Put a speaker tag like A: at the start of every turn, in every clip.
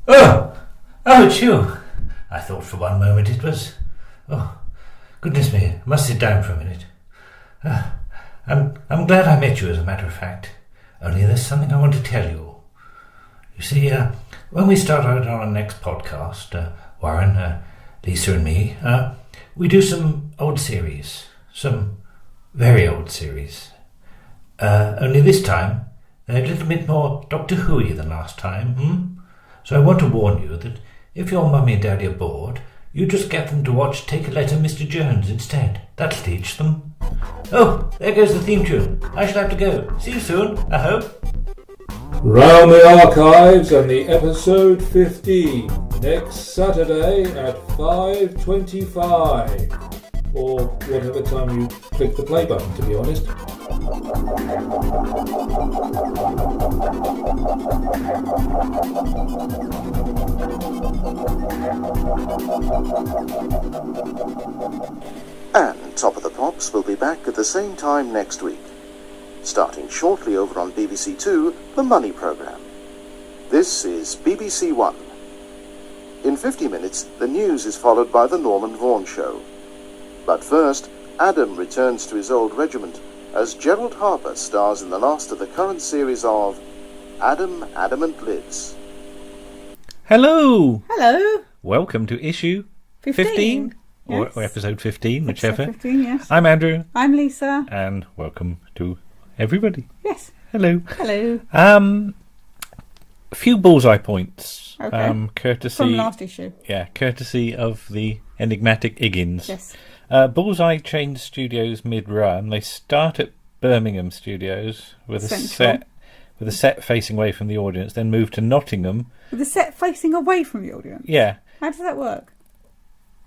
A: Oh! Oh, it's you! I thought for one moment it was... Oh, goodness me, I must sit down for a minute. I'm glad I met you, as a matter of fact. Only there's something I want to tell you. You see, when we start out on our next podcast, Warren, Lisa and me, we do some old series. Some very old series. Only this time, they're a little bit more Doctor Who-y than last time, So I want to warn you that if your mummy and daddy are bored, you just get them to watch Take a Letter, Mr. Jones instead. That'll teach them. Oh, there goes the theme tune. I shall have to go. See you soon, I hope.
B: Round the Archives and the episode 15, next Saturday at 5:25. Or whatever time you click the play button, to be honest.
C: And Top of the Pops will be back at the same time next week, starting shortly over on BBC Two, the Money Programme. This is BBC One. In 50 minutes, the news is followed by the Norman Vaughan Show. But first, Adam returns to his old regiment as Gerald Harper stars in the last of the current series of Adam Adamant Lives.
D: Hello!
E: Hello!
D: Welcome to issue 15?
E: Yes.
D: Or episode 15, whichever.
E: Episode 15, yes.
D: I'm Andrew.
E: I'm Lisa.
D: And welcome to everybody.
E: Yes.
D: Hello.
E: Hello.
D: A few bullseye points.
E: Okay.
D: Courtesy...
E: From last issue.
D: Yeah, courtesy of the enigmatic Higgins.
E: Yes.
D: Bullseye changed studios mid-run. They start at Birmingham Studios with a set facing away from the audience, then move to Nottingham.
E: With the set facing away from the audience?
D: Yeah.
E: How does that work?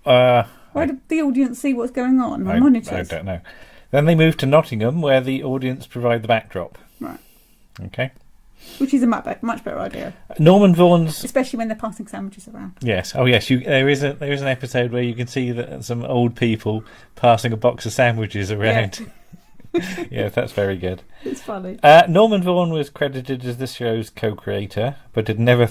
D: Why
E: did the audience see what's going on?
D: I don't know. Then they move to Nottingham, where the audience provide the backdrop.
E: Right.
D: Okay.
E: Which is a much better idea.
D: Norman Vaughan's...
E: Especially when they're passing sandwiches around.
D: Yes. Oh, yes. There is an episode where you can see that some old people passing a box of sandwiches around. Yeah, yeah, that's very good.
E: It's funny.
D: Norman Vaughan was credited as the show's co-creator, but had never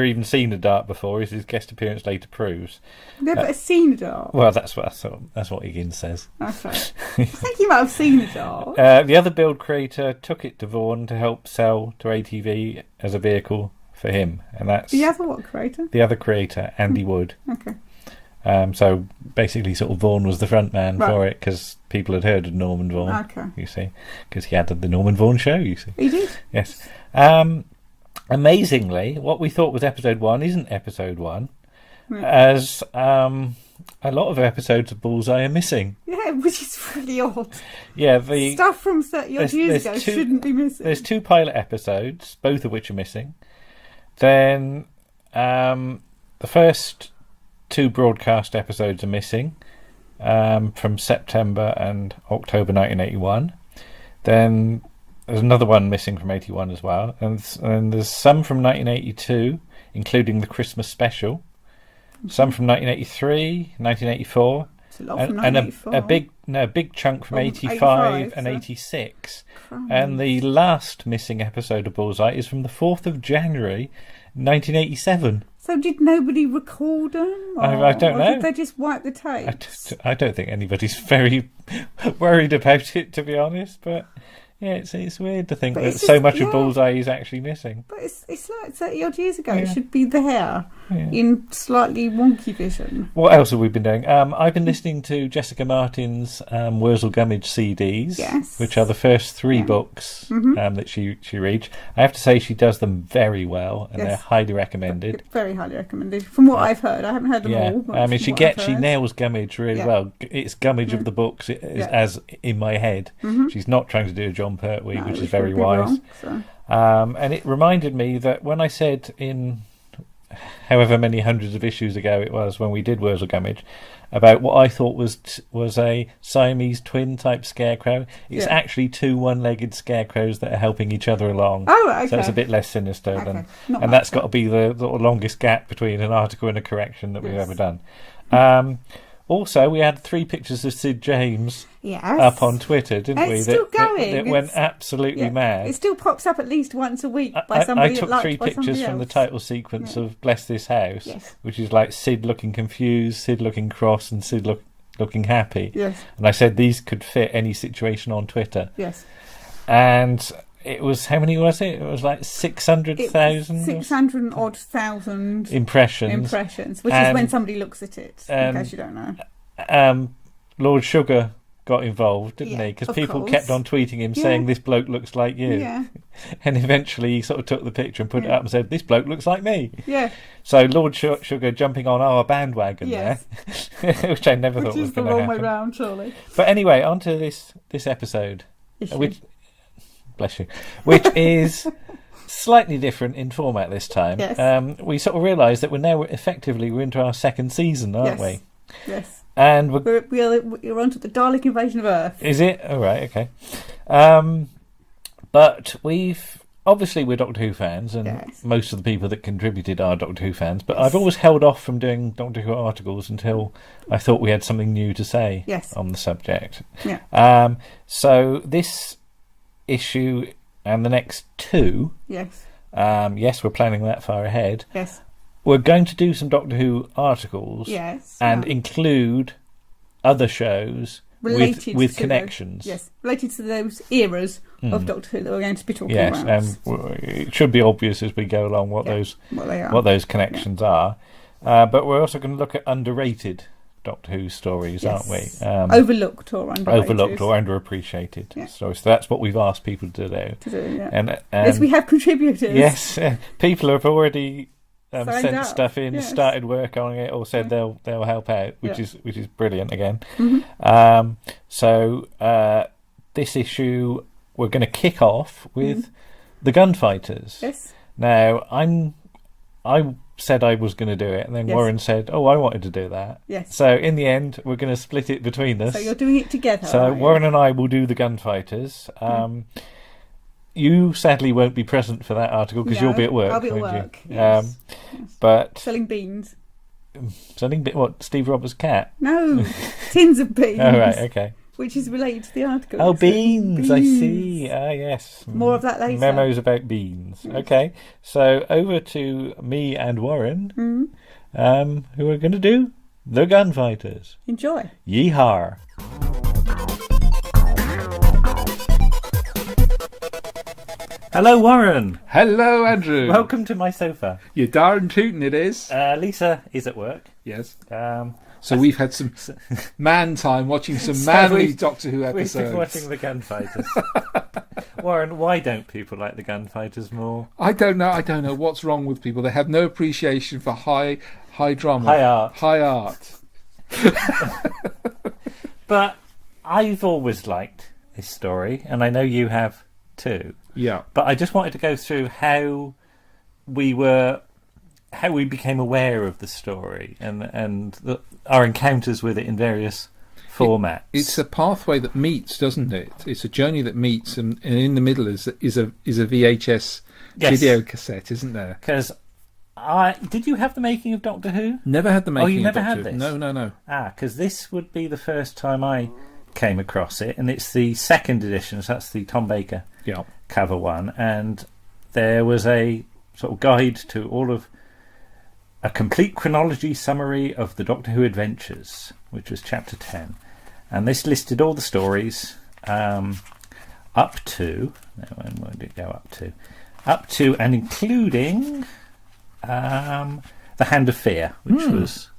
D: even seen a dart before, as his guest appearance later proves.
E: Never seen a dart?
D: Well, that's what Higgins says.
E: Okay. I think you might have seen a dart.
D: The other build creator took it to Vaughan to help sell to ATV as a vehicle for him, and that's
E: the other what creator?
D: The other creator, Andy Wood.
E: Okay.
D: So basically, sort of Vaughan was the front man for it because people had heard of Norman Vaughan.
E: Okay.
D: You see, because he had the Norman Vaughan show. You see,
E: he did.
D: Yes. Amazingly, what we thought was episode 1 isn't episode 1, as a lot of episodes of Bullseye are missing.
E: Yeah, which is really odd.
D: Yeah, the
E: stuff from 30 odd years ago shouldn't be missing.
D: There's 2 pilot episodes, both of which are missing. Then the first 2 broadcast episodes are missing from September and October 1981. Then there's another one missing from 81 as well, and there's some from 1982, including the Christmas special. Some from 1983, 1984, and a big chunk from 85 and 86. And the last missing episode of Bullseye is from the 4th of January, 1987.
E: So did nobody record them?
D: I don't know.
E: Did they just wipe the tapes?
D: I don't think anybody's very worried about it, to be honest, but... Yeah, it's weird to think that so much of Bullseye is actually missing.
E: But it's like 30 odd years ago. It should be there in slightly wonky vision.
D: What else have we been doing? I've been listening to Jessica Martin's Wurzel Gummidge CDs, which are the first 3 books that she reads. I have to say she does them very well, and they're highly recommended.
E: Very highly recommended. From what I've heard, I haven't heard them all. But
D: I mean, she nails Gummidge really well. It's Gummidge of the books, as in my head. She's not trying to do a John Pertwee, which is very wise. And it reminded me that when I said in however many hundreds of issues ago it was when we did Wurzel Gummidge about what I thought was a Siamese twin type scarecrow, it's actually 2 one-legged scarecrows that are helping each other along.
E: Oh, okay.
D: So it's a bit less sinister than, and that's got to be the longest gap between an article and a correction that we've ever done. Also, we had 3 pictures of Sid James up on Twitter, didn't we?
E: It's still going.
D: It went absolutely mad.
E: It still pops up at least once a week by somebody.
D: I took 3 pictures from the title sequence of Bless This House, which is like Sid looking confused, Sid looking cross, and Sid looking happy. Yes. And I said these could fit any situation on Twitter.
E: Yes.
D: And it was, how many was it? It was like 600,000?
E: 600 odd thousand
D: impressions,
E: which is when somebody looks at it, in case you don't know.
D: Lord Sugar got involved, didn't he? Because people kept on tweeting him saying, this bloke looks like you.
E: Yeah.
D: And eventually he sort of took the picture and put it up and said, this bloke looks like me.
E: Yeah.
D: So Lord Sugar jumping on our bandwagon there, which I never thought was going to happen. Which is the wrong way
E: round, surely.
D: But anyway, on to this episode. Bless you. Which is slightly different in format this time.
E: Yes.
D: We sort of realised that we're into our 2nd season, aren't we?
E: Yes.
D: And
E: we're on to the Dalek invasion of Earth.
D: Is it? Oh, right, okay. But we're Doctor Who fans, and most of the people that contributed are Doctor Who fans, but I've always held off from doing Doctor Who articles until I thought we had something new to say on the subject.
E: Yeah.
D: So this issue and the next 2, we're planning that far ahead.
E: Yes.
D: We're going to do some Doctor Who articles and include other shows with connections.
E: Related to those eras of Doctor Who that we're going to be talking about.
D: Yes, it should be obvious as we go along what those connections are. But we're also going to look at underrated Doctor Who stories, aren't we?
E: Overlooked or
D: underappreciated stories. So that's what we've asked people to do. And
E: yes, we have contributors.
D: Yes, people have already sent stuff in, started work on it, or said they'll help out, which is brilliant again.
E: Mm-hmm.
D: So this issue we're going to kick off with the Gunfighters.
E: Yes.
D: Now I said I was going to do it, and then Warren said, I wanted to do that.
E: Yes.
D: So in the end, we're going to split it between us.
E: So you're doing it together.
D: So Warren and I will do the Gunfighters. You sadly won't be present for that article because you'll be at work.
E: I'll be at work.
D: Yes. But
E: selling beans.
D: What? Steve Roberts' cat?
E: No, tins of beans.
D: Oh right, okay.
E: Which is related to the article.
D: Oh, beans! I see. Ah, yes.
E: More of that later.
D: Memos about beans. Yes. Okay, so over to me and Warren, who are going to do the Gunfighters.
E: Enjoy.
D: Yeehaw! Hello, Warren.
B: Hello, Andrew.
D: Welcome to my sofa.
B: You're darn tootin' it is.
D: Lisa is at work.
B: Yes. So we've had some man time watching some Doctor Who episodes.
D: We've been watching the Gunfighters. Warren, why don't people like the Gunfighters more?
B: I don't know what's wrong with people. They have no appreciation for high drama.
D: High art. But I've always liked this story, and I know you have too.
B: Yeah.
D: But I just wanted to go through how we became aware of the story and our encounters with it in various formats.
B: It's a pathway that meets, doesn't it? It's a journey that meets, and in the middle is a VHS video cassette, isn't there?
D: Because did you have the making of Doctor Who?
B: Never had the making.
D: Oh, you
B: of
D: never
B: Doctor
D: had
B: Who.
D: this?
B: No.
D: Because this would be the first time I came across it, and it's the 2nd edition. So that's the Tom Baker cover one, and there was a sort of guide to all of a complete chronology summary of the Doctor Who Adventures, which was chapter 10, and this listed all the stories up to when did it go up to and including the Hand of Fear, which was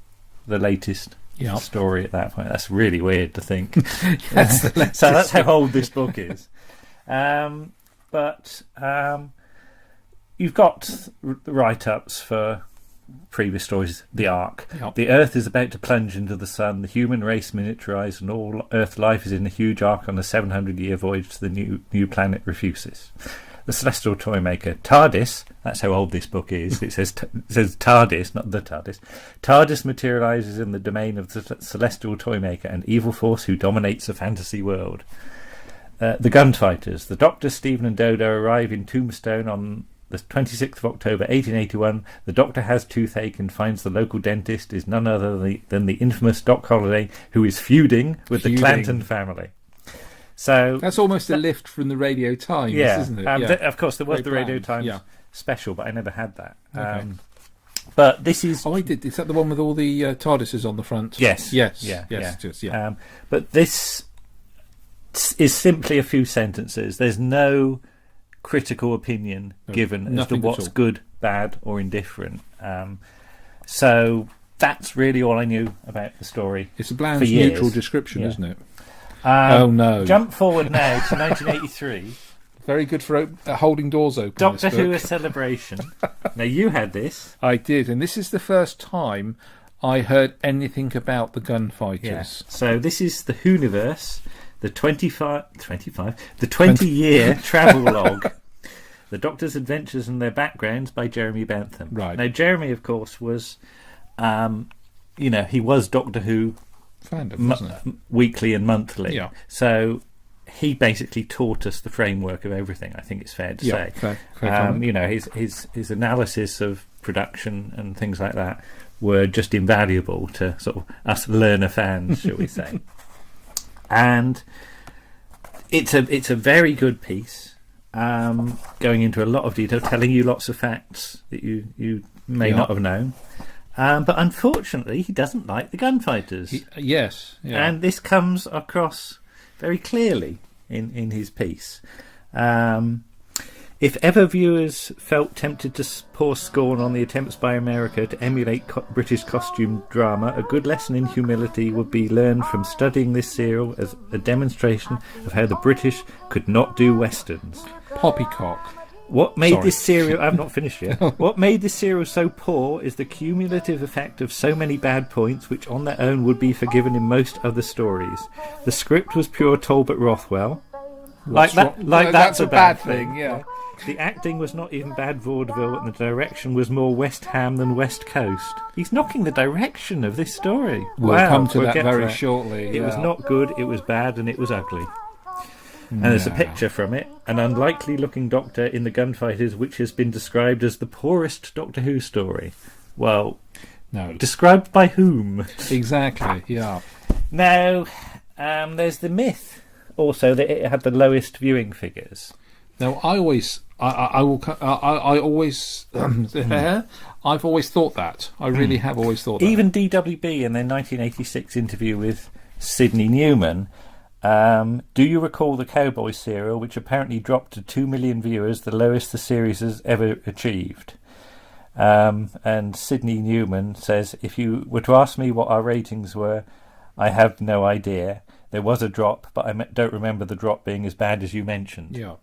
D: the latest story at that point. That's really weird to think. So that's how old this book is. But you've got the write-ups for previous stories. The Ark. The Earth is about to plunge into the sun. The human race miniaturized, and all Earth life is in a huge ark on a 700-year voyage to the new planet Refusis. The Celestial Toymaker. TARDIS. That's how old this book is. It says TARDIS, not the TARDIS. TARDIS materializes in the domain of the Celestial Toymaker, an evil force who dominates a fantasy world. The Gunfighters. The Doctor, Stephen and Dodo arrive in Tombstone on the 26th of October 1881, the Doctor has toothache and finds the local dentist is none other than the infamous Doc Holliday, who is feuding with the Clanton family. So
B: that's almost a lift from the Radio Times, isn't it?
D: Of course, there was the Radio Times special, but I never had that.
B: Okay.
D: But this is...
B: Oh, I did. Is that the one with all the TARDISes on the front?
D: Yes.
B: Yes.
D: Yeah. But this is simply a few sentences. There's no critical opinion given as to what's good, bad, or indifferent. So that's really all I knew about the story.
B: It's a bland, neutral description, isn't it?
D: Oh no! Jump forward now to 1983.
B: Very good for holding doors open.
D: Doctor Who: A Celebration. Now you had this.
B: I did, and this is the first time I heard anything about the Gunfighters.
D: Yeah. So this is the Whoniverse, the 20-year travel log, the Doctor's Adventures and Their Backgrounds by Jeremy Bentham.
B: Right.
D: Now Jeremy, of course, was, he was Doctor Who.
B: Fandom, wasn't it?
D: Weekly and monthly.
B: Yeah.
D: So he basically taught us the framework of everything, I think it's fair to say.
B: Fair
D: his analysis of production and things like that were just invaluable to sort of us learner fans, shall we say. And it's a very good piece, going into a lot of detail, telling you lots of facts that you may not have known. But unfortunately, he doesn't like the Gunfighters.
B: Yes. Yeah.
D: And this comes across very clearly in his piece. If ever viewers felt tempted to pour scorn on the attempts by America to emulate British costume drama, a good lesson in humility would be learned from studying this serial as a demonstration of how the British could not do westerns.
B: Poppycock.
D: What made this serial... I've not finished yet. What made this serial so poor is the cumulative effect of so many bad points, which on their own would be forgiven in most other stories. The script was pure Talbot Rothwell. That's a bad thing.
B: Yeah.
D: The acting was not even bad vaudeville, and the direction was more West Ham than West Coast. He's knocking the direction of this story.
B: We'll come to that very shortly.
D: It was not good, it was bad, and it was ugly. And there's a picture from it, an unlikely looking Doctor in the Gunfighters, which has been described as the poorest Doctor Who story. Well,
B: no.
D: Described by whom?
B: Exactly, yeah.
D: Now, there's the myth also that it had the lowest viewing figures.
B: Now, I've always thought that. I really have always thought that.
D: Even DWB in their 1986 interview with Sidney Newman. Do you recall the Cowboy serial, which apparently dropped to 2 million viewers, the lowest the series has ever achieved? And Sidney Newman says, if you were to ask me what our ratings were, I have no idea. There was a drop, but I don't remember the drop being as bad as you mentioned.
B: Yeah.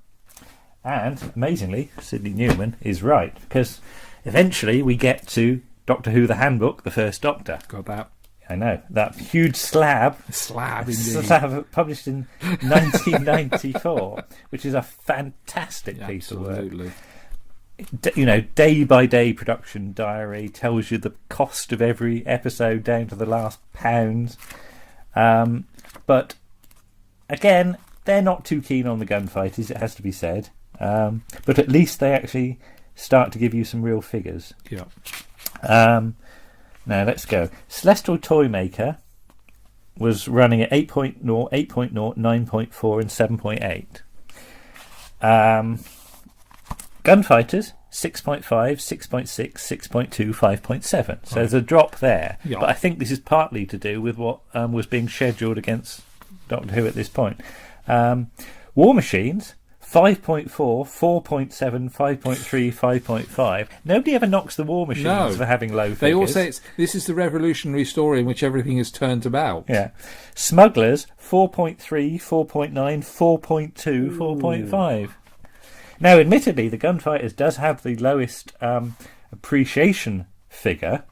D: And, amazingly, Sidney Newman is right, because eventually we get to Doctor Who, the Handbook, the First Doctor.
B: Got that.
D: I know, that huge slab published in 1994, which is a fantastic piece of work. Day by day production diary, tells you the cost of every episode down to the last pounds. But again, they're not too keen on the Gunfighters, it has to be said. But at least they actually start to give you some real figures.
B: Yeah.
D: Now let's go. Celestial Toymaker was running at 8.0, 8.0, 9.4 and 7.8. Gunfighters 6.5, 6.6, 6.2, 5.7. So there's a drop there.
B: Yeah.
D: But I think this is partly to do with what was being scheduled against Doctor Who at this point. War Machines 5.4, 4.7, 5.3, 5.5. Nobody ever knocks the War Machines for having low figures.
B: They all say this is the revolutionary story in which everything is turned about.
D: Yeah. Smugglers 4.3, 4.9, 4.2, 4.5. Now, admittedly, the Gunfighters does have the lowest appreciation figure,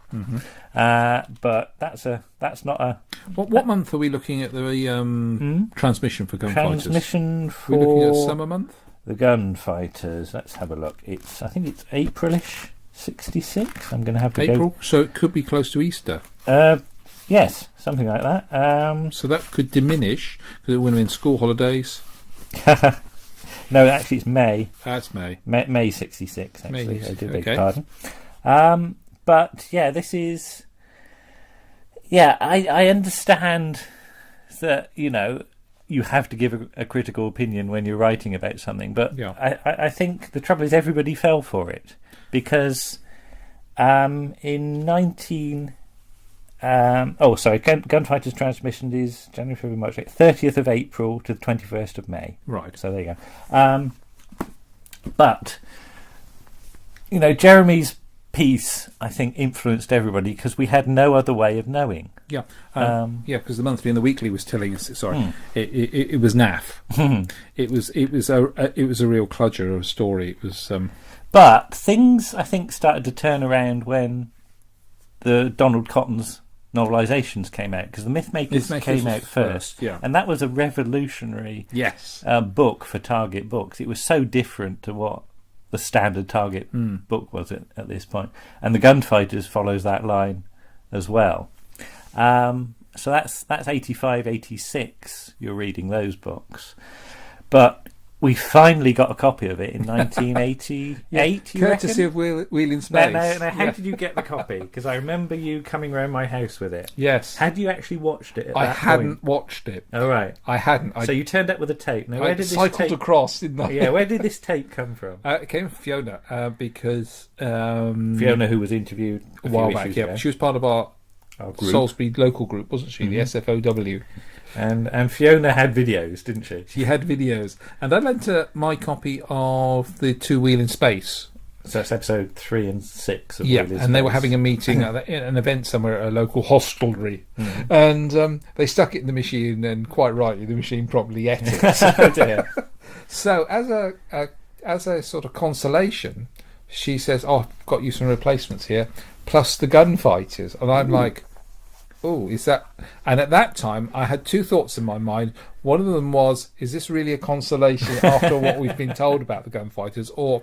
D: but that's not a.
B: What month are we looking at the transmission for Gunfighters?
D: Transmission for
B: are we looking at summer month?
D: The Gunfighters. Let's have a look. I think it's Aprilish 66. I'm going to have to
B: April, so it could be close to Easter.
D: Yes, something like that.
B: So that could diminish because it would have been school holidays.
D: No, actually, it's May.
B: That's May.
D: May 66, actually.
B: May,
D: I do beg
B: okay.
D: your pardon. But, yeah, this is... Yeah, I understand that, you know, you have to give a critical opinion when you're writing about something. But
B: Yeah.
D: I think the trouble is everybody fell for it. Because in 19... Gunfighters transmission is January, February, March, 30th of April to the 21st of May.
B: Right.
D: So there you go. But, you know, Jeremy's piece, I think, influenced everybody because we had no other way of knowing.
B: Yeah. Because the monthly and the weekly was telling us. Sorry, it was naff. It was a real kludger of a story. It was.
D: But things, I think, started to turn around when the Donald Cotton's novelizations came out, because the Mythmakers came out first,
B: yeah.
D: And that was a revolutionary book for Target books. It was so different to what the standard Target book was at this point, and the Gunfighters follows that line as well. So that's 85, 86. You're reading those books, but we finally got a copy of it in 1988.
B: Courtesy of Wheeling Space.
D: Now, how did you get the copy? Because I remember you coming round my house with it.
B: Yes.
D: Had you actually watched it?
B: I hadn't watched it.
D: Oh, right.
B: I hadn't.
D: So you turned up with a tape. Now,
B: I
D: where did this
B: cycled
D: tape
B: across, didn't I?
D: Yeah, where did this tape come from?
B: It came from Fiona because
D: Fiona, who was interviewed
B: a while back. Yeah, she was part of our
D: group.
B: Salisbury local group, wasn't she? The SFOW.
D: And Fiona had videos, didn't she?
B: She had videos, and I lent her my copy of the Two Wheel in Space.
D: So that's episode 3 and 6 of
B: Yeah,
D: Wheel in
B: and they were
D: Space.
B: having a meeting at an event somewhere at a local hostelry, and they stuck it in the machine, and quite rightly, the machine probably ate it. So as a sort of consolation, she says, "Oh, I've got you some replacements here, plus the Gunfighters," and I'm like, "Oh, is that?" And at that time, I had two thoughts in my mind. One of them was, "Is this really a consolation after what we've been told about the Gunfighters, or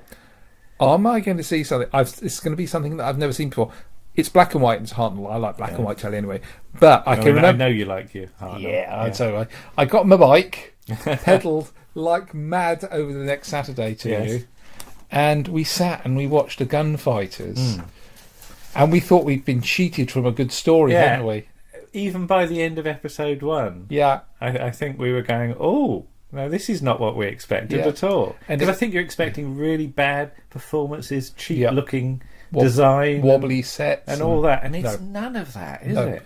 B: am I going to see something? It's going to be something that I've never seen before." It's black and white and it's Hartnell. I like black and white telly anyway. But I can remember.
D: I know you like your Hartnell.
B: Yeah, so I got my bike, pedalled like mad over the next Saturday to you, and we sat and we watched the Gunfighters, and we thought we'd been cheated from a good story, hadn't we?
D: Even by the end of episode 1, I think we were going, "Oh, no, this is not what we expected at all." Because I think you're expecting really bad performances, cheap-looking design,
B: wobbly sets,
D: and all that, and it's none of that, is it?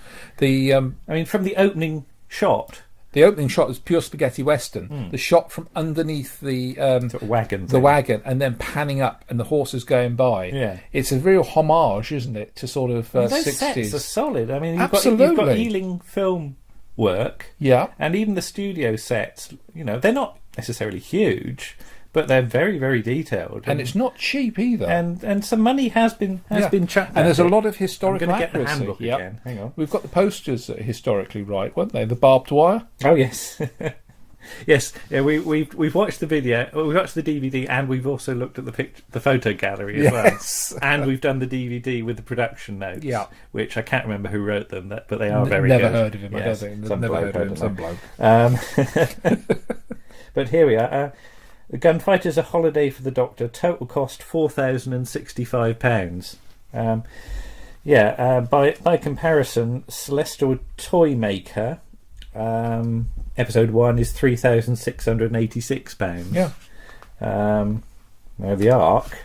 B: I
D: mean, from the opening shot.
B: The opening shot is pure spaghetti western. The shot from underneath the
D: sort of wagon,
B: and then panning up, and the horses going by.
D: Yeah,
B: it's a real homage, isn't it, to sort of 60s.
D: Those sets are solid. I mean, you've
B: absolutely
D: got Ealing film work.
B: Yeah,
D: and even the studio sets. You know, they're not necessarily huge, but they're very, very detailed,
B: and it's not cheap either.
D: And some money has been chucked.
B: And there's a lot of historical
D: accuracy.
B: Get the
D: handbook again. Hang on,
B: we've got the posters that are historically right, weren't they? The barbed wire.
D: Oh yes, yes. Yeah, we've watched the video, we watched the DVD, and we've also looked at the photo gallery as well. And we've done the DVD with the production notes. Yeah, which I can't remember who wrote them, but they are very
B: never
D: good.
B: heard of him.
D: Yes,
B: I don't think. Never heard of him. Some bloke.
D: But here we are. The Gunfighters: A Holiday for the Doctor. Total cost £4,065. By comparison, Celestial Toymaker, episode 1 is £3,686.
B: Yeah.
D: Now the Ark.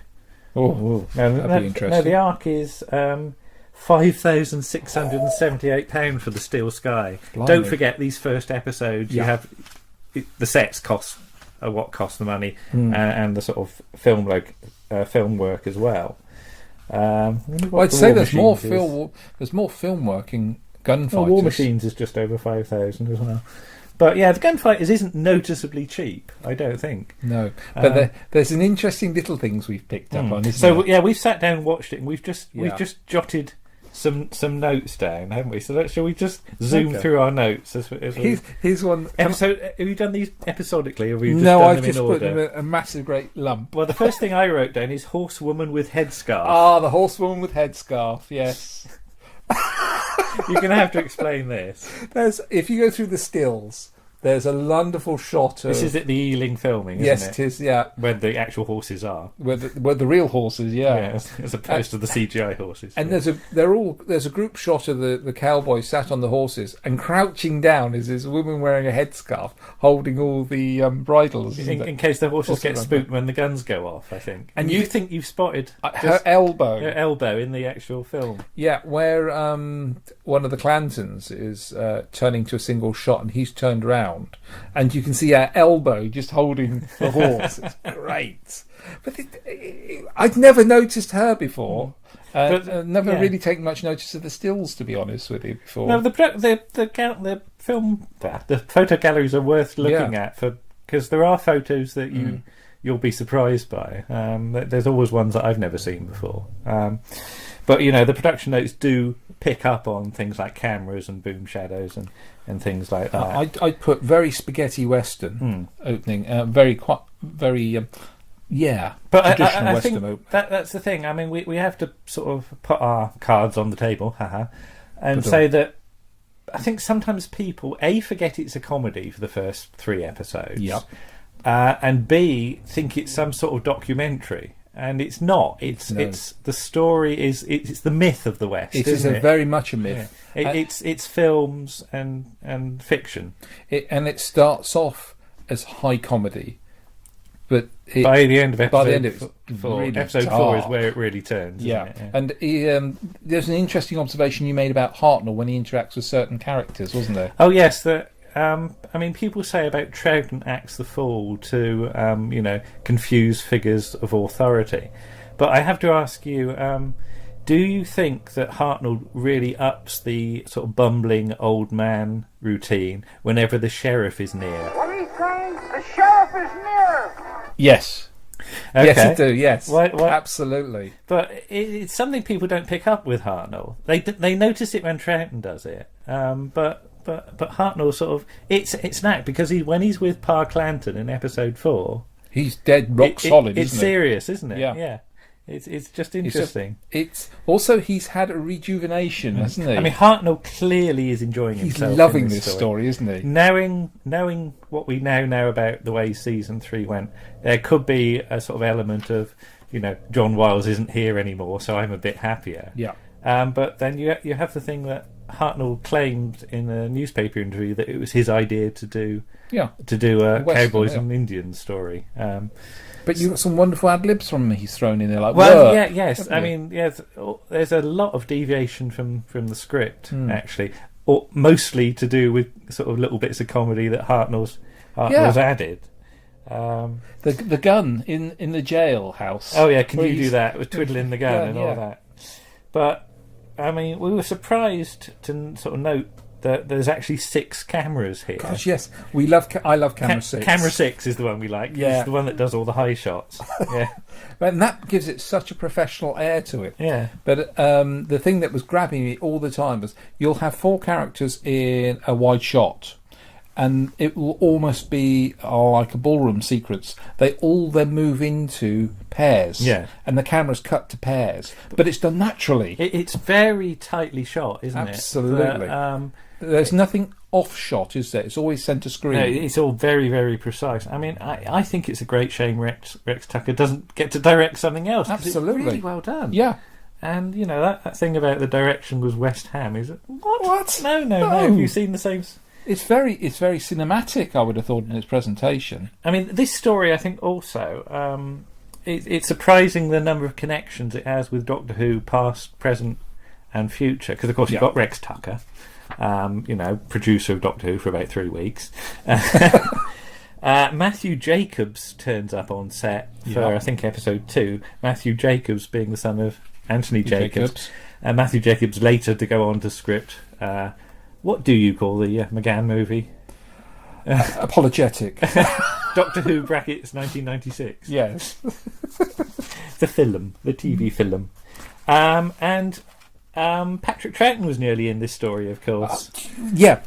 B: That'd be interesting.
D: No, the Ark is £5,678 for the Steel Sky.
B: Blimey.
D: Don't forget these first episodes. You have the sets cost what cost the money, and the sort of film work as well.
B: I'd say there's more film work in Gunfighters.
D: War Machines is just over 5,000 as well. But yeah, the Gunfighters isn't noticeably cheap, I don't think.
B: No, but there's an interesting little things we've picked up on.
D: So we've sat down and watched it, and we've just jotted some notes down, haven't we? So shall we just zoom through our notes?
B: Here's one
D: episode. Have you done these episodically, or have you just
B: no?
D: Done
B: I've
D: them
B: just
D: in
B: put
D: order?
B: them in a massive great lump.
D: Well, the first thing I wrote down is horsewoman with headscarf.
B: Ah, the horsewoman with headscarf. Yes.
D: You're going to have to explain this.
B: If you go through the stills, There's a wonderful shot of...
D: This is at the Ealing filming, isn't
B: yes,
D: it?
B: Yes, it is, yeah.
D: Where the actual horses are.
B: Where the real horses, yeah.
D: As opposed to the CGI horses.
B: And there's a group shot of the cowboys sat on the horses, and crouching down is this woman wearing a headscarf holding all the bridles.
D: In case the horses get spooked when the guns go off, I think. And you think you've spotted...
B: her elbow.
D: Her elbow in the actual film.
B: Yeah, where one of the Clantons is turning to a single shot, and he's turned around, and you can see her elbow just holding the horse. It's great. But I'd never noticed her before. But never really taken much notice of the stills, to be honest with you, before.
D: No, the photo galleries are worth looking at because there are photos that you'll be surprised by. There's always ones that I've never seen before. But the production notes do pick up on things like cameras and boom shadows and things like that.
B: I'd put very spaghetti western opening, very
D: but
B: traditional
D: I
B: western
D: think
B: opening.
D: That's the thing. I mean, we have to sort of put our cards on the table, and say that I think sometimes people forget it's a comedy for the first 3 episodes, and B, think it's some sort of documentary. And it's not. It's the story is it's the myth of the West.
B: It is very much a myth.
D: Yeah. It's films and fiction.
B: And it starts off as high comedy, but
D: by the end of episode
B: 4, really
D: episode 4 is where it really turns.
B: Yeah, and there's an interesting observation you made about Hartnell when he interacts with certain characters, wasn't there?
D: Oh yes, I mean, people say about Troughton acts the fool to, confuse figures of authority. But I have to ask you, do you think that Hartnell really ups the sort of bumbling old man routine whenever the sheriff is near?
F: What are you saying? The sheriff is near!
B: Yes.
D: Okay.
B: Yes, I do, yes.
D: What?
B: Absolutely.
D: But it's something people don't pick up with Hartnell. They notice it when Troughton does it, but Hartnell sort of it's an act because when he's with Pa Clanton in episode 4,
B: he's dead rock solid.
D: It's serious, isn't it?
B: Yeah.
D: It's just interesting.
B: It's also he's had a rejuvenation, hasn't he?
D: I mean, Hartnell clearly is enjoying himself.
B: He's loving
D: in
B: this story, isn't he?
D: Knowing what we now know about the way season 3 went, there could be a sort of element of John Wiles isn't here anymore, so I'm a bit happier.
B: Yeah.
D: But then you have the thing that Hartnell claimed in a newspaper interview that it was his idea to do a Cowboys and Indians story.
B: But you've got some wonderful ad libs from him he's thrown in there, like
D: yes. I mean, there's a lot of deviation from the script actually, or mostly to do with sort of little bits of comedy that Hartnell's added.
B: The gun in the jailhouse.
D: Oh yeah, can you do that with twiddling the gun and all that? But I mean, we were surprised to sort of note that there's actually 6 cameras here.
B: Gosh, yes, I love camera 6.
D: Camera 6 is the one we like.
B: Yeah,
D: it's the one that does all the high shots. Yeah,
B: and that gives it such a professional air to it.
D: Yeah.
B: But the thing that was grabbing me all the time was you'll have 4 characters in a wide shot, and it will almost be like a ballroom sequence. They all then move into pairs, and the camera's cut to pairs, but it's done naturally.
D: It's very tightly shot, isn't it?
B: Absolutely. There's nothing off shot, is there? It's always centre screen.
D: No, it's all very, very precise. I mean, I think it's a great shame Rex Tucker doesn't get to direct something else.
B: Absolutely.
D: It's really well done.
B: Yeah.
D: And that thing about the direction was West Ham. Is it
B: what?
D: No. Have you seen the same?
B: It's very cinematic, I would have thought, in its presentation.
D: I mean, this story, I think, also it's surprising the number of connections it has with Doctor Who, past, present, and future. Because of course you've got Rex Tucker, producer of Doctor Who for about 3 weeks. Matthew Jacobs turns up on set for I think episode 2. Matthew Jacobs being the son of Anthony Jacobs. Matthew Jacobs later to go on to script. What do you call the McGann movie?
B: Apologetic.
D: Doctor Who brackets 1996.
B: Yes.
D: The TV film. And Patrick Troughton was nearly in this story, of course.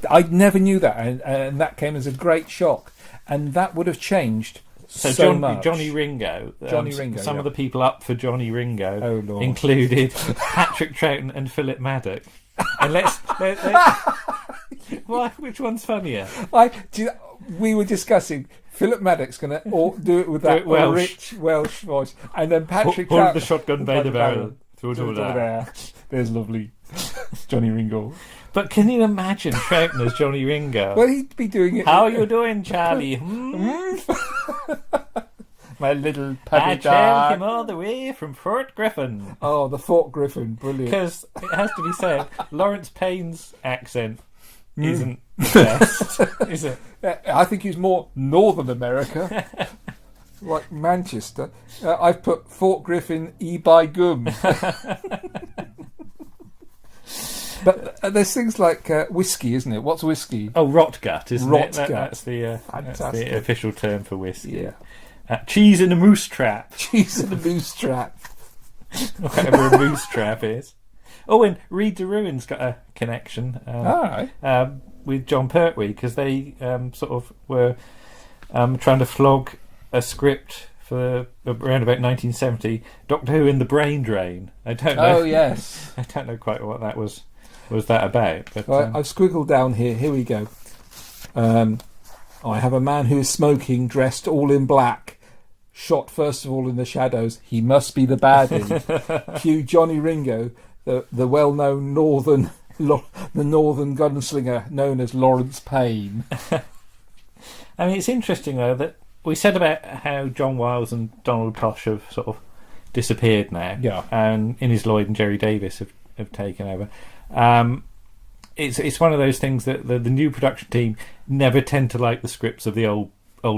B: I never knew that, and that came as a great shock, and that would have changed so much.
D: Johnny Ringo. Some of the people up for Johnny Ringo included Patrick Troughton and Philip Maddock. And let's Why? Which one's funnier?
B: We were discussing Philip Maddox going to do it with that rich Welsh voice, and then Patrick
D: hold the shotgun by the barrel. Throw it over there.
B: There's lovely Johnny Ringo.
D: But can you imagine shouting as Johnny Ringo?
B: Well, he'd be doing it.
D: How are you doing, Charlie?
B: My little
D: I
B: puppy
D: trailed
B: dog.
D: him all the way from Fort Griffin.
B: Oh, the Fort Griffin, brilliant.
D: Because it has to be said, Lawrence Payne's accent isn't the best, is it?
B: I think he's more Northern America, like Manchester. I've put Fort Griffin by Gum. But there's things like whiskey, isn't it? What's whiskey?
D: Oh, rotgut, isn't it?
B: Rotgut.
D: That's the official term for whiskey.
B: Yeah.
D: Cheese in a moose trap.
B: Cheese in a moose trap.
D: Whatever a moose trap is. Oh, and Reed de Ruin's got a connection with John Pertwee, because they sort of were trying to flog a script for around about 1970, Doctor Who in the Brain Drain. I don't know.
B: Oh, yes.
D: I don't know quite what that was that about. But
B: I've squiggled down here. Here we go. I have a man who is smoking, dressed all in black. Shot first of all in the shadows. He must be the baddie. Cue Johnny Ringo, the well-known northern gunslinger known as Lawrence Payne.
D: I mean, it's interesting though that we said about how John Wiles and Donald Tosh have sort of disappeared now.
B: Yeah.
D: And Innes Lloyd and Jerry Davis have taken over. It's one of those things that the new production team never tend to like the scripts of the old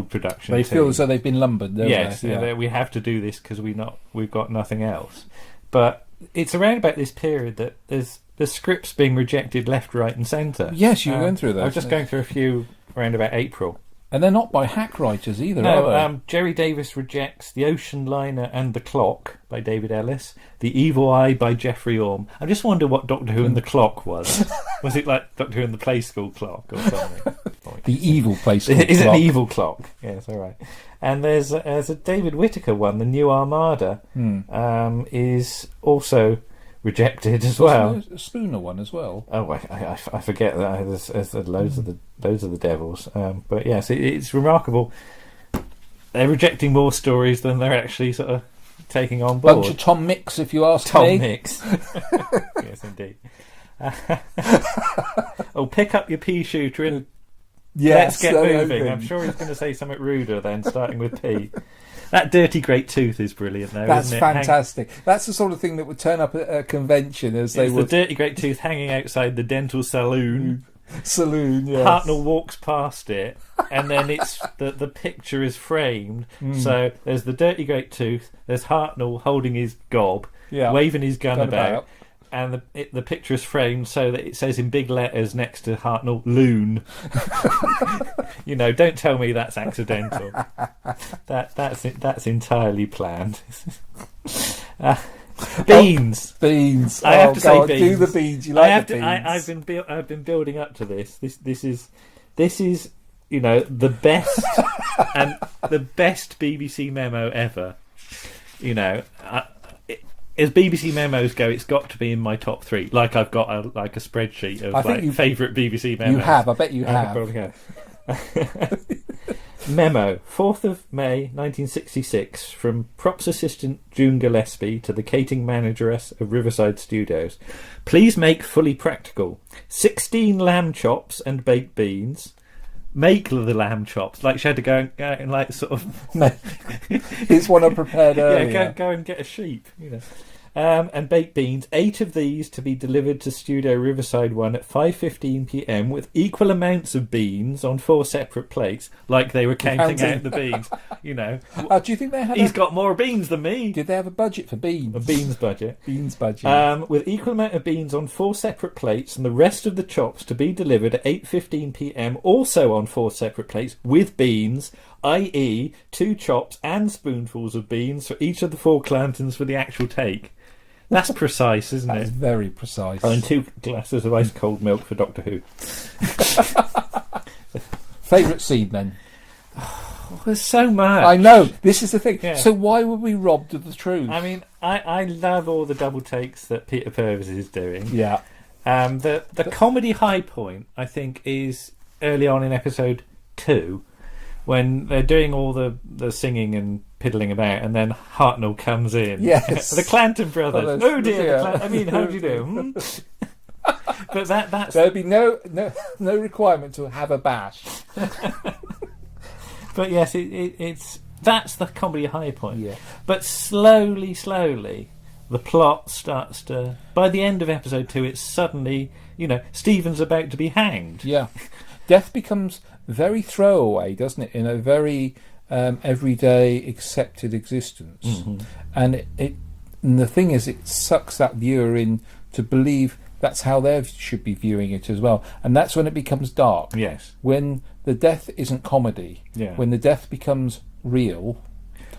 D: production
B: They
D: team.
B: feel as though they've been lumbered, don't
D: yes,
B: they? Yeah.
D: We have to do this because we've got nothing else. But it's around about this period that there's scripts being rejected left, right, and centre.
B: Yes, you were going through those.
D: I was just going through a few around about April.
B: And they're not by hack writers either,
D: No,
B: are they?
D: Jerry Davis rejects The Ocean Liner and the Clock by David Ellis, The Evil Eye by Geoffrey Orme. I just wonder what Doctor Who and the Clock was. Was it like Doctor Who and the Play School Clock or something?
B: The evil place.
D: Is it an evil clock? Yes, all right. And there's a David Whittaker one, The New Armada, is also rejected as well.
B: A Spooner one as well.
D: Oh, I forget that. There's loads of the devils. But yes, it's remarkable. They're rejecting more stories than they're actually sort of taking on board.
B: Bunch of Tom Mix, if you ask
D: Tom
B: me.
D: Mix. Yes, indeed. Pick up your pea shooter and let's get moving. I'm sure he's going to say something ruder then, starting with P. That dirty great tooth is brilliant, though.
B: That's
D: isn't it?
B: fantastic. That's the sort of thing that would turn up at a convention as they
D: It's
B: would.
D: the dirty great tooth hanging outside the dental saloon.
B: Saloon, yes.
D: Hartnell walks past it, and then it's the picture is framed. So there's the dirty great tooth. There's Hartnell holding his gob, waving his gun about. And the picture is framed so that it says in big letters next to Hartnell, "Loon." Don't tell me that's accidental. That's entirely planned. Beans.
B: Beans.
D: I have to say beans.
B: Do the beans. You like the beans.
D: I've been building up to this. This is the best and the best BBC memo ever. As BBC memos go, it's got to be in my top 3. Like I've got a spreadsheet of favourite BBC memos.
B: You have. I bet you have.
D: I probably have. Memo, 4th of May 1966, from Props Assistant June Gillespie to the catering manageress of Riverside Studios. Please make fully practical 16 lamb chops and baked beans. Make the lamb chops. Like she had to go and like sort of.
B: It's one I prepared earlier.
D: Yeah, go and get a sheep. And baked beans. 8 of these to be delivered to Studio Riverside 1 at 5:15 p.m. with equal amounts of beans on 4 separate plates, like they were counting out the beans.
B: Do you think they had?
D: He's got more beans than me.
B: Did they have a budget for beans?
D: A beans budget.
B: Beans budget.
D: With equal amount of beans on 4 separate plates, and the rest of the chops to be delivered at 8:15 p.m. also on 4 separate plates with beans, i.e., 2 chops and spoonfuls of beans for each of the 4 clantons for the actual take. That's precise, isn't it?
B: That's very precise.
D: And 2 glasses of ice cold milk for Doctor Who.
B: Favourite scene then?
D: There's so much.
B: I know. This is the thing.
D: Yeah.
B: So why were we robbed of the truth?
D: I mean, I love all the double takes that Peter Purves is doing.
B: Yeah.
D: The comedy high point, I think, is early on in episode 2, when they're doing all the singing and piddling about, and then Hartnell comes in.
B: Yes.
D: The Clanton brothers.
B: Oh,
D: Oh dear,
B: yeah.
D: I mean, how do you do? But that's...
B: There'd be no requirement to have a bash.
D: But yes, that's the comedy high point.
B: Yeah.
D: But slowly, the plot starts to... By the end of episode 2, it's suddenly, Stephen's about to be hanged.
B: Yeah. Death becomes very throwaway, doesn't it, in a very everyday accepted existence.
D: Mm-hmm.
B: And the thing is, it sucks that viewer in to believe that's how they should be viewing it as well. And that's when it becomes dark.
D: Yes.
B: When the death isn't comedy.
D: Yeah.
B: When the death becomes real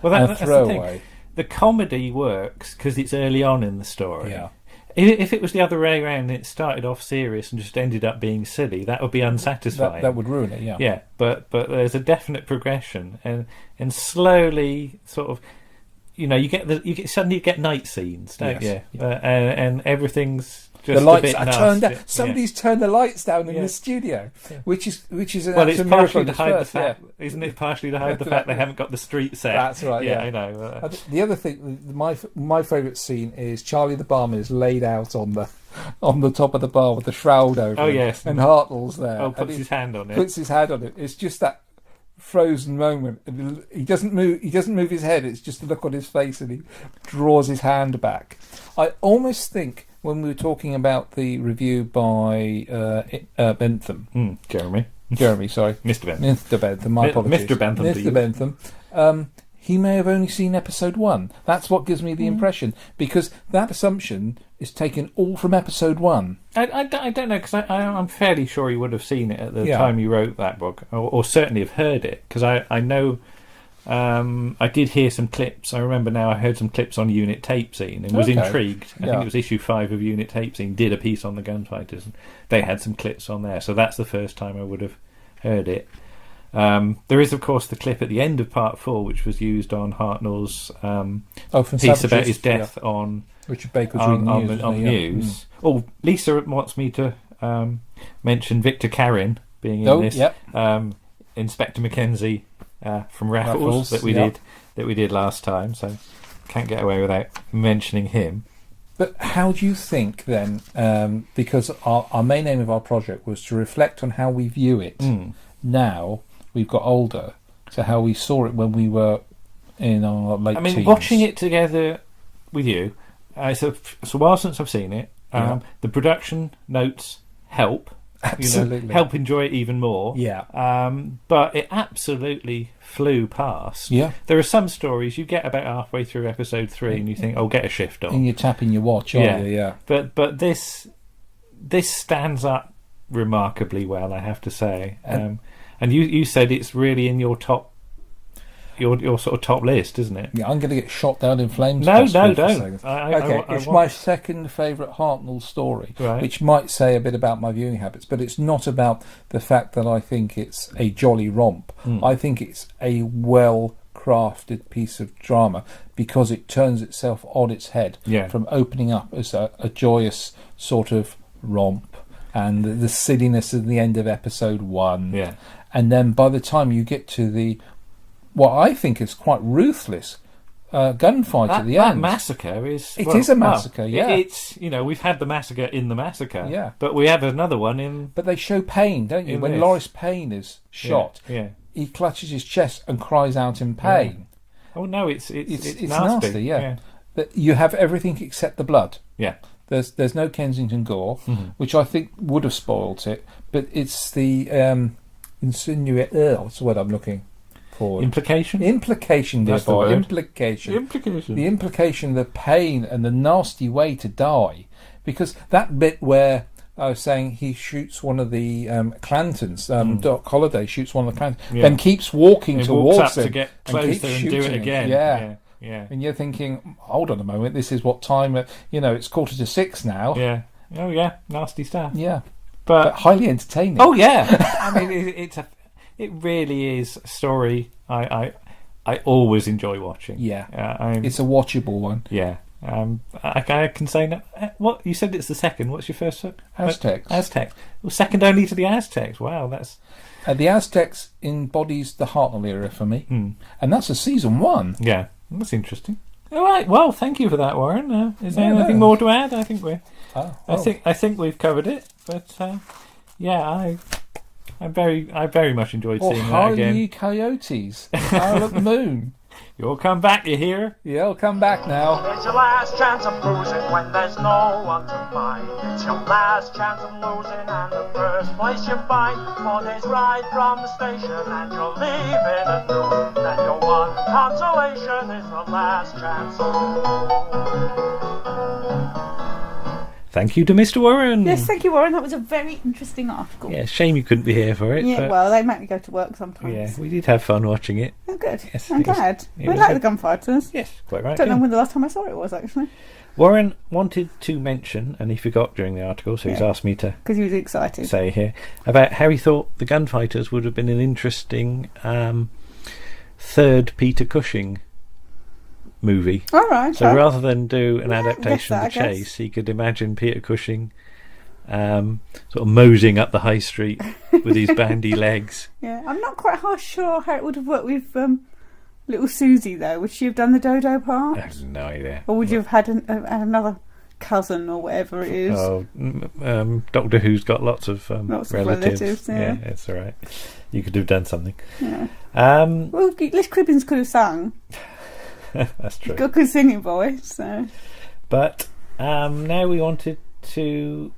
D: Well,
B: and
D: that's the
B: throwaway.
D: thing. The comedy works because it's early on in the story.
B: Yeah.
D: If it was the other way around, it started off serious and just ended up being silly, that would be unsatisfying.
B: That would ruin it, yeah.
D: Yeah, but there's a definite progression, and slowly, sort of, suddenly you get night scenes, don't
B: Yes,
D: you? And everything's just
B: The lights
D: a bit
B: are
D: nasty.
B: turned down.
D: Yeah.
B: Somebody's turned the lights down in
D: Yeah.
B: the studio, which is an
D: Well, it's
B: absolute
D: partially
B: miracle
D: to
B: at
D: hide the
B: first,
D: fact, isn't it? Partially to hide the fact they haven't got the street set.
B: That's right. Yeah,
D: I know.
B: The other thing, my favourite scene is Charlie the barman is laid out on the top of the bar with the shroud over.
D: Oh,
B: him,
D: yes.
B: and Hartnell's there.
D: Oh,
B: and
D: puts
B: he
D: his hand on it.
B: Puts his hand on it. It's just that frozen moment. He doesn't move. He doesn't move his head. It's just a look on his face, and he draws his hand back. I almost think when we were talking about the review by Bentham, Jeremy, sorry,
D: Mr.
B: Bentham. My apologies,
D: Mr. Bentham.
B: Mr. Bentham. He may have only seen episode 1. That's what gives me the impression, because that assumption is taken all from episode 1.
D: I don't know, because I'm fairly sure he would have seen it at the
B: Yeah.
D: time he wrote that book, or certainly have heard it, because I know I did hear some clips. I remember now I heard some clips on Unit Tape Scene and was
B: Okay.
D: intrigued. I think it was issue 5 of Unit Tape Scene did a piece on the Gunfighters, and they had some clips on there, so that's the first time I would have heard it. There is, of course, the clip at the end of Part 4, which was used on Hartnell's
B: From
D: piece
B: Savages,
D: about his death on
B: Richard Baker's
D: on
B: reading
D: the
B: news.
D: news. Oh, Lisa wants me to mention Victor Carrin being in this.
B: Yep.
D: Inspector Mackenzie from Raffles
B: Raffles,
D: that we did last time. So can't get away without mentioning him.
B: But how do you think then? Because our main aim of our project was to reflect on how we view it. Now we've got older, to how we saw it when we were in our late teens.
D: Watching it together with you, it's a while since I've seen it. The production notes help.
B: Absolutely.
D: Help enjoy it even more.
B: Yeah.
D: But it absolutely flew past.
B: Yeah.
D: There are some stories you get about halfway through episode 3 and you think, "Oh, get a shift on."
B: And you're tapping your watch, aren't you? Yeah.
D: But this stands up remarkably well, I have to say. And you said it's really in your top, your sort of top list, isn't it?
B: Yeah, I'm going to get shot down in flames.
D: No,
B: possibly, for
D: don't.
B: saying this. It's my second favourite Hartnell story,
D: Right.
B: which might say a bit about my viewing habits, but it's not about the fact that I think it's a jolly romp. I think it's a well-crafted piece of drama because it turns itself on its head from opening up as a joyous sort of romp and the silliness at the end of episode 1.
D: Yeah.
B: And then by the time you get to what I think is quite ruthless gunfight at the
D: that
B: end.
D: massacre is...
B: It is a massacre, yeah.
D: It's, we've had the massacre in the massacre.
B: Yeah.
D: But we have another one in...
B: But they show pain, don't you?
D: In
B: When
D: this.
B: Loris Payne is shot,
D: Yeah.
B: he clutches his chest and cries out in pain.
D: Oh, no, it's
B: It's
D: nasty.
B: nasty, yeah. But you have everything except the blood.
D: Yeah.
B: There's no Kensington gore, which I think would have spoilt it, but it's the insinuate... what's the word I'm looking for?
D: Implication?
B: Implication, dear
D: That's the
B: boy.
D: word.
B: Implication.
D: Implication.
B: The implication, the pain and the nasty way to die. Because that bit where I was saying he shoots one of the Clantons, Doc Holliday shoots one of the Clantons, then keeps walking
D: He
B: towards
D: walks up
B: him
D: to get
B: and keeps
D: closer and do
B: shooting
D: it
B: him.
D: again.
B: Yeah.
D: Yeah.
B: And you're thinking, hold on a moment, this is what time, it's 5:45 now.
D: Yeah. Oh, yeah. Nasty stuff.
B: Yeah.
D: But
B: highly entertaining.
D: oh, yeah. I mean, it really is a story I always enjoy watching.
B: Yeah.
D: I'm-
B: It's a watchable one.
D: yeah. I can say no. What you said? It's the second. What's your first?
B: Aztecs.
D: Aztecs. Well, second only to the Aztecs. Wow, that's.
B: The Aztecs embodies the Hartnell era for me, and that's a season 1.
D: Yeah, that's interesting. All right. Well, thank you for that, Warren. Is there anything more to add? I think we're. I think we've covered it. But I very much enjoyed seeing that again.
B: Ye coyotes, Howl at the moon.
D: You'll come back, you hear?
B: Yeah, I'll come back now.
F: It's your last chance of losing when there's no one to find. It's your last chance of losing and the first place you find. 4 days ride from the station and you're leaving at noon. And your one consolation is the last chance of
D: Thank you to Mr. Warren.
E: Yes, thank you, Warren. That was a very interesting article.
D: Yeah, shame you couldn't be here for it.
E: Yeah,
D: but
E: well, they make me go to work sometimes.
D: yeah, we did have fun watching it.
E: Oh, good.
D: Yes,
E: I'm glad.
D: it
E: I
D: was
E: like
D: good.
E: the Gunfighters.
D: Yes, quite right.
E: Don't know
D: yeah.
E: when the last time I saw it was, actually.
D: Warren wanted to mention, and he forgot during the article, so he's asked me to
E: Because he was excited.
D: say here, about how he thought the Gunfighters would have been an interesting third Peter Cushing movie.
E: All right.
D: So rather than do an
E: Yeah,
D: adaptation of
E: I
D: The
E: guess.
D: Chase, he could imagine Peter Cushing sort of moseying up the high street with his bandy legs.
E: Yeah, I'm not quite sure how it would have worked with little Susie, though. Would she have done the Dodo part?
D: I have no idea.
E: Or would you have had another cousin or whatever it is?
D: Oh, Doctor Who's got lots of
E: Lots of
D: relatives.
E: relatives, yeah.
D: It's all right. You could have done something.
E: Yeah.
D: Um,
E: Well, Les Cribbins could have sung.
D: that's true.
E: He's got a good singing voice, so...
D: But now we wanted to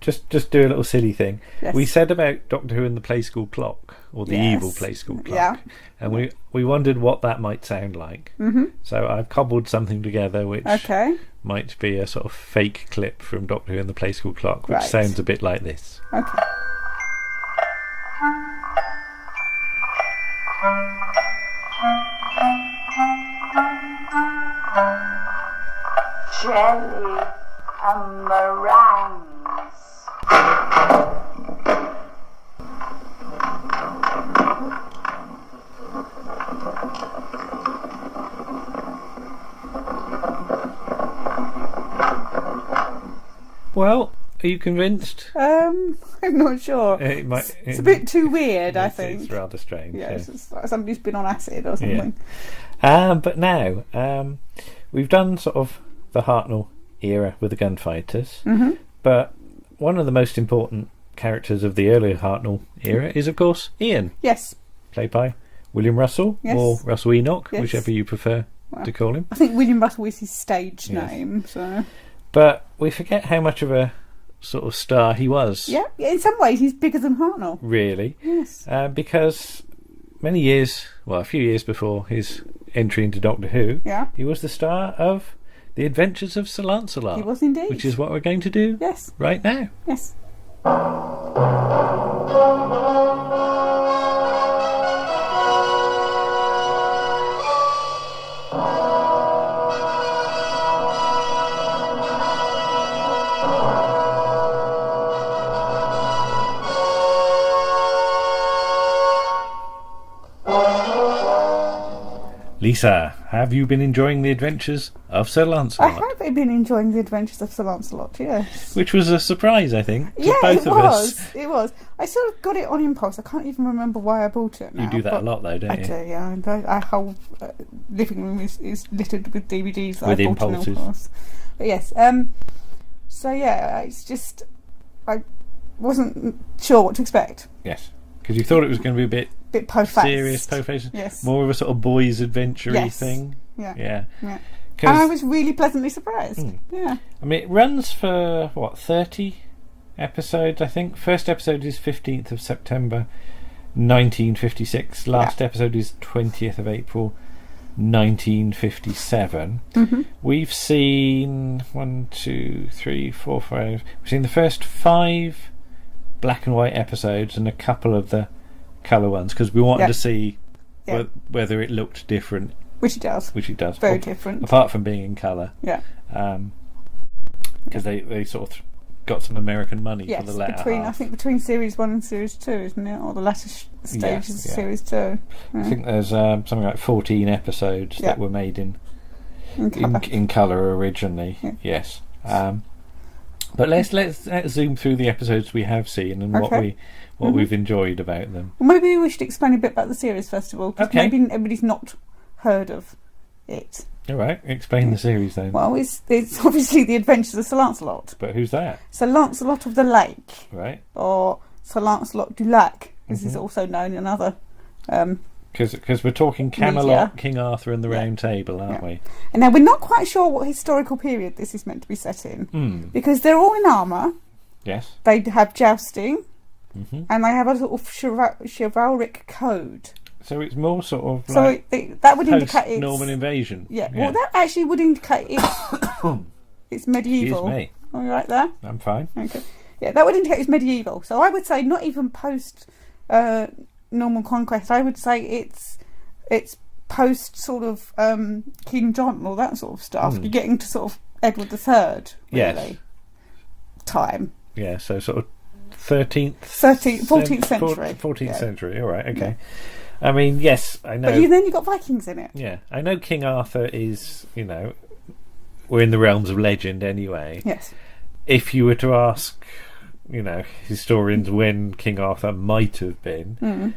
D: just do a little silly thing.
E: Yes.
D: We said about Doctor Who and the Play School Clock, or the
E: Yes.
D: evil Play School Clock,
E: Yeah.
D: and we wondered what that might sound like.
E: Mm-hmm.
D: So I've cobbled something together which
E: Okay.
D: might be a sort of fake clip from Doctor Who and the Play School Clock, which
E: Right.
D: sounds a bit like this.
E: Okay.
G: Jelly and meringues.
D: Well, are you convinced?
E: I'm not sure. It's a bit too weird, I think.
D: It's rather strange.
E: Yeah, it's like somebody's been on acid or something.
D: But now, we've done sort of the Hartnell era with the Gunfighters, but one of the most important characters of the earlier Hartnell era is, of course, Ian,
E: Yes.
D: played by William Russell,
E: Yes.
D: or Russell Enoch,
E: Yes.
D: whichever you prefer to call him.
E: I think William Russell is his stage
D: Yes.
E: name, so...
D: But we forget how much of a sort of star he was.
E: Yeah, in some ways he's bigger than Hartnell.
D: Really.
E: Yes.
D: Because a few years before his entry into Doctor Who,
E: Yeah.
D: he was the star of The Adventures of Sir Lancelot.
E: He was indeed.
D: Which is what we're going to do
E: Yes.
D: right now.
E: Yes.
D: Lisa, have you been enjoying The Adventures of Sir
E: I
D: Lancelot?
E: have been enjoying the Adventures of Sir Lancelot, yes.
D: Which was a surprise, I think, to
E: Yeah,
D: both
E: it
D: of
E: was.
D: us.
E: It was. I sort of got it on impulse. I can't even remember why I bought it now.
D: You do that a
E: but
D: lot, though, don't
E: I
D: you?
E: do, yeah. And our whole living room is littered with DVDs that
D: With
E: I bought on
D: impulses.
E: impulse. But yes, so yeah, it's just... I wasn't sure what to expect.
D: Yes. Because you thought it was going to be a
E: Bit po-faced.
D: serious, po-faced,
E: Yes.
D: more of a sort of boys' adventure-y
E: Yes.
D: thing.
E: Yeah.
D: Yeah.
E: Yeah.
D: 'Cause-
E: And I was really pleasantly surprised. Yeah.
D: I mean, it runs for, 30 episodes, I think. First episode is 15th of September 1956. Last episode is 20th of April 1957. We've seen 1, 2, 3, 4, 5. We've seen the first 5 black and white episodes and a couple of the colour ones, because we wanted to see whether it looked different,
E: Which it does.
D: which it does.
E: Very different.
D: Apart from being in colour.
E: Yeah.
D: Because they sort of got some American money
E: Yes,
D: for the latter
E: I
D: half.
E: think between series 1 and series 2, isn't it? Or the latter stages of
D: yeah.
E: series 2.
D: I think there's something like 14 episodes that were made in in colour originally.
E: Yeah.
D: Yes. But let's zoom through the episodes we have seen and what we've enjoyed about them.
E: Well, maybe we should explain a bit about the series first of all, because
D: Okay.
E: maybe everybody's not heard of it.
D: All right, explain the series then.
E: Well, it's obviously the Adventures of Sir Lancelot.
D: But who's that?
E: Sir Lancelot of the Lake,
D: Right.
E: or Sir Lancelot du Lac, as is also known in other.
D: Because we're talking Camelot,
E: Media.
D: King Arthur and the Round Table, aren't we?
E: And now we're not quite sure what historical period this is meant to be set in, because they're all in armour.
D: Yes.
E: They have jousting, and they have a sort of chivalric code.
D: So it's more sort of
E: So
D: like
E: that would indicate it's
D: Norman invasion.
E: Yeah, well, that actually would indicate it's medieval.
D: Excuse me.
E: Are you right there?
D: I'm fine.
E: Okay. Yeah, that would indicate it's medieval. So I would say not even post Norman conquest. I would say it's post sort of King John and all that sort of stuff. You're getting to sort of Edward III, really.
D: Yes.
E: Time.
D: Yeah, so sort of 14th
E: century.
D: 14th century, all right, okay. I mean, yes, I know.
E: But then you've got Vikings in it.
D: Yeah, I know King Arthur is, we're in the realms of legend anyway.
E: Yes.
D: If you were to ask, historians when King Arthur might have been,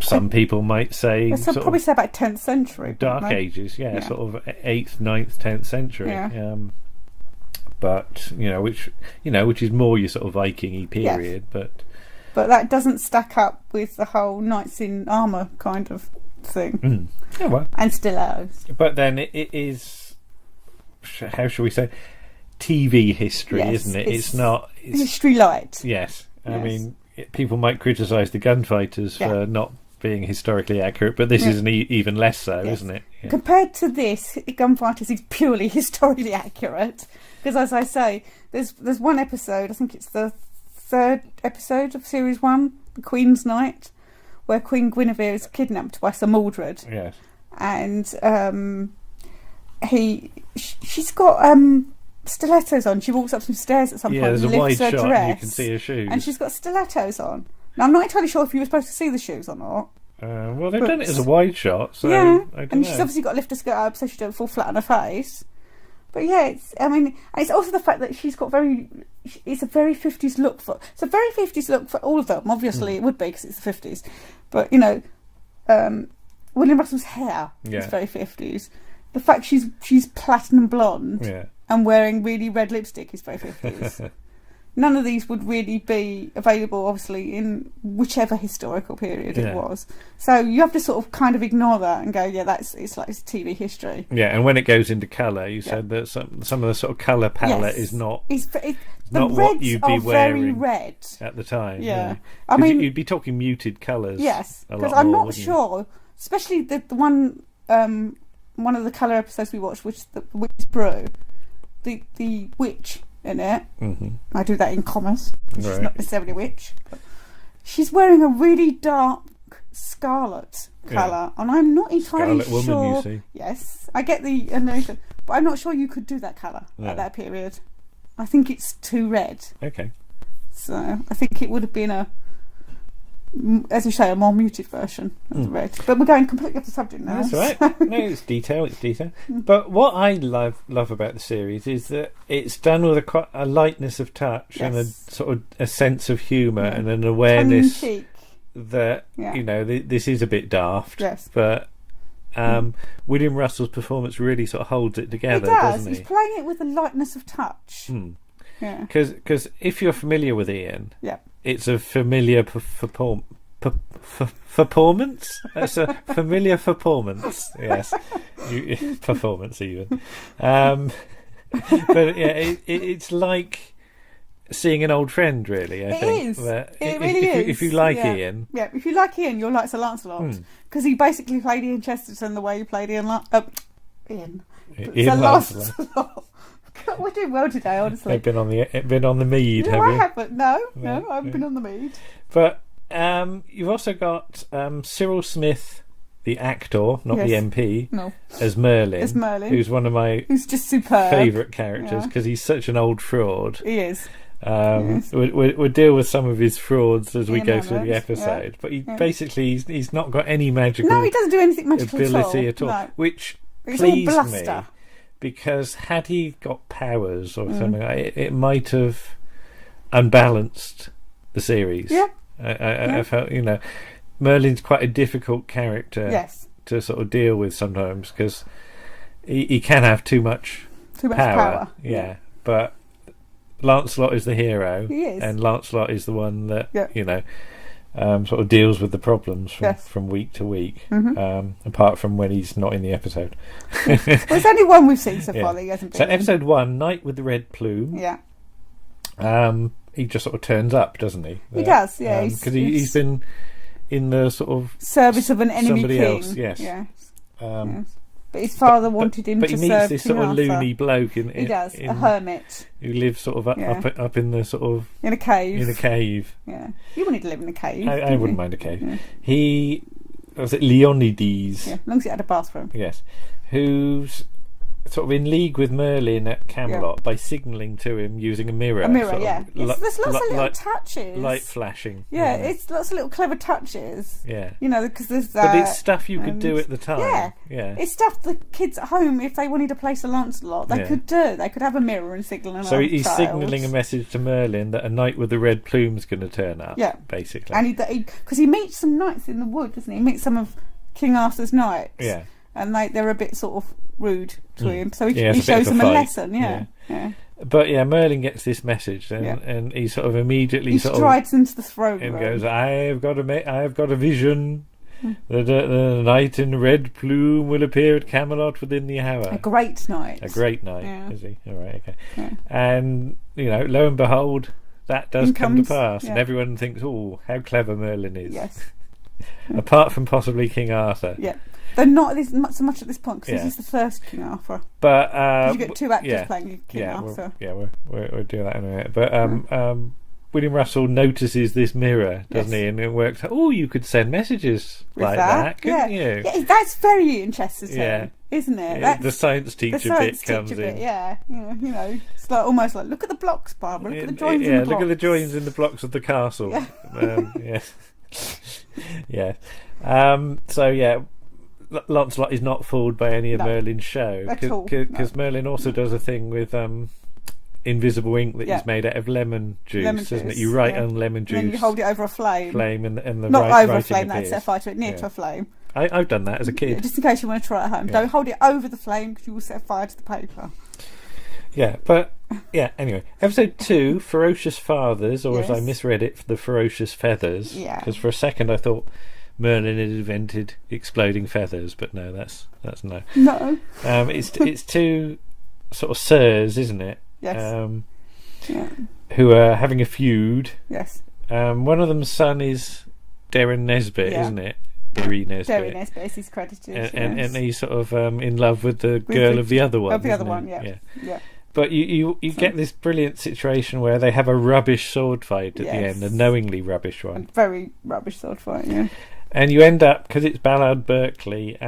D: some people might say...
E: I'd probably say about 10th century.
D: Dark Ages, sort of 8th, 9th, 10th century.
E: Yeah.
D: But, which is more your sort of Viking-y period,
E: But that doesn't stack up with the whole knights in armour kind of thing.
D: Yeah, well.
E: And stilettos.
D: But then it is, how shall we say, TV history,
E: Yes,
D: isn't it? It's not...
E: history light.
D: Yes. I
E: Yes.
D: mean, people might criticise the Gunfighters for not being historically accurate, but this is even less so, isn't it? Yeah.
E: Compared to this, Gunfighters is purely historically accurate. Because as I say, there's one episode, I think it's the 3rd episode of Series 1, The Queen's Night, where Queen Guinevere is kidnapped by Sir Mordred.
D: Yes.
E: And she's got stilettos on. She walks up some stairs at some point
D: there's
E: and
D: a wide
E: lifts her
D: shot
E: dress,
D: and you can see her shoes.
E: and she's got stilettos on. Now, I'm not entirely sure if you were supposed to see the shoes or not.
D: Well, they've done it as a wide shot, so
E: yeah,
D: I don't
E: and
D: know.
E: she's obviously got to lift her skirt up so she don't fall flat on her face. But yeah, it's also the fact that she's got it's a very 50s look for. It's a very 50s look for all of them. Obviously, it would be because it's the 50s. But William Russell's hair is very 50s. The fact she's platinum blonde and wearing really red lipstick is very 50s. None of these would really be available, obviously, in whichever historical period it was. So you have to sort of kind of ignore that and go, it's like it's TV history.
D: Yeah, and when it goes into colour, you said that some of the sort of colour palette is not not what you'd be wearing
E: very red
D: at the time.
E: Yeah.
D: I mean, you'd be talking muted colours.
E: Yes,
D: because
E: I'm not sure, especially the one of the colour episodes we watched, which is the Witch's Brew, the witch in it. I do that in commas. She's not necessarily a witch. But she's wearing a really dark scarlet colour, and I'm not entirely
D: Scarlet
E: sure.
D: Woman, you see.
E: Yes, I get the notion, but I'm not sure you could do that colour at that period. I think it's too red.
D: Okay.
E: So I think it would have been as you say, a more muted version of the red. But we're going completely off the subject now.
D: That's all right. No, it's detail. But what I love about the series is that it's done with a lightness of touch and a sort of a sense of humour and an awareness that this is a bit daft.
E: Yes.
D: But William Russell's performance really sort of holds it together,
E: He does.
D: doesn't he?
E: He's playing it with a lightness of touch. Yeah.
D: Because if you're familiar with Ian, it's a familiar performance. It's a familiar performance. Yes, performance even. But yeah, it's like seeing an old friend, really. I think
E: is. It really is.
D: If you like Ian,
E: if you like Ian, you'll like Sir Lancelot because he basically played Ian Chesterton the way he played Ian Sir Lancelot. We're doing well today, honestly.
D: They've been on the mead,
E: no,
D: have
E: I
D: you?
E: haven't. No, I haven't been on the mead.
D: But you've also got Cyril Smith, the actor, not the MP, as Merlin. Who's one of my
E: just superb
D: favourite characters because he's such an old fraud.
E: He is.
D: We'll deal with some of his frauds as we go through the episode. But basically, he's not got any magical.
E: No, he doesn't do anything magical
D: ability at all.
E: No.
D: Which
E: it's
D: pleased
E: all
D: me.
E: bluster.
D: because had he got powers or something, it might have unbalanced the series.
E: Yeah.
D: I felt, Merlin's quite a difficult character
E: Yes.
D: to sort of deal with sometimes, because he can have too much
E: power.
D: Yeah, but Lancelot is the hero.
E: He is.
D: And Lancelot is the one that sort of deals with the problems from week to week. Apart from when he's not in the episode.
E: Well, it's only one we've seen so far. That he hasn't been.
D: So episode 1, Knight with the Red Plume.
E: Yeah.
D: He just sort of turns up, doesn't he?
E: He does. Yeah.
D: Because he's been in the sort of
E: service of an enemy
D: somebody
E: king.
D: else. Yes.
E: Yes.
D: Yes.
E: But his father wanted him
D: but
E: to
D: he
E: serve
D: meets this
E: King
D: sort of
E: Arthur.
D: loony bloke a
E: hermit
D: who lives sort of up in the sort of
E: in a cave.
D: Yeah,
E: you wanted to live in a cave.
D: I wouldn't mind a cave. He was it Leonides?
E: Yeah, as long as it had a bathroom.
D: Yes, who's sort of in league with Merlin at Camelot by signalling to him using a mirror.
E: A mirror,
D: sort
E: yeah.
D: of
E: There's lots of little touches.
D: Light flashing.
E: Yeah, it's lots of little clever touches.
D: Yeah.
E: Because there's that.
D: But it's stuff you could do at the time.
E: Yeah. It's stuff the kids at home, if they wanted to place a Lancelot, they could do. They could have a mirror and signal an
D: So he's signalling a message to Merlin that a knight with the red plume's going to turn up.
E: Yeah.
D: Basically.
E: And because he meets some knights in the wood, doesn't he? He meets some of King Arthur's knights.
D: Yeah.
E: And they're a bit sort of rude to him, so he
D: it's
E: shows them a
D: fight.
E: lesson. Yeah.
D: But Merlin gets this message, and he sort of immediately
E: he strides into the throne
D: and
E: room.
D: goes, "I have got a vision that the knight in red plume will appear at Camelot within the hour."
E: A great knight.
D: A great knight,
E: Yeah.
D: is he? All right, okay.
E: Yeah.
D: And lo and behold, that does come to pass,
E: yeah.
D: and everyone thinks, "Oh, how clever Merlin is!"
E: Yes.
D: Apart from possibly King Arthur.
E: Yeah. Though not so much at this point, because this is the first King Arthur.
D: But
E: you get two actors playing King Arthur.
D: We'll do that in a minute. But William Russell notices this mirror, doesn't he? And it works out, you could send messages like that, couldn't you?
E: Yeah, that's very interesting, isn't it?
D: Yeah, the science teacher bit comes in.
E: Yeah, it's like almost like, look at the blocks, Barbara. Look at the joins in the blocks.
D: Look at the joins in the blocks of the castle. Lancelot is not fooled by any of Merlin's show, because Merlin also does a thing with invisible ink that he's made out of lemon juice, isn't it? You write on lemon juice,
E: and then you hold it over a flame,
D: and the
E: not over a
D: writing
E: flame. That's
D: appears.
E: set fire to it, near to a flame.
D: I've done that as a kid,
E: just in case you want to try it at home. Don't hold it over the flame, because you will set fire to the paper.
D: Anyway, episode 2, Ferocious Fathers, or as I misread it, the Ferocious Feathers, because for a second I thought Merlin had invented exploding feathers, but no, that's no.
E: No.
D: It's two sort of sirs, isn't it?
E: Yes.
D: Who are having a feud.
E: Yes.
D: One of them's son is Darren Nesbitt, isn't it? Derry Nesbitt.
E: He's credited.
D: And he's sort of in love with the girl of the other one.
E: Of the other one, yeah.
D: But you get this brilliant situation where they have a rubbish sword fight at the end, a knowingly rubbish one.
E: A very rubbish sword fight, yeah.
D: And you end up, because it's Ballard Berkeley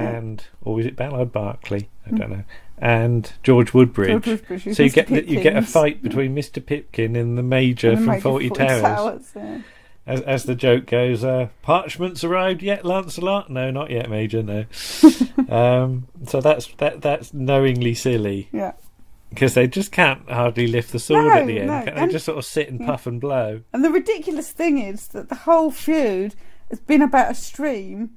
D: or is it Ballard Berkeley? I don't know. And George Woodbridge. So you get a fight between Mr. Pipkin and the Major from Fawlty Towers. As the joke goes, parchments arrived yet, Lancelot? No, not yet, Major. No. So that's knowingly silly.
E: Yeah.
D: Because they just can't hardly lift the sword at the end. They just sort of sit and puff and blow.
E: And the ridiculous thing is that the whole feud has been about a stream,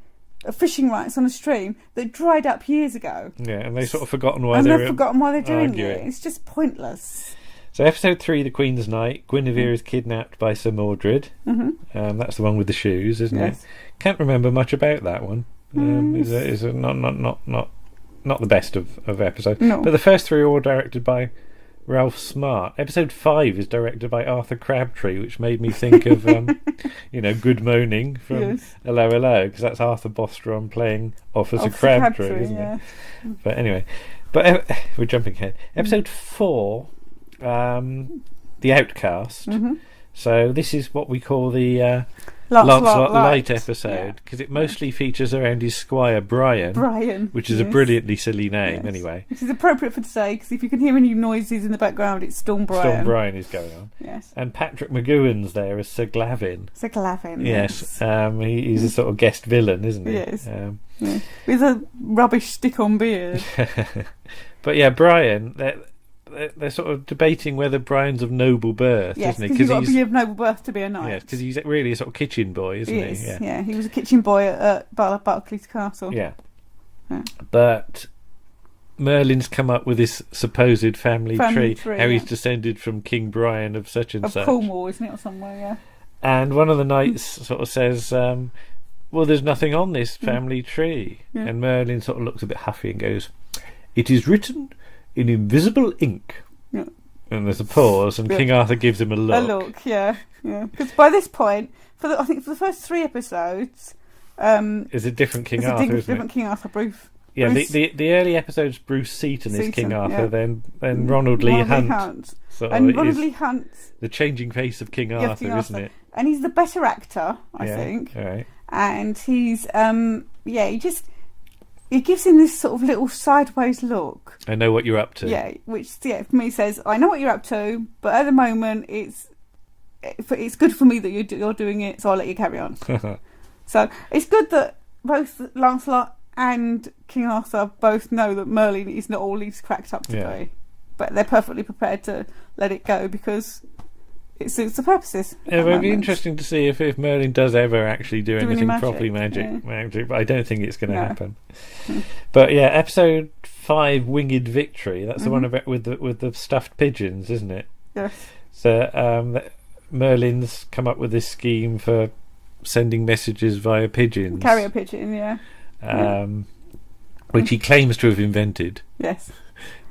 E: fishing rights on a stream that dried up years ago.
D: Yeah, and they've sort of forgotten why they're
E: doing it. It's just pointless.
D: So episode 3, The Queen's Knight, Guinevere is kidnapped by Sir Mordred. That's the one with the shoes, isn't it? Can't remember much about that one. Is not the best of episodes.
E: No.
D: But the first 3 are all directed by Ralph Smart. Episode 5 is directed by Arthur Crabtree, which made me think of Good Moaning from Hello Hello, because that's Arthur Bostrom playing Officer Crabtree, isn't it? But anyway, we're jumping ahead. Episode 4, The Outcast. So this is what we call the
E: Lancelot
D: light episode, because it mostly features around his squire Brian, which is a brilliantly silly name anyway.
E: Which is appropriate for today, because if you can hear any noises in the background, it's Storm Brian.
D: Storm Brian is going on.
E: Yes.
D: And Patrick McGowan's there as Sir Glavin.
E: Sir Glavin.
D: Yes. He's a sort of guest villain, isn't he?
E: Yes. With a rubbish stick-on beard.
D: But yeah, Brian, they're sort of debating whether Brian's of noble birth, isn't he?
E: Because you've got to be of noble birth to be a knight.
D: Yes, because he's really a sort of kitchen boy, isn't he?
E: Yeah, he was a kitchen boy at Barclays Castle.
D: Yeah. But Merlin's come up with this supposed family tree, how he's descended from King Brian of such and such.
E: Of Cornwall, isn't it, or somewhere, yeah.
D: And one of the knights sort of says, well, there's nothing on this family tree. Yeah. And Merlin sort of looks a bit huffy and goes, it is written in invisible ink. Yeah. And there's a pause, and King Arthur gives him a look.
E: A look, yeah. Because by this point, I think for the first 3 episodes,
D: is a different King Arthur, isn't it?
E: Different King Arthur, Bruce.
D: Yeah, the early episodes, Bruce Seaton is King Arthur, then Ronald Lee Hunt.
E: And Ronald Lee Hunt's
D: the changing face of King Arthur, isn't it?
E: And he's the better actor, I think.
D: Right.
E: And he's he gives him this sort of little sideways look.
D: I know what you're up to.
E: Yeah, which for me says, I know what you're up to, but at the moment it's good for me that you're doing it, so I'll let you carry on. So it's good that both Lancelot and King Arthur both know that Merlin is not all he's cracked up to be, but they're perfectly prepared to let it go because it suits the purposes.
D: Yeah, it would be interesting to see if Merlin does ever actually do anything properly magic, but I don't think it's going to happen. But yeah, episode 5, Winged Victory. That's the one about with the stuffed pigeons, isn't it?
E: Yes.
D: So Merlin's come up with this scheme for sending messages via pigeons.
E: Carrier pigeon,
D: which he claims to have invented.
E: Yes.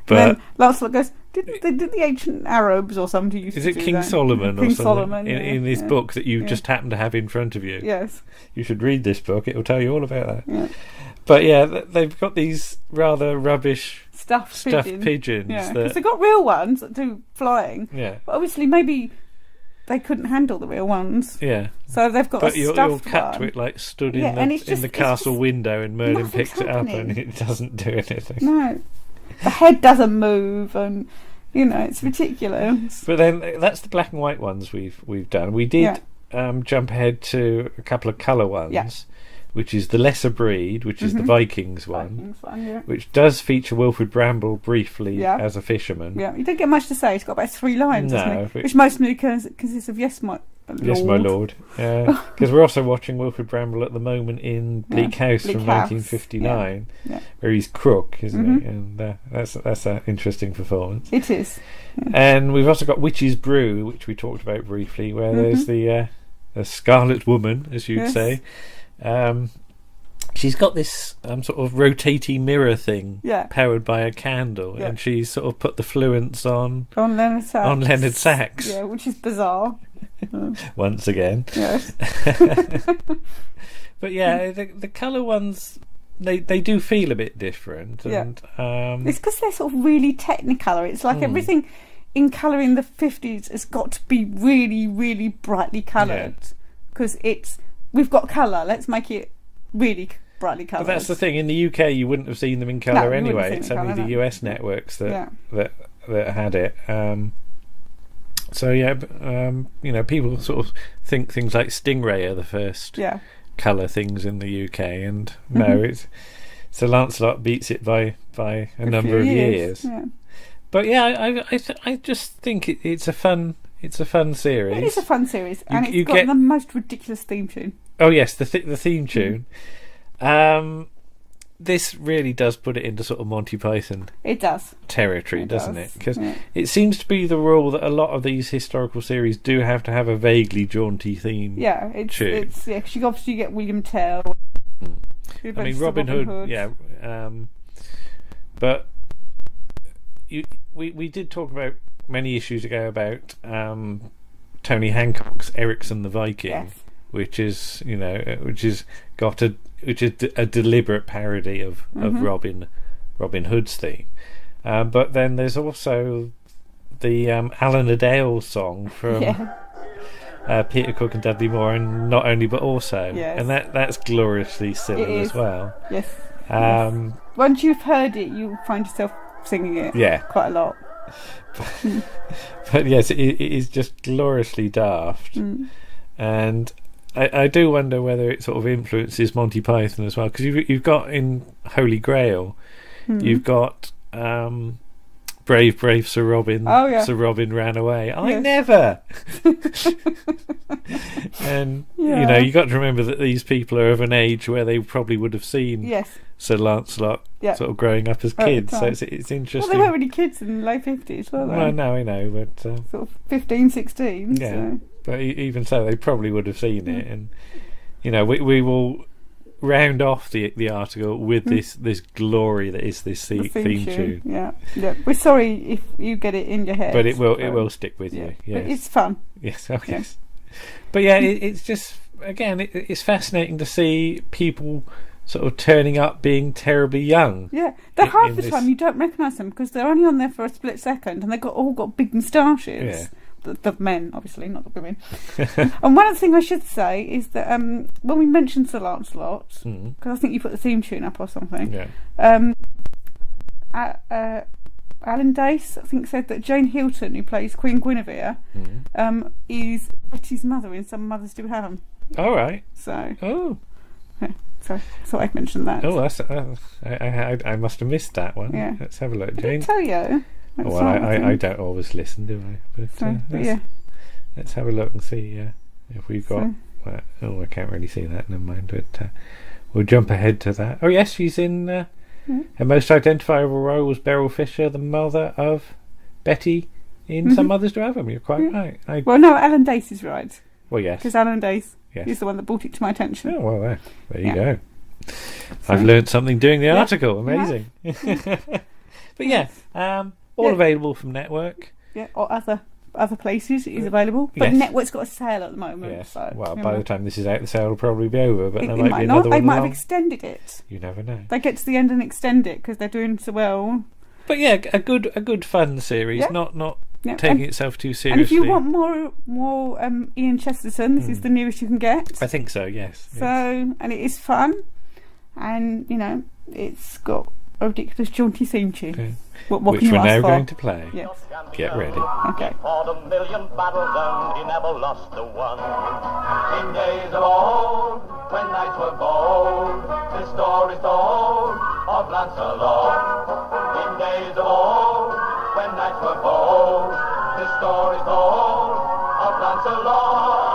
D: But
E: then Lancelot goes, did the ancient Arabs or somebody used to do that?
D: Is it King Solomon or
E: King
D: something?
E: Solomon,
D: in this book that you just happen to have in front of you.
E: Yes.
D: You should read this book, it will tell you all about that.
E: Yeah.
D: But yeah, they've got these rather rubbish
E: stuffed
D: pigeons.
E: Yeah, because they've got real ones that do flying.
D: Yeah.
E: But obviously maybe they couldn't handle the real ones.
D: Yeah.
E: So they've got
D: but
E: a stuffed
D: you'll cut
E: one.
D: To it like stood in the castle window, and Merlin picks it up and it doesn't do anything.
E: No. The head doesn't move, and it's ridiculous.
D: But then that's the black and white ones we've done. We did jump ahead to a couple of colour ones, which is the Lesser Breed, which is the Vikings one, which does feature Wilfred Bramble briefly as a fisherman.
E: Yeah, he didn't get much to say. He's got about 3 lines, which mostly consists of "Yes, my lord."
D: Yes, my lord. Because we're also watching Wilfred Bramble at the moment in Bleak House from 1959, where he's Crook, isn't he? And that's an interesting performance.
E: It is. Yeah.
D: And we've also got Witch's Brew, which we talked about briefly, where there's the Scarlet Woman, as you'd say. She's got this sort of rotating mirror thing powered by a candle, and she's sort of put the fluence on Leonard Sachs.
E: Yeah, which is bizarre.
D: Once again.
E: Yes.
D: But yeah, the colour ones, they do feel a bit different. And,
E: it's because they're sort of really technicolor. It's like everything in colour in the 50s has got to be really, really brightly coloured. Because we've got colour, let's make it really brightly coloured.
D: But that's the thing, in the UK you wouldn't have seen them in colour anyway. It's only the US networks that had it. So people sort of think things like Stingray are the first colour things in the UK, and no, it's Sir Lancelot beats it by a number of years. Yeah. But yeah, I just think it's a fun series.
E: It is a fun series, and it's got the most ridiculous theme tune.
D: Oh yes, the theme tune. This really does put it into sort of Monty Python.
E: It does
D: territory, doesn't it? Because it seems to be the rule that a lot of these historical series do have to have a vaguely jaunty theme.
E: Yeah,
D: tune.
E: Because you obviously get William Tell.
D: I mean, Robin Hood. Yeah, but we did talk about many issues ago about Tony Hancock's Ericsson the Viking, which is got a deliberate parody of Robin Hood's theme. But then there's also the Alan Adale song from Peter Cook and Dudley Moore, and not only but also,
E: Yes.
D: and that's gloriously silly
E: It is.
D: as well.
E: Yes.
D: Once
E: you've heard it, you'll find yourself singing it.
D: Yeah.
E: Quite a lot.
D: But yes, it is just gloriously daft, and I do wonder whether it sort of influences Monty Python as well, because you've got in Holy Grail, you've got brave Sir Robin.
E: Oh, yeah.
D: Sir Robin ran away. I
E: Yes.
D: never. And you got to remember that these people are of an age where they probably would have seen
E: Yes.
D: Sir Lancelot sort of growing up as
E: At the
D: kids. So
E: time.
D: it's
E: Well,
D: interesting.
E: they weren't really kids in the late 50s, were they?
D: Well, no, I know, but
E: Sort of 15, 16.
D: yeah.
E: So.
D: But even so, they probably would have seen it, and we will round off the article with this glory that is this
E: The
D: theme tune.
E: Yeah. We're sorry if you get it in your head,
D: But it will stick with you.
E: Yeah.
D: Yes.
E: But it's fun.
D: Yes. Oh, yes. But yeah, it's just again, it's fascinating to see people sort of turning up being terribly young.
E: Yeah, they're half
D: in
E: the
D: this-
E: time you don't recognise them because they're only on there for a split second, and they've all got big moustaches.
D: Yeah.
E: The men, obviously, not the women. And one other thing I should say is that when we mentioned Sir Lancelot, because I think you put the theme tune up or something, Alan Dace, I think, said that Jane Hilton, who plays Queen Guinevere, is Betty's mother in Some Mothers Do Have 'Em.
D: All right.
E: So,
D: Oh.
E: so I thought I'd mention that.
D: Oh, that's I must have missed that one.
E: Yeah.
D: Let's have a look,
E: I
D: Jane.
E: didn't tell you. That's
D: Well,
E: right,
D: I
E: think.
D: don't always listen, do I? But,
E: So, but
D: let's have a look and see if we've got.
E: So-
D: I can't really see that. Never mind. But we'll jump ahead to that. Oh yes, she's in. Her most identifiable role was Beryl Fisher, the mother of Betty in Some Mothers Do Have 'Em. You're quite right.
E: Well, no, Alan Dace is right.
D: Well, yes.
E: Because Alan Dace
D: Yes.
E: is the one that brought it to my attention.
D: Oh well, there you
E: Yeah.
D: go. I've learned something doing the
E: Yeah.
D: article. Amazing. But yeah, all available from Network.
E: Yeah, or other places it is available. But
D: Yes.
E: Network's got a sale at the moment.
D: Yes.
E: So,
D: Well, by the time this is out, the sale will probably be over. But
E: it
D: there might be
E: might
D: another
E: not. They
D: one
E: might have
D: along.
E: extended it.
D: You never know.
E: They get to the end and extend it because they're doing so well.
D: But yeah, a good fun series.
E: Yeah.
D: Not
E: Yeah,
D: taking
E: and-
D: itself too
E: And
D: seriously.
E: if you want more Ian Chesterton, this is the nearest you can get.
D: I think so. Yes.
E: So, and it is fun, and it's got a ridiculous jaunty theme tune.
D: Okay.
E: What
D: Which
E: can you
D: we're now
E: ask for?
D: going to play.
E: Yeah.
D: Get ready.
E: Okay.
F: He fought a million battles and he never lost a one. In days of old, when knights were bold, this story's told of Lancelot. In days of old, when knights were bold, this story's told of Lancelot.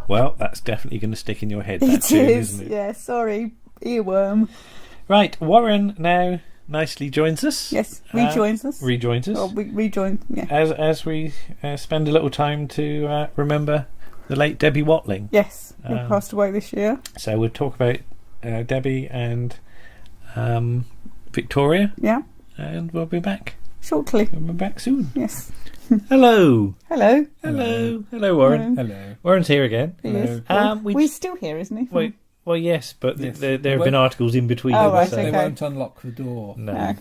D: Well, that's definitely going to stick in your head. That
E: It
D: tune,
E: is.
D: isn't it?
E: Yeah. Sorry, earworm.
D: Right, Warren now nicely joins us.
E: Yes, rejoins us.
D: Rejoins us.
E: Or we rejoin. Yeah.
D: As we spend a little time to remember the late Debbie Watling.
E: Yes, who passed away this year.
D: So we'll talk about Debbie and Victoria,
E: Yeah.
D: and we'll be back.
E: Shortly.
D: We'll be back soon.
E: Yes.
D: Hello.
E: Hello.
D: Hello, Warren.
B: Hello.
D: Warren's here again.
E: He is.
D: we
E: He's still here, isn't he?
D: Well, yes, but
B: Yes.
D: there have been articles in between.
E: Oh, right,
D: so-
B: They
E: okay.
B: won't unlock the door.
D: No.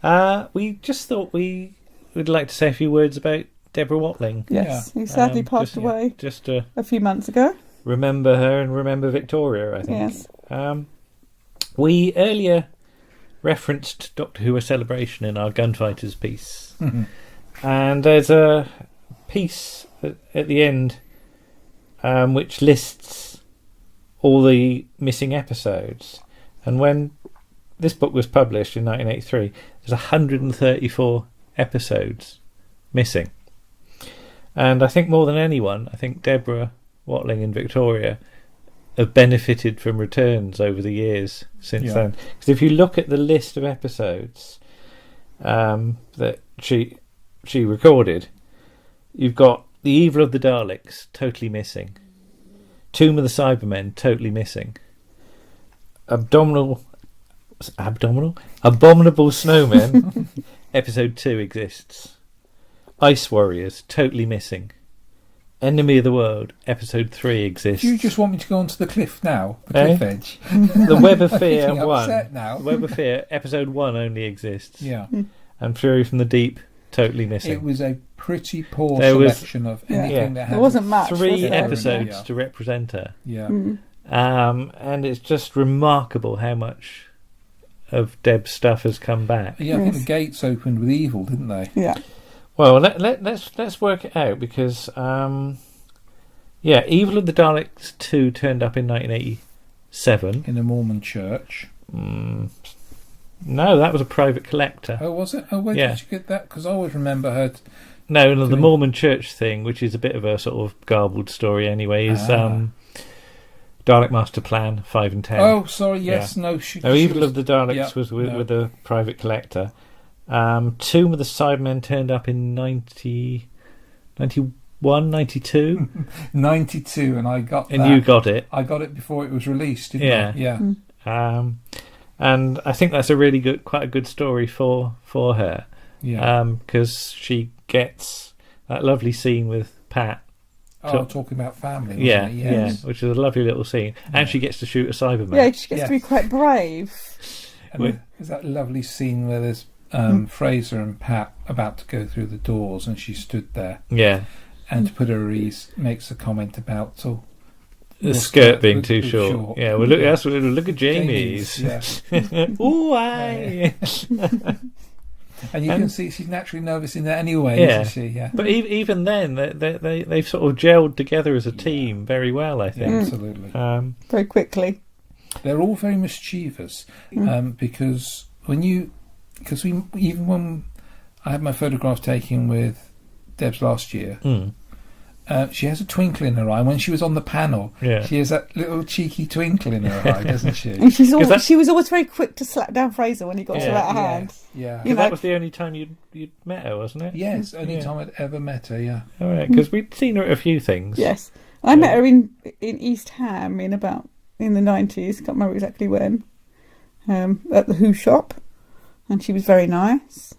E: Okay.
D: We just thought we would like to say a few words about Deborah Watling.
E: Yes, he sadly passed
D: just,
E: away
D: Just to
E: a few months ago.
D: remember her and remember Victoria, I think.
E: Yes.
D: We earlier referenced Doctor Who: A Celebration in our Gunfighters piece. And there's a piece at the end which lists all the missing episodes. And when this book was published in 1983, there's 134 episodes missing. And I think more than anyone, I think Deborah Watling and Victoria have benefited from returns over the years since then. Because if you look at the list of episodes that she recorded, you've got The Evil of the Daleks, totally missing. Tomb of the Cybermen, totally missing. Abominable Snowmen, episode 2 exists. Ice Warriors, totally missing. Enemy of the World, episode 3 exists.
B: Do you just want me to go onto the cliff now? The
D: Eh?
B: cliff edge?
D: The Web of
B: I'm
D: Fear
B: getting
D: 1.
B: upset now.
D: The Web of Fear, episode 1 only exists.
B: Yeah.
D: and Fury from the Deep totally missing.
B: It was a pretty poor
D: There was-
B: selection of
E: Yeah.
B: anything that had.
E: There wasn't much.
D: 3
E: was there?
D: episodes
B: Yeah.
D: to represent her.
B: Yeah.
D: And it's just remarkable how much of Deb's stuff has come back.
B: Yeah, I think
E: Yes.
B: the gates opened with Evil, didn't they?
E: Yeah.
D: Well, let's work it out because Evil of the Daleks 2 turned up in 1987.
B: In a Mormon church.
D: No, that was a private collector.
B: Oh, was it? Oh, where
D: Yeah.
B: did you get that? Because I always remember her.
D: No, the
B: Doing-
D: Mormon church thing, which is a bit of a sort of garbled story anyway, is Dalek Master Plan 5 and 10.
B: Oh, sorry. Yes. No. She
D: Evil
B: was,
D: of the Daleks
B: yeah,
D: was with,
B: no.
D: with a private collector. Tomb of the Sidemen turned up in 91, 92,
B: 92, and I got
D: and
B: that.
D: you got it.
B: I got it before it was released, didn't
D: Yeah.
B: I? Yeah.
D: And I think that's quite a good story for her.
B: Yeah.
D: Because she gets that lovely scene with Pat.
B: Talking about family. Wasn't
D: Yeah,
B: it? Yes.
D: which is a lovely little scene, and she gets to shoot a Cyberman.
E: Yeah, she gets to be
B: Yes.
E: quite brave.
B: And there's that lovely scene where there's Fraser and Pat about to go through the doors, and she stood there.
D: Yeah.
B: And to put her at ease, makes a comment about
D: The
B: your
D: skirt being
B: was
D: too short. Yeah, well, look at Jamie's.
B: Yeah.
D: Ooh, aye.
B: And you can see she's naturally nervous in that anyway,
D: Yeah.
B: isn't she? Yeah.
D: But even then, they've sort of gelled together as a team very well, I
B: Yeah,
D: think.
B: absolutely.
E: Very quickly.
B: They're all very mischievous because when I had my photograph taken with Deb's last year, she has a twinkle in her eye. When she was on the panel,
D: Yeah.
B: she has that little cheeky twinkle in her eye, doesn't she?
E: And she was always very quick to slap down Fraser when he got to
D: Yeah.
E: that hand.
B: Yeah.
E: You know,
D: That was the only time you'd met her, wasn't it?
B: Yes, only
D: Yeah.
B: time I'd ever met her, yeah.
D: All right, because we'd seen her at a few things.
E: yes. I met her in East Ham in the 90s. Can't remember exactly when. At the Who shop, and she was very nice.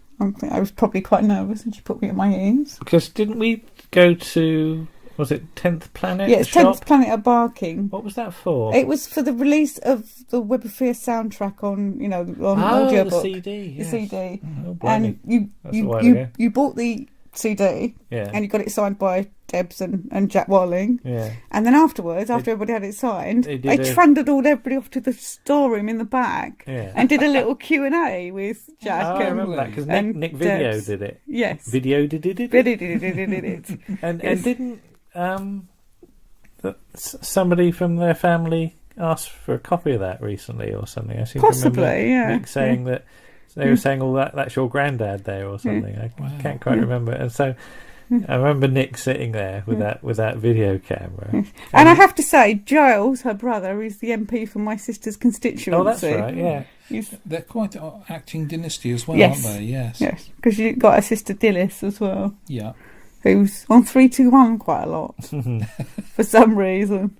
E: I was probably quite nervous, and she put me at my ease.
D: Because didn't we go to, was it 10th Planet?
E: Yeah, it's
D: shop?
E: 10th Planet at Barking.
D: What was that for?
E: It was for the release of the Web of Fear soundtrack on
D: the
E: audiobook.
D: CD.
E: The
D: Yes.
E: CD.
D: Oh, blimey.
E: And
D: That's a while ago.
E: you bought the CD,
D: Yeah.
E: and you got it signed by Debs and Jack Watling.
D: Yeah.
E: And then afterwards, after everybody had it signed,
D: they
E: they
D: did a-
E: trundled all everybody off to the storeroom in the back
D: Yeah.
E: and did a little Q&A with Jack.
D: Oh, I remember that because
E: and
D: Nick Video
E: Debs.
D: did it.
E: Yes.
D: Video did it.
E: Did.
D: And
E: Yes.
D: didn't somebody from their family ask for a copy of that recently or something? I seem to
E: Possibly,
D: remember
E: yeah.
D: Nick saying that they were saying, "Oh, that's your granddad there" or something. I can't quite remember. And so I remember Nick sitting there with that video camera.
E: And I have to say, Giles, her brother, is the MP for my sister's constituency.
D: Oh, that's right. Yeah.
B: They're quite an acting dynasty as well,
E: Yes.
B: aren't they? Yes.
E: Yes, because you've got her sister Dillis as well,
B: Yeah.
E: who's on 321 quite a lot for some reason.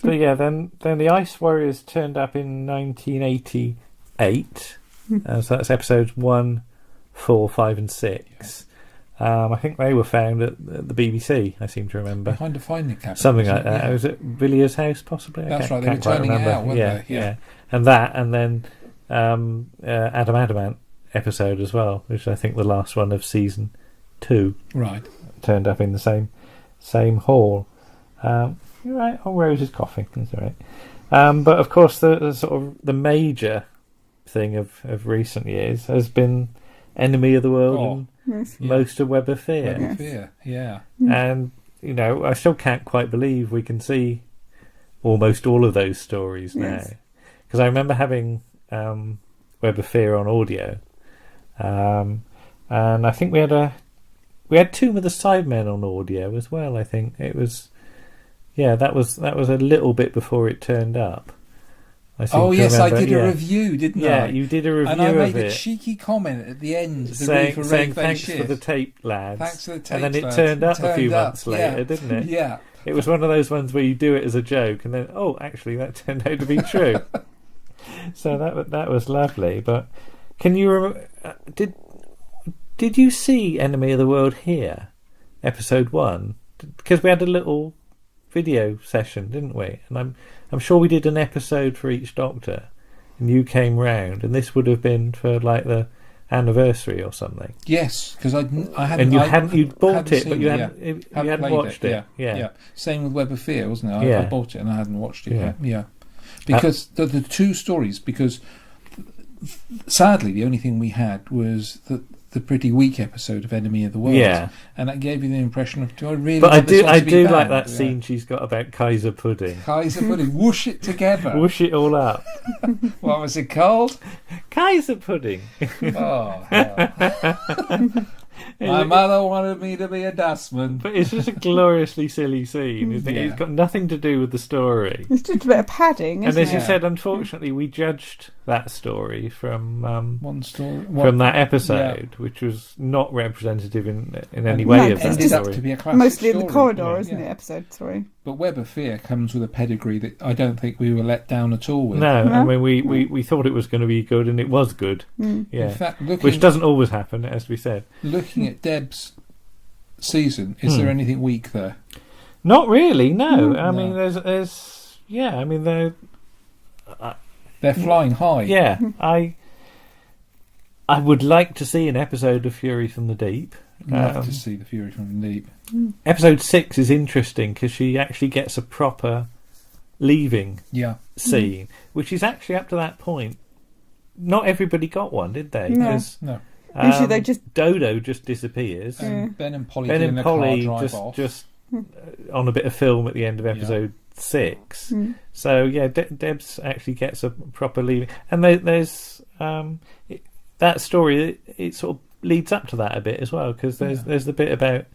D: So yeah, then the Ice Warriors turned up in 1988. So that's episodes 1, 4, 5 and 6. I think they were found at the BBC, I seem to remember.
B: Behind a filing cabinet.
D: Something like
B: wasn't it?
D: that.
B: Yeah.
D: Was it Villiers' house, possibly?
B: That's right, they
D: can't
B: were
D: quite
B: turning it
D: remember.
B: out, weren't
D: yeah,
B: they? Yeah.
D: And that, and then Adam Adamant episode as well, which is, I think, the last one of season 2.
B: Right.
D: Turned up in the same hall. You're right. Oh, Rose is coughing. That's all right. But of course, the sort of the major thing of recent years has been Enemy of the World and
E: Yes.
D: most of Web of Fear.
B: Web of Fear, yeah.
D: And I still can't quite believe we can see almost all of those stories now.
E: Yes.
D: Because I remember having Web of Fear on audio, and I think we had Tomb of the Sidemen on audio as well. I think it was, that was a little bit before it turned up.
B: Oh yes, I did a
D: yeah.
B: review, didn't I?
D: Yeah, you did a review
B: and I made
D: of
B: a
D: it,
B: cheeky comment at the end,
D: saying thanks for the tape, lads.
B: Thanks for the tape,
D: and then it
B: lads.
D: turned up a
B: Turned
D: few
B: up,
D: months later, didn't it?
B: Yeah.
D: It was one of those ones where you do it as a joke, and then actually that turned out to be true. So that was lovely. But can you did you see Enemy of the World here, episode 1? Because we had a little video session, didn't we? And I'm sure we did an episode for each Doctor, and you came round, and this would have been for like the anniversary or something.
B: Yes, because I
D: And
B: hadn't.
D: you'd bought it,
B: seen
D: but you
B: it,
D: hadn't, you
B: Hadn't
D: hadn't
B: played
D: watched it.
B: Yeah. Same with Web of Fear, wasn't it? I
D: Yeah.
B: bought it and I hadn't watched it
D: Yeah.
B: yet. Yeah. Because the two stories, because sadly the only thing we had was the pretty weak episode of Enemy of the World.
D: Yeah.
B: And that gave you the impression of, do I really
D: But
B: want this one
D: I
B: to be
D: do
B: bad?
D: like that
B: Yeah.
D: scene she's got about Kaiser pudding.
B: Kaiser pudding, whoosh it together.
D: Whoosh it all up.
B: What was it called?
D: Kaiser pudding.
B: Oh, hell. My mother wanted me to be a dustman.
D: But it's just a gloriously silly scene, isn't it?
B: Yeah.
D: It's got nothing to do with the story.
E: It's just a bit of padding,
D: And
E: isn't
D: as you
E: it?
D: said, unfortunately, we judged that story from
B: One story.
D: from that episode, which was not representative in any way
E: No,
D: of that
B: ended up
D: story.
B: to be a classic
E: Mostly in the
B: story.
E: corridor,
B: Yeah.
E: isn't it? Episode 3.
B: But Web of Fear comes with a pedigree that I don't think we were let down at all with.
D: No, I
E: No?
D: mean we thought it was going to be good, and it was good.
E: Mm.
D: Yeah,
B: In fact,
D: which doesn't always happen, as we said.
B: looking at Deb's season, is there anything weak there?
D: Not really. No,
E: Mm.
D: I mean there's yeah. I mean
B: They're flying high.
D: yeah. I would like to see an episode of Fury from the Deep.
B: Love to see the Fury from the Deep.
D: Episode 6 is interesting because she actually gets a proper leaving
B: Yeah.
D: scene, which is actually up to that point. Not everybody got one, did they?
E: No.
D: 'Cause,
B: No.
E: Usually they just-
D: Dodo just disappears.
B: And Ben and Polly
D: Ben
B: get
D: and
B: in a
D: Polly
B: car, drive off.
D: just on a bit of film at the end of episode 6. So yeah, Debs actually gets a proper leaving, and there's that story. It sort of leads up to that a bit as well, because there's the bit about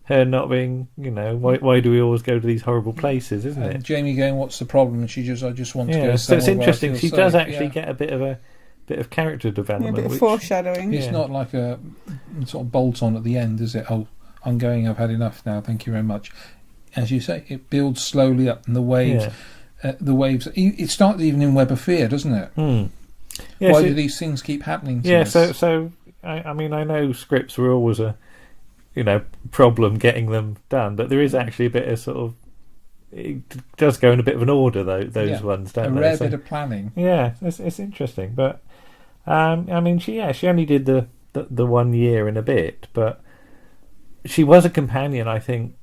D: her not being, why do we always go to these horrible places, isn't
B: And
D: it?
B: Jamie going, "What's the problem?" And she just, "I just want to go
D: Yeah, so
B: somewhere
D: it's
B: where I
D: interesting.
B: feel
D: She
B: safe."
D: does actually
B: Yeah.
D: get a bit of character
E: Yeah, a
D: development.
E: bit of
D: which-
E: foreshadowing.
B: It's
D: Yeah.
B: not like a sort of bolt on at the end, is it? Oh, I'm going. I've had enough now. Thank you very much. As you say, it builds slowly up, and the waves. The waves. It starts even in Web of Fear, doesn't it?
D: Yeah,
B: Why
D: so-
B: do these things keep happening to
D: Yeah,
B: us?
D: so I mean, I know scripts were always a problem getting them done, but there is actually a bit of sort of, it does go in a bit of an order though. Those ones,
B: a
D: don't they?
B: rare
D: So-
B: bit of planning.
D: yeah, it's interesting, but I mean, she only did the 1 year and a bit, but she was a companion. I think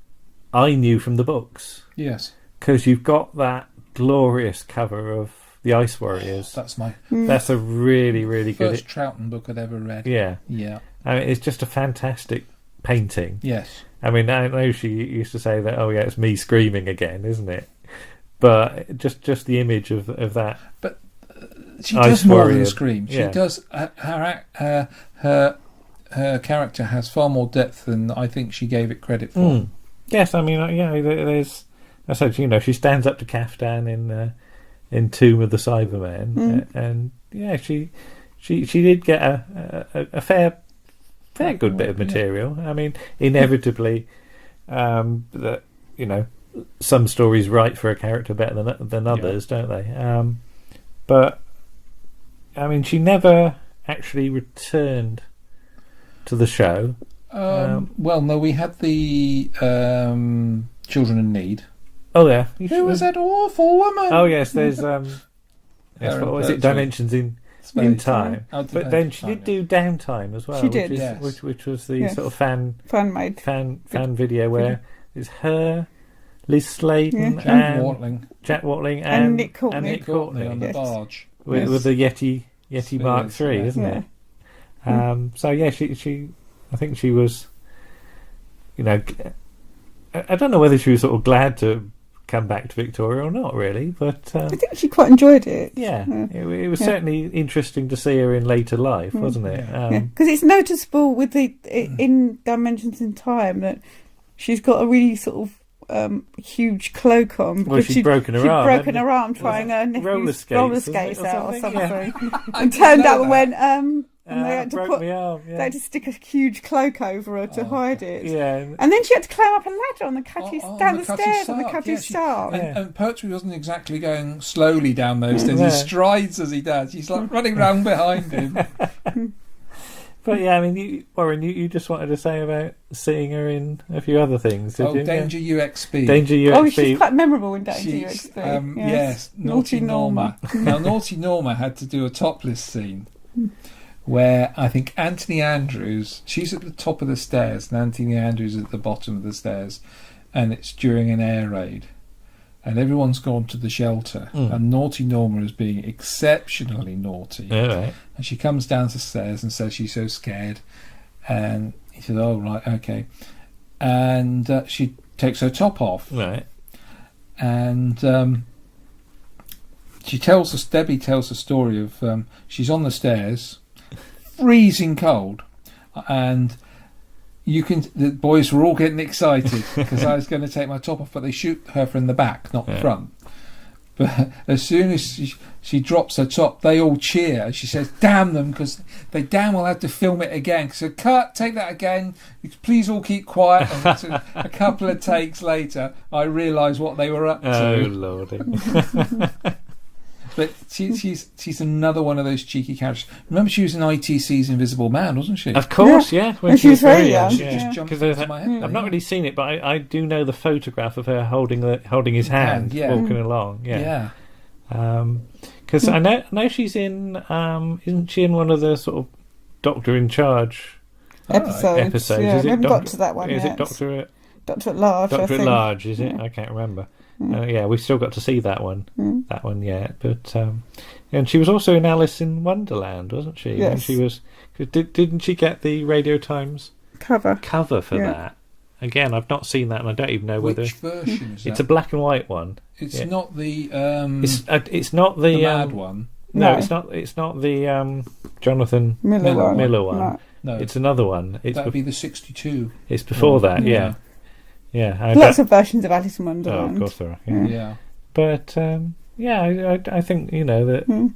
D: I knew from the books,
B: Yes,
D: because you've got that glorious cover of the Ice Warriors.
B: that's my
D: That's a really, really
B: first
D: good.
B: Troughton book I'd ever read.
D: Yeah,
B: Yeah.
D: I mean, it's just a fantastic painting.
B: Yes.
D: I mean, I know she used to say that, oh yeah, it's me screaming again, isn't it? But just the image of that.
B: She
D: Ice
B: does more
D: Warrior.
B: than scream. She
D: Yeah.
B: does. Her character has far more depth than I think she gave it credit for.
D: Yes, I mean, there's. I said, she stands up to Kaftan in Tomb of the Cybermen, and yeah, she did get a fair good bit of material. I mean, inevitably, that some stories write for a character better than others, don't they? But I mean, she never actually returned to the show.
B: Well, no, we had the Children in Need.
D: Oh yeah,
B: Who was that awful woman?
D: Oh yes, there's what was it? Dimensions in Time.
B: Oh,
D: But then she did do Downtime as well.
E: She did.
D: which, is,
B: Yes.
D: which was the
E: Yes.
D: sort of fan video where it's her, Liz Sladen,
E: Yeah.
D: and Jack Watling,
E: And Nick Courtney.
D: and Nick Courtney
B: on the
E: Yes.
B: barge
D: with the Yeti Mark
B: Spheres,
D: III,
B: yeah.
D: isn't
E: Yeah.
D: it? So yeah, she I think she was, I don't know whether she was sort of glad to come back to Victoria or not, really, but
E: I think she quite enjoyed it.
D: yeah, it was certainly interesting to see her in later life, wasn't it?
E: Because it's noticeable with in Dimensions in Time that she's got a really sort of huge cloak on.
D: Well,
E: because
D: she'd broken her
E: she'd
D: arm,
E: broken
D: hadn't
E: her arm
D: it?
E: trying her
D: Roller
E: nephew's
D: skates,
E: roller
D: wasn't it,
E: skates
D: or
E: out or
D: something?
E: something. And turned up and went, and they had to
D: broke
E: put,
D: my arm,
E: they had to stick a huge cloak over her to hide it.
D: yeah.
E: And then she had to climb up a ladder on the Cutty,
B: Oh,
E: down
B: on
E: the
B: Cutty
E: stairs on the
B: Sark,
E: Cutty
B: yeah,
E: Sark.
B: And Pertwee wasn't exactly going slowly down those stairs.
D: No.
B: He strides as he does. He's like running round behind him.
D: But yeah, I mean, Warren, you just wanted to say about seeing her in a few other things, did you?
B: Danger UXB.
D: Danger UXB.
E: Oh, she's quite memorable in Danger
B: She's,
E: UXB.
B: yes, Naughty Norma. Now, Naughty Norma had to do a topless scene where I think Anthony Andrews, she's at the top of the stairs and Anthony Andrews is at the bottom of the stairs, and it's during an air raid. And everyone's gone to the shelter, and naughty Norma is being exceptionally naughty.
D: All right.
B: And she comes down the stairs and says she's so scared. And he said, "Oh, right, okay." And she takes her top off.
D: Right.
B: And Debbie tells the story of she's on the stairs, freezing cold, and the boys were all getting excited because I was going to take my top off, but they shoot her from the back, not the front. But as soon as she drops her top, they all cheer. She says, "Damn them," because they damn well have to film it again. So cut, take that again. Please all keep quiet. And so a couple of takes later, I realised what they were up to.
D: Oh, Lordy.
B: But she's another one of those cheeky characters. Remember, she was in ITC's Invisible Man, wasn't she?
D: Of course, yeah. When
E: And she was very young.
B: She just jumped into my head.
D: I've not really seen it, but I do know the photograph of her holding his hand, walking along. Yeah. Because I know she's in. Isn't she in one of the sort of Doctor in Charge
E: episodes? Yeah, we haven't got to that one
D: yet.
E: yet.
D: Is it Doctor
E: at Large?
D: Doctor at Large? Is it? I can't remember. We've still got to see that one. That one yet, but and she was also in Alice in Wonderland, wasn't she?
E: Yes.
D: When she was. Didn't she get the Radio Times
E: cover
D: for that? Again, I've not seen that, and I don't even know
B: Which version is that?
D: It's a black and white one.
B: It's not the.
D: It's not the
B: mad one.
D: No, it's not the Jonathan Miller one.
B: No,
D: it's another one.
B: That'd be the 62.
D: It's before that. Yeah.
E: Lots of versions of Alice in Wonderland.
D: Oh, of course there are.
B: Yeah.
D: But I think that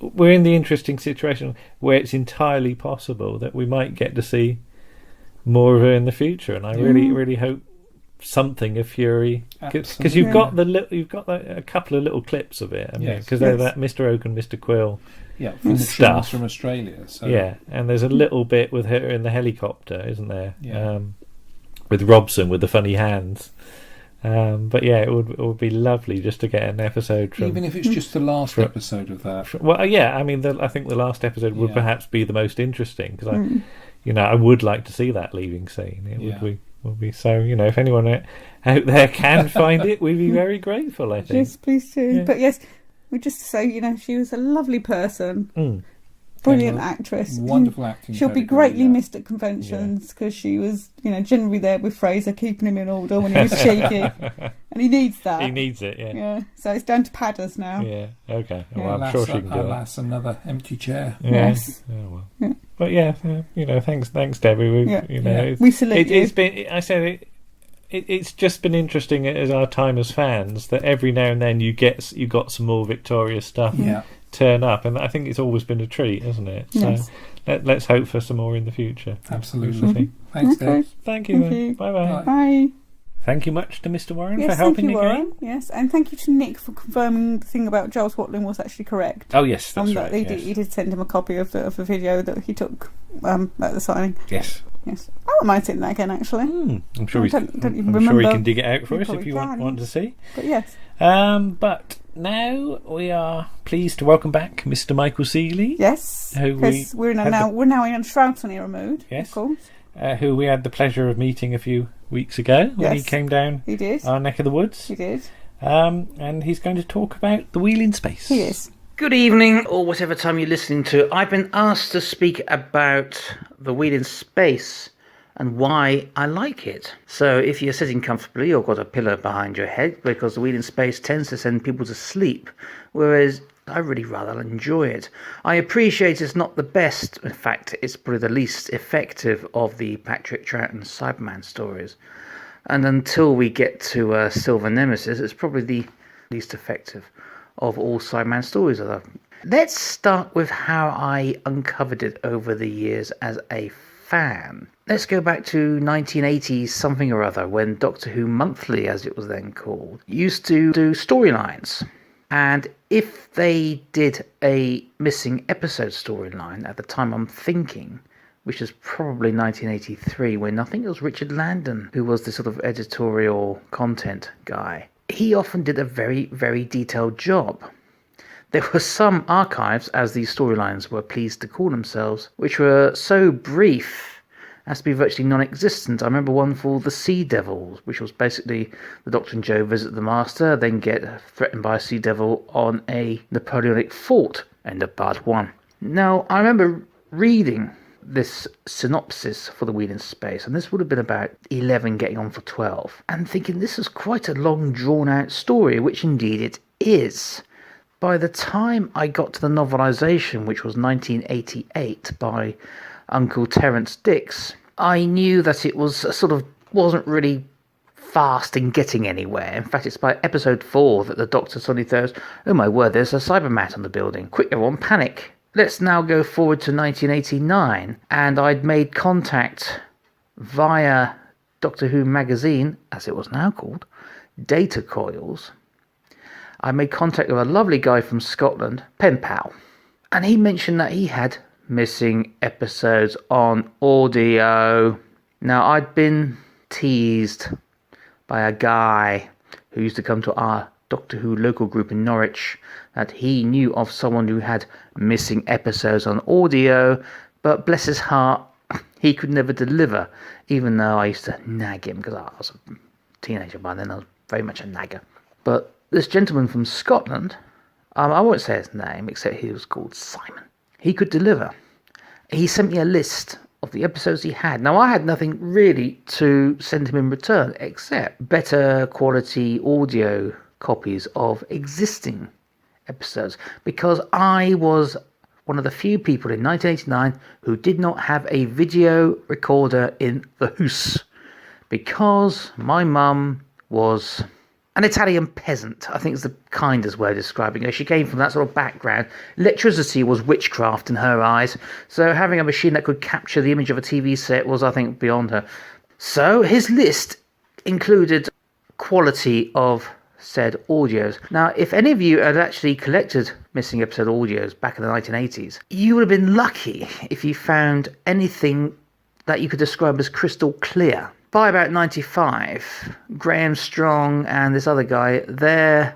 D: we're in the interesting situation where it's entirely possible that we might get to see more of her in the future, and I really hope something of Fury, because you've got a couple of little clips of it, because they're that Mr. Oak and Mr. Quill.
B: Yeah, from the stuff from Australia. So.
D: Yeah, and there's a little bit with her in the helicopter, isn't there? Yeah. With Robson with the funny hands. But yeah, it would be lovely just to get an episode from.
B: Even if it's just the last episode of that.
D: Well, yeah, I mean, I think the last episode would perhaps be the most interesting because I would like to see that leaving scene. It would be so. If anyone out there can find it, we'd be very grateful. I think.
E: Yes, please do. Yeah. But yes. We just say, she was a lovely person, brilliant actress,
B: wonderful acting.
E: She'll be greatly missed at conventions because she was, generally there with Fraser, keeping him in order when he was cheeky, and he needs that.
D: He needs it,
E: yeah. So it's down to Padders now.
D: Yeah. Okay. Well, I'm sure she can do it.
B: Alas, another empty chair.
E: Yes.
D: Oh, well. Yeah. But thanks, Debbie.
E: We salute you.
D: It's been. I said it. It's just been interesting as our time as fans that every now and then you got some more Victoria stuff turn up, and I think it's always been a treat, hasn't it?
E: Yes.
D: So let's hope for some more in the future.
B: Absolutely. Thanks, Dave.
D: Thank you. Bye.
E: Bye.
D: Thank you much to Mr. Warren for helping me again.
E: Yes, and thank you to Nick for confirming the thing about Giles Watling was actually correct.
D: Oh yes, that's right.
E: He did send him a copy of the video that he took at the signing.
D: Yes.
E: I wouldn't mind seeing that again, actually.
D: I'm sure
E: I'm
D: sure he can dig it out for us if you want to see.
E: But yes.
D: But now we are pleased to welcome back Mr. Michael Seeley.
E: Yes. Because we're now in Shroudson mood.
D: Yes.
E: Of course.
D: Who we had the pleasure of meeting a few weeks ago when he came down.
E: He did.
D: Our neck of the woods.
E: He did.
D: And he's going to talk about the wheel in space.
E: He is.
H: Good evening, or whatever time you're listening to. I've been asked to speak about the wheel in space and why I like it. So if you're sitting comfortably or got a pillow behind your head, because the wheel in space tends to send people to sleep, whereas I really rather enjoy it. I appreciate it's not the best, in fact, it's probably the least effective of the Patrick Troughton Cyberman stories. And until we get to Silver Nemesis, it's probably the least effective of all Cyberman stories. Let's start with how I uncovered it over the years as a fan. Let's go back to 1980 something or other, when Doctor Who Monthly, as it was then called, used to do storylines. And if they did a missing episode storyline at the time I'm thinking, which is probably 1983, when I think it was Richard Landon who was the sort of editorial content guy, he often did a very, very detailed job. There were some archives, as these storylines were pleased to call themselves, which were so brief as to be virtually non-existent. I remember one for the Sea Devils, which was basically the Doctor and Joe visit the Master, then get threatened by a Sea Devil on a Napoleonic fort. End of part 1. Now, I remember reading this synopsis for the Wheel in Space, and this would have been about 11 getting on for 12, and thinking this is quite a long drawn out story, which indeed it is. By the time I got to the novelisation, which was 1988 by Uncle Terence Dix, I knew that it was wasn't really fast in getting anywhere. In fact, it's by episode 4 that the Doctor suddenly throws, "Oh my word, there's a Cybermat on the building. Quick, everyone, panic." Let's now go forward to 1989, and I'd made contact via Doctor Who magazine, as it was now called, Data Coils. I made contact with a lovely guy from Scotland, Pen Pal, and he mentioned that he had missing episodes on audio. Now, I'd been teased by a guy who used to come to our Doctor Who local group in Norwich that he knew of someone who had missing episodes on audio, but bless his heart, he could never deliver, even though I used to nag him, because I was a teenager by then. I was very much a nagger. But this gentleman from Scotland, I won't say his name, except he was called Simon. He could deliver. He sent me a list of the episodes he had. Now, I had nothing really to send him in return, except better quality audio copies of existing episodes, because I was one of the few people in 1989 who did not have a video recorder in the house, because my mum was an Italian peasant, I think is the kindest way of describing her. She came from that sort of background. Electricity was witchcraft in her eyes, so having a machine that could capture the image of a TV set was, I think, beyond her. So his list included quality of said audios. Now, if any of you had actually collected missing episode audios back in the 1980s, you would have been lucky if you found anything that you could describe as crystal clear. By about 95, Graham Strong and this other guy, their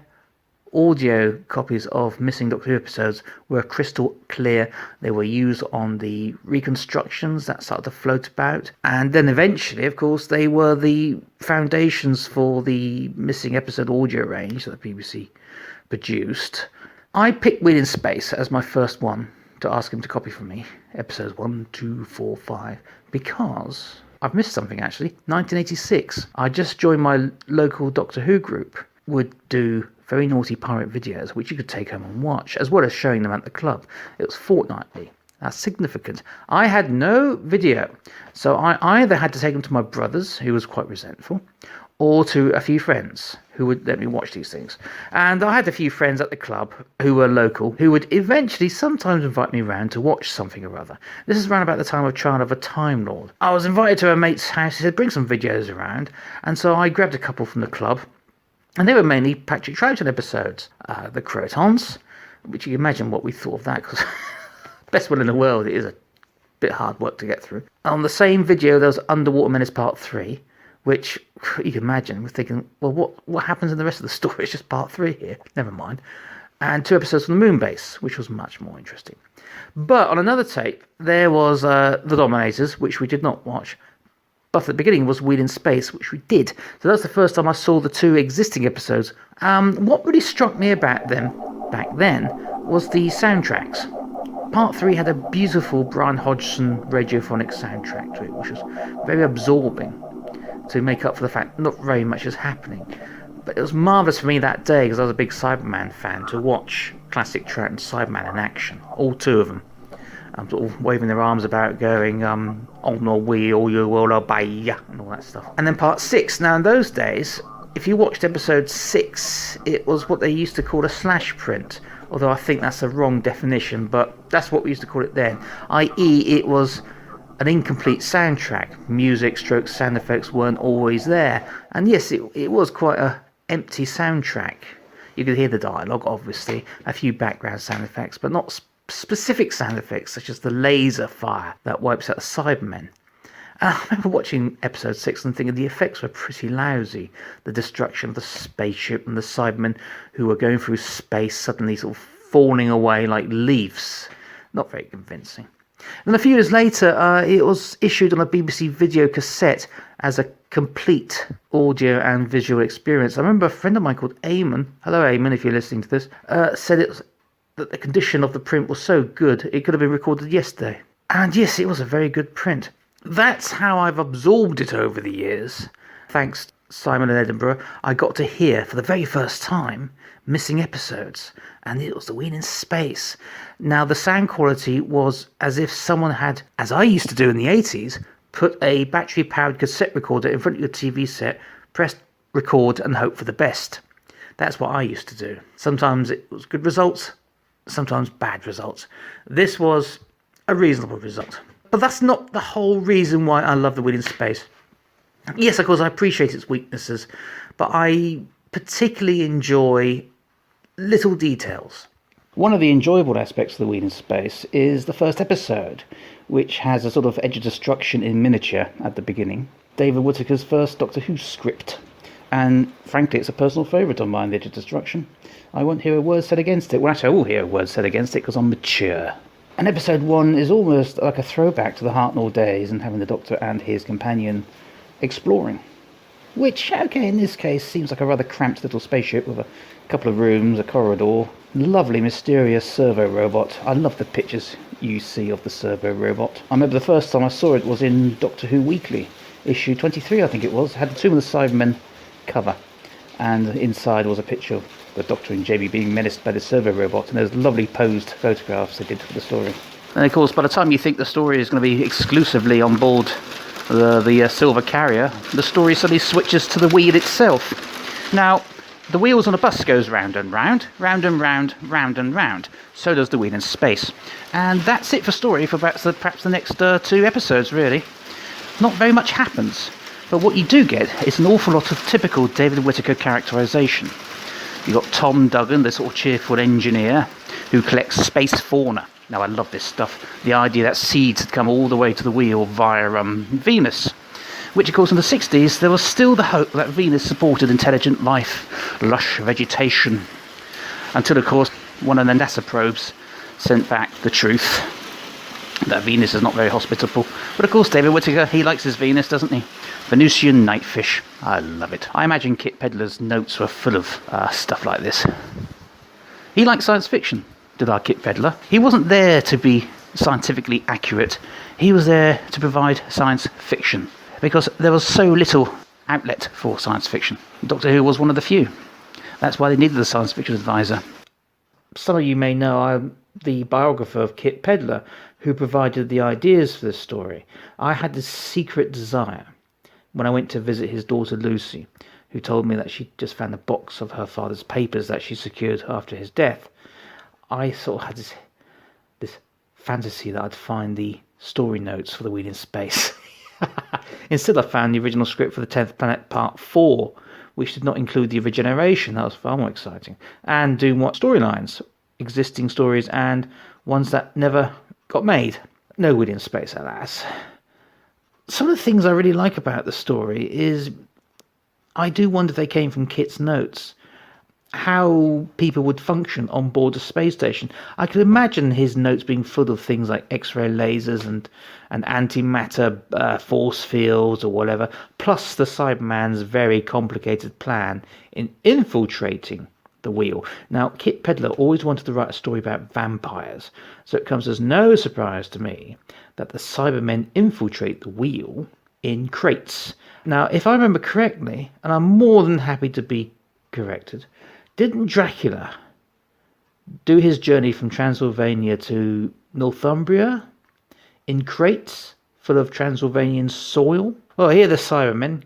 H: audio copies of missing Doctor Who episodes were crystal clear. They were used on the reconstructions that started to float about, and then eventually, of course, they were the foundations for the missing episode audio range that the BBC produced. I picked Wheel in Space as my first one to ask him to copy for me, episodes 1, 2, 4, 5, because I've missed something actually. 1986, I just joined my local Doctor Who group, would do very naughty pirate videos which you could take home and watch, as well as showing them at the club. It was fortnightly. That's significant. I had no video, so I either had to take them to my brothers, who was quite resentful, or to a few friends who would let me watch these things. And I had a few friends at the club who were local, who would eventually sometimes invite me round to watch something or other. This is around about the time of Child of a Time Lord. I was invited to a mate's house. He said, bring some videos around. And so I grabbed a couple from the club, and they were mainly Patrick Troughton episodes. The Crotons, which you can imagine what we thought of that, because best one in the world, it is a bit hard work to get through. On the same video, there was Underwater Menace Part 3, which you can imagine, we're thinking, well, what happens in the rest of the story? It's just part 3 here. Never mind. And 2 episodes from the Moon Base, which was much more interesting. But on another tape, there was The Dominators, which we did not watch. But at the beginning was Wheel in Space, which we did. So that's the first time I saw the 2 existing episodes. What really struck me about them back then was the soundtracks. Part 3 had a beautiful Brian Hodgson radiophonic soundtrack to it, which was very absorbing, to make up for the fact not very much is happening. But it was marvellous for me that day, because I was a big Cyberman fan, to watch classic Troughton Cyberman in action, all 2 of them. Sort of waving their arms about, going, oh no, we all you will obey, and all that stuff. And then part 6, now in those days, if you watched episode 6, it was what they used to call a slash print, although I think that's a wrong definition, but that's what we used to call it then, i.e. it was an incomplete soundtrack. Music, strokes, sound effects weren't always there. And yes, it was quite a empty soundtrack. You could hear the dialogue, obviously, a few background sound effects, but not specific sound effects, such as the laser fire that wipes out the Cybermen. And I remember watching episode 6 and thinking the effects were pretty lousy. The destruction of the spaceship and the Cybermen who were going through space suddenly sort of falling away like leaves. Not very convincing. And a few years later, it was issued on a BBC video cassette as a complete audio and visual experience. I remember a friend of mine called Eamon, hello Eamon if you're listening to this, said that the condition of the print was so good it could have been recorded yesterday. And yes, it was a very good print. That's how I've absorbed it over the years. Thanks to Simon in Edinburgh, I got to hear for the very first time missing episodes, and it was The Wheel in Space. Now, the sound quality was as if someone had, as I used to do in the 80s, put a battery-powered cassette recorder in front of your TV set, pressed record and hope for the best. That's what I used to do. Sometimes it was good results, sometimes bad results. This was a reasonable result. But that's not the whole reason why I love The Wheel in Space. Yes, of course, I appreciate its weaknesses, but I particularly enjoy little details. One of the enjoyable aspects of The Wheel in Space is the first episode, which has a sort of Edge of Destruction in miniature at the beginning. David Whittaker's first Doctor Who script. And frankly, it's a personal favourite of mine, The Edge of Destruction. I won't hear a word said against it. Well, actually, I will hear a word said against it because I'm mature. And episode 1 is almost like a throwback to the Hartnell days and having the Doctor and his companion exploring. Which, okay, in this case, seems like a rather cramped little spaceship with a couple of rooms, a corridor, lovely mysterious servo robot. I love the pictures you see of the servo robot. I remember the first time I saw it was in Doctor Who Weekly, issue 23 I think it was. It had the Tomb of the Cybermen cover, and inside was a picture of the Doctor and Jamie being menaced by the servo robot, and there's lovely posed photographs they did for the story. And of course, by the time you think the story is going to be exclusively on board the Silver Carrier, the story suddenly switches to the wheel itself. Now, the wheels on a bus goes round and round, round and round, round and round. So does the Wheel in Space. And that's it for story for perhaps the next 2 episodes, really. Not very much happens. But what you do get is an awful lot of typical David Whittaker characterisation. You've got Tom Duggan, the sort of cheerful engineer, who collects space fauna. Now, I love this stuff. The idea that seeds had come all the way to the wheel via Venus. Which, of course, in the 60s, there was still the hope that Venus supported intelligent life, lush vegetation. Until, of course, one of the NASA probes sent back the truth that Venus is not very hospitable. But, of course, David Whittaker, he likes his Venus, doesn't he? Venusian nightfish. I love it. I imagine Kit Pedler's notes were full of stuff like this. He liked science fiction, did our Kit Pedler. He wasn't there to be scientifically accurate. He was there to provide science fiction, because there was so little outlet for science fiction. Doctor Who was one of the few. That's why they needed a science fiction advisor. Some of you may know I'm the biographer of Kit Pedler, who provided the ideas for this story. I had this secret desire when I went to visit his daughter Lucy, who told me that she just found a box of her father's papers that she secured after his death. I sort of had this fantasy that I'd find the story notes for The Wheel in Space. Instead, I found the original script for the 10th Planet Part 4, which did not include the regeneration. That was far more exciting. And doing what storylines, existing stories and ones that never got made. No Wheel in Space, alas. Some of the things I really like about the story is I do wonder if they came from Kit's notes. How people would function on board a space station. I could imagine his notes being full of things like X-ray lasers and antimatter force fields or whatever, plus the Cyberman's very complicated plan in infiltrating the wheel. Now, Kit Pedler always wanted to write a story about vampires, so it comes as no surprise to me that the Cybermen infiltrate the wheel in crates. Now, if I remember correctly, and I'm more than happy to be corrected, didn't Dracula do his journey from Transylvania to Northumbria in crates full of Transylvanian soil? Well, here the Cybermen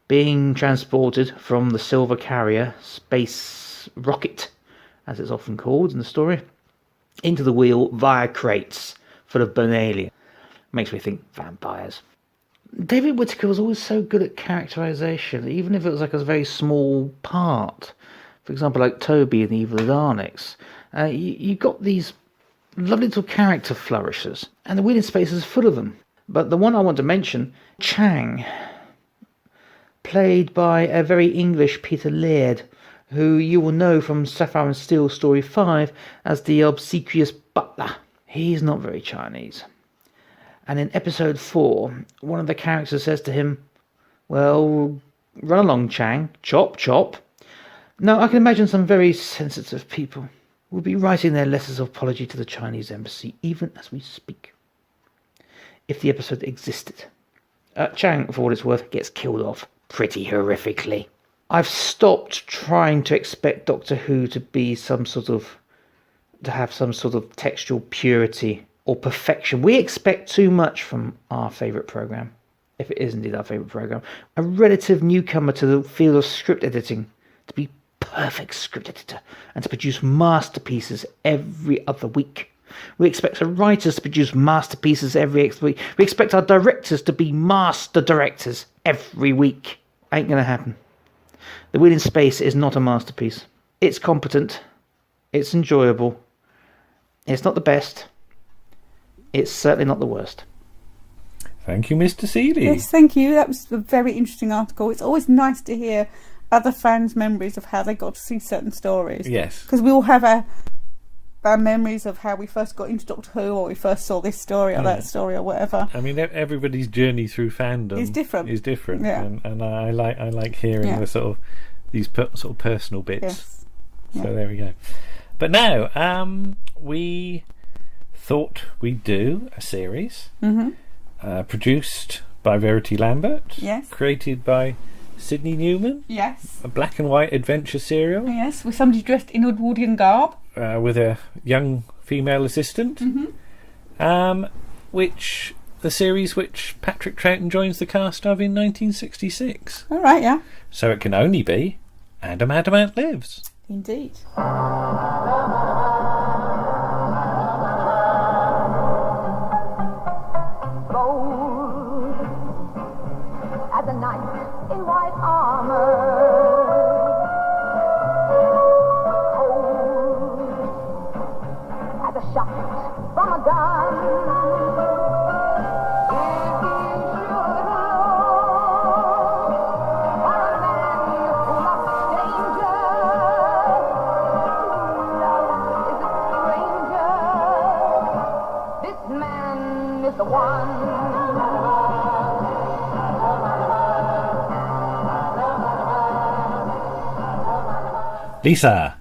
H: being transported from the Silver Carrier space rocket, as it's often called in the story, into the wheel via crates full of bonalia. Makes me think vampires. David Whittaker was always so good at characterization, even if it was like a very small part. For example, like Toby in the Evil of the Daleks. You got these lovely little character flourishes, and the Wheel in Space is full of them. But the one I want to mention, Chang, played by a very English Peter Laird, who you will know from Sapphire and Steel Story 5 as the obsequious butler. He's not very Chinese. And in episode 4, one of the characters says to him, "Well, run along, Chang. Chop, chop." Now, I can imagine some very sensitive people will be writing their letters of apology to the Chinese embassy even as we speak. If the episode existed. Chang, for what it's worth, gets killed off pretty horrifically. I've stopped trying to expect Doctor Who to be to have some sort of textual purity or perfection. We expect too much from our favourite programme, if it is indeed our favourite programme. A relative newcomer to the field of script editing, to be perfect script editor and to produce masterpieces every other week. We expect our writers to produce masterpieces every week. We expect our directors to be master directors every week. Ain't gonna happen. The Wheel in Space is not a masterpiece. It's competent. It's enjoyable. It's not the best. It's certainly not the worst.
D: Thank you, Mr. Seeley.
E: Yes, thank you. That was a very interesting article. It's always nice to hear other fans' memories of how they got to see certain stories.
D: Yes.
E: Because we all have our memories of how we first got into Doctor Who, or we first saw this story or that story or whatever.
D: I mean, everybody's journey through fandom
E: is different.
D: Yeah. And I like hearing the sort of these sort of personal bits.
E: Yes.
D: So there we go. But now, we thought we'd do a series produced by Verity Lambert, created by Sydney Newman, a black and white adventure serial,
E: with somebody dressed in Edwardian garb,
D: with a young female assistant, which Patrick Troughton joins the cast of in 1966.
E: All right, yeah.
D: So it can only be Adam Adamant Lives.
E: Indeed.
G: As a knight in white armor, cold as a shot from a gun. If he should look for a man full of danger, love is a stranger. This man is the one.
D: Lisa.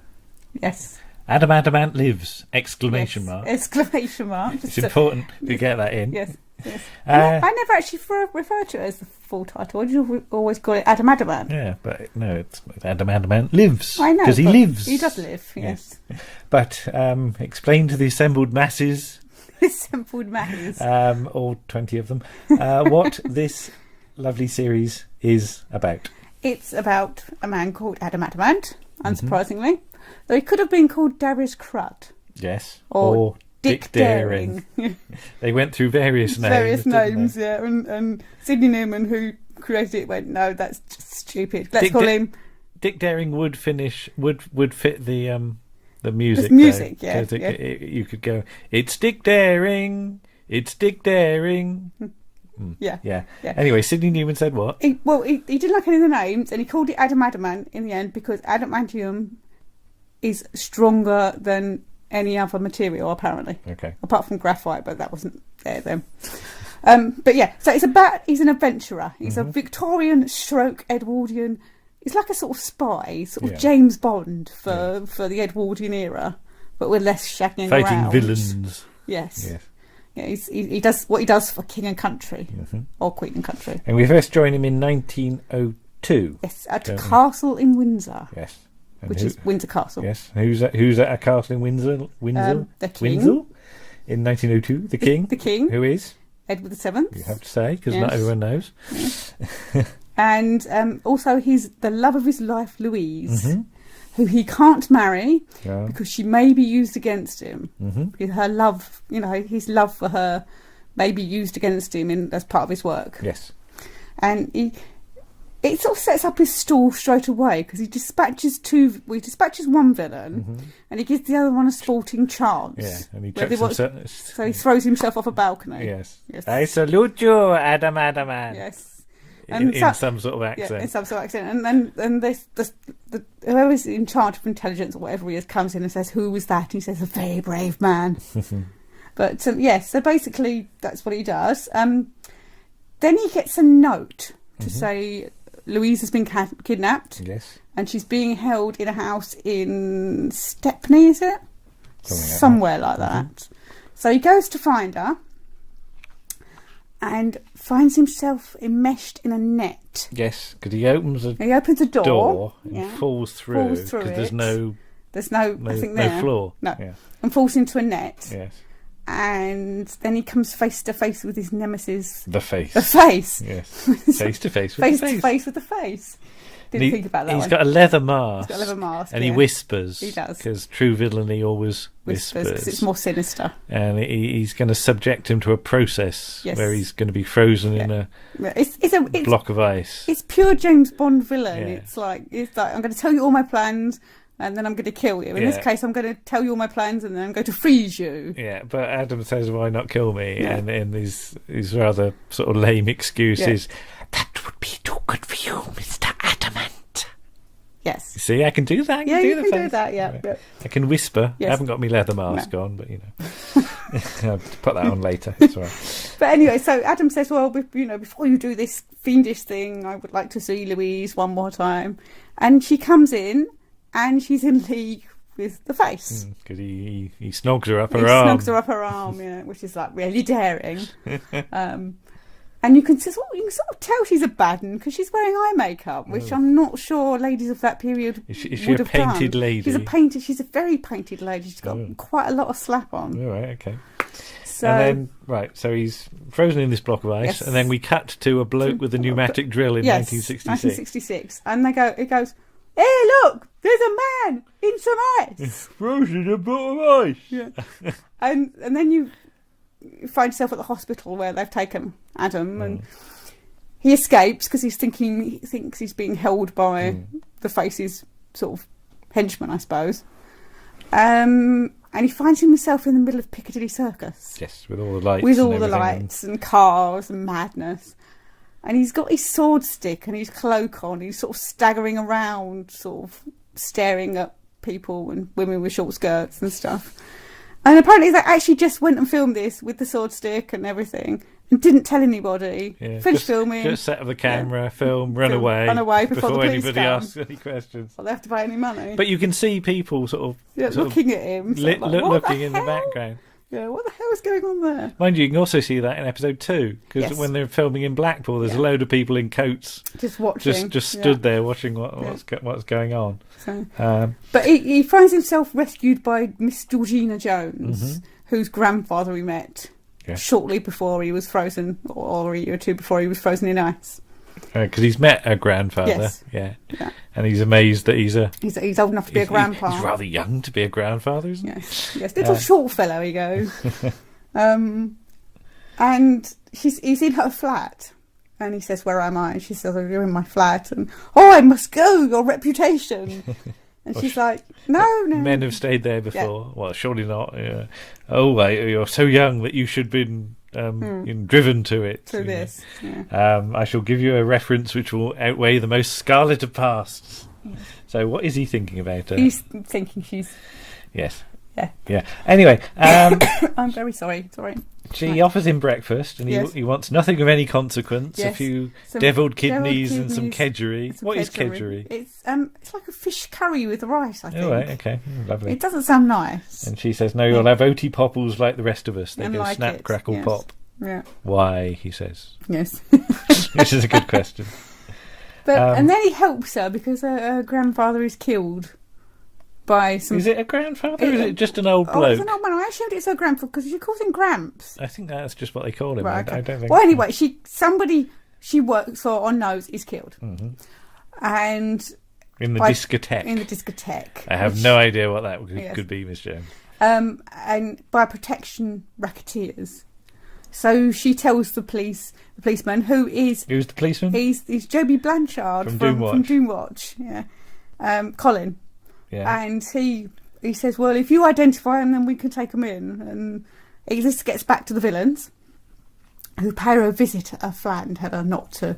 E: Yes.
D: Adam Adamant Lives! Exclamation mark.
E: Exclamation mark.
D: It's important to get that in.
E: Yes. I never actually referred to it as the full title. I just always call it Adam Adamant.
D: Yeah, but no, it's Adam Adamant Lives.
E: I know.
D: Because he lives.
E: He does live, yes.
D: But explain to the assembled masses.
E: Assembled masses.
D: All 20 of them, what this lovely series is about.
E: It's about a man called Adam Adamant, unsurprisingly. Though he could have been called Darius Crud.
D: Yes.
E: Or Dick Daring.
D: They went through various names.
E: And Sydney Newman, who created it, went, no, that's just stupid. Let's call him...
D: Dick Daring would fit the music.
E: The music,
D: though, you could go, it's Dick Daring, it's Dick Daring. Yeah. Anyway, Sydney Newman said what?
E: He didn't like any of the names, and he called it Adam Adamant in the end because adamantium is stronger than any other material, apparently.
D: Okay.
E: Apart from graphite, but that wasn't there then. But yeah, so he's an adventurer. He's a Victorian stroke Edwardian. He's like a sort of spy, sort of James Bond for the Edwardian era, but with less shagging around.
D: Fighting villains.
E: Yes. Yeah, he does what he does for King and Country, or Queen and Country.
D: And we first joined him in 1902.
E: Yes, at a castle in Windsor.
D: Yes.
E: Which is Windsor Castle.
D: Yes. Who's at a castle in Windsor?
E: The King.
D: Windsor? In 1902, the King.
E: The King.
D: Who is?
E: Edward VII.
D: You have to say, because not everyone knows.
E: Yes. And also he's the love of his life, Louise, who he can't marry because she may be used against him. Because her love, his love for her may be used against him as part of his work.
D: Yes.
E: And it sort of sets up his stall straight away because he dispatches one villain and he gives the other one a sporting chance.
D: Yeah, and he chucks
E: so he throws himself off a balcony.
D: Yes. I salute you, Adam Adamant.
E: Yes. And
D: in some sort of accent.
E: Yeah, in some sort of accent. And then the whoever's in charge of intelligence or whatever he is comes in and says, "Who was that?" And he says, "A very brave man." But so basically that's what he does. Then he gets a note to say Louise has been kidnapped.
D: Yes.
E: And she's being held in a house in Stepney, is it? Somewhere like that. So he goes to find her and finds himself enmeshed in a net.
D: Yes, because he opens a
E: door
D: and falls through because there's no
E: nothing there.
D: No floor.
E: No.
D: Yeah.
E: And falls into a net.
D: Yes.
E: And then he comes face to face with his nemesis.
D: The face.
E: The face.
D: Yes. Face to face with the face.
E: Face to face with the face. Didn't think about that
D: He's
E: one.
D: got a leather mask.
E: He's got a leather mask.
D: And he whispers.
E: He does.
D: Because true villainy always whispers.
E: Because it's more sinister.
D: And he's going to subject him to a process where he's going to be frozen in a block of ice.
E: It's pure James Bond villain.
D: Yeah.
E: It's like I'm going to tell you all my plans and then I'm going to kill you. In this case, I'm going to tell you all my plans and then I'm going to freeze you.
D: Yeah, but Adam says, "Why not kill me?" Yeah. And his rather sort of lame excuses. That would be too good for you, Mr. Adamant.
E: Yes.
D: You see, I can do that.
E: You can do that. Yeah.
D: I can whisper.
E: Yes.
D: I haven't got my leather mask on, but I'll put that on later. It's all right.
E: But anyway, so Adam says, "Well, before you do this fiendish thing, I would like to see Louise one more time." And she comes in, and she's in league with the face
D: because he snogs her up her arm.
E: He snogs her up her arm, which is like really daring. And you can sort of tell she's a bad one because she's wearing eye makeup, which I'm not sure ladies of that period
D: Is she
E: would
D: a
E: have
D: painted
E: done.
D: lady?
E: She's a very painted lady. She's got quite a lot of slap on.
D: All right, okay.
E: So,
D: and then, so he's frozen in this block of ice, and then we cut to a bloke with a pneumatic drill in 1966.
E: 1966. And it goes, "Hey, look, there's a man in some ice."
D: Frozen in a block of ice.
E: Yeah. and then you find yourself at the hospital where they've taken Adam, and he escapes because he thinks he's being held by the face's sort of henchman, I suppose. And he finds himself in the middle of Piccadilly Circus.
D: Yes, with all the lights.
E: With all the lights and cars and madness. And he's got his sword stick and his cloak on. He's sort of staggering around, sort of staring at people and women with short skirts and stuff. And apparently they actually just went and filmed this with the sword stick and everything and didn't tell anybody.
D: Yeah,
E: Finished filming.
D: Just set up the camera, run away
E: before the police
D: anybody
E: come.
D: asks any questions.
E: Well, they have to pay any money.
D: But you can see people sort of
E: looking at him.
D: Looking in the background.
E: Yeah, what the hell is going on there?
D: Mind you can also see that in episode 2 because when they're filming in Blackpool, there's a load of people in coats
E: just watching,
D: just stood there watching what's going on.
E: So, but he finds himself rescued by Miss Georgina Jones, whose grandfather he met shortly before he was frozen, or a year or two before he was frozen in ice.
D: Because he's met a grandfather, and he's amazed that he's
E: old enough to be a grandpa.
D: He's rather young to be a grandfather, isn't
E: he? Yes, little short fellow he goes. And he's in her flat, and he says, "Where am I?" And she says, "Oh, you're in my flat." And I must go. Your reputation. And she's like, "No.
D: Men have stayed there before. Well, surely not. Yeah. Oh, you're so young that you should be driven to it.
E: To this. Yeah.
D: I shall give you a reference which will outweigh the most scarlet of pasts. Yes. So what is he thinking about her?
E: He's thinking she's...
D: Yes.
E: Yeah.
D: Yeah. Anyway.
E: I'm very sorry.
D: She offers him breakfast, and he wants nothing of any consequence.
E: Yes.
D: A few devilled kidneys and some kedgeree. What is kedgeree?
E: It's like a fish curry with rice, I think.
D: Oh, right, okay. Lovely.
E: It doesn't sound nice.
D: And she says, "No, you'll have oaty popples like the rest of us. They go snap, crackle, pop."
E: Yeah.
D: Why, he says.
E: Yes.
D: Which is a good question.
E: But and then he helps her because her grandfather is killed by some...
D: Is it a grandfather or is it just an old bloke?
E: It's an old man. I assumed it's her grandfather because she calls him Gramps.
D: I think that's just what they call him.
E: Right, okay.
D: I don't think...
E: Well, anyway, somebody she works for or knows is killed.
D: Mm-hmm.
E: And...
D: In the discotheque.
E: In the discotheque.
D: I have no idea what that could be, Miss Jones.
E: And by protection racketeers. So she tells the policeman, who is...
D: Who's the policeman?
E: He's Joby Blanchard from Doomwatch. Yeah. Colin.
D: Yeah.
E: And he says, well, if you identify them, then we can take them in. And this gets back to the villains. who pay her a visit at her flat and tell her not to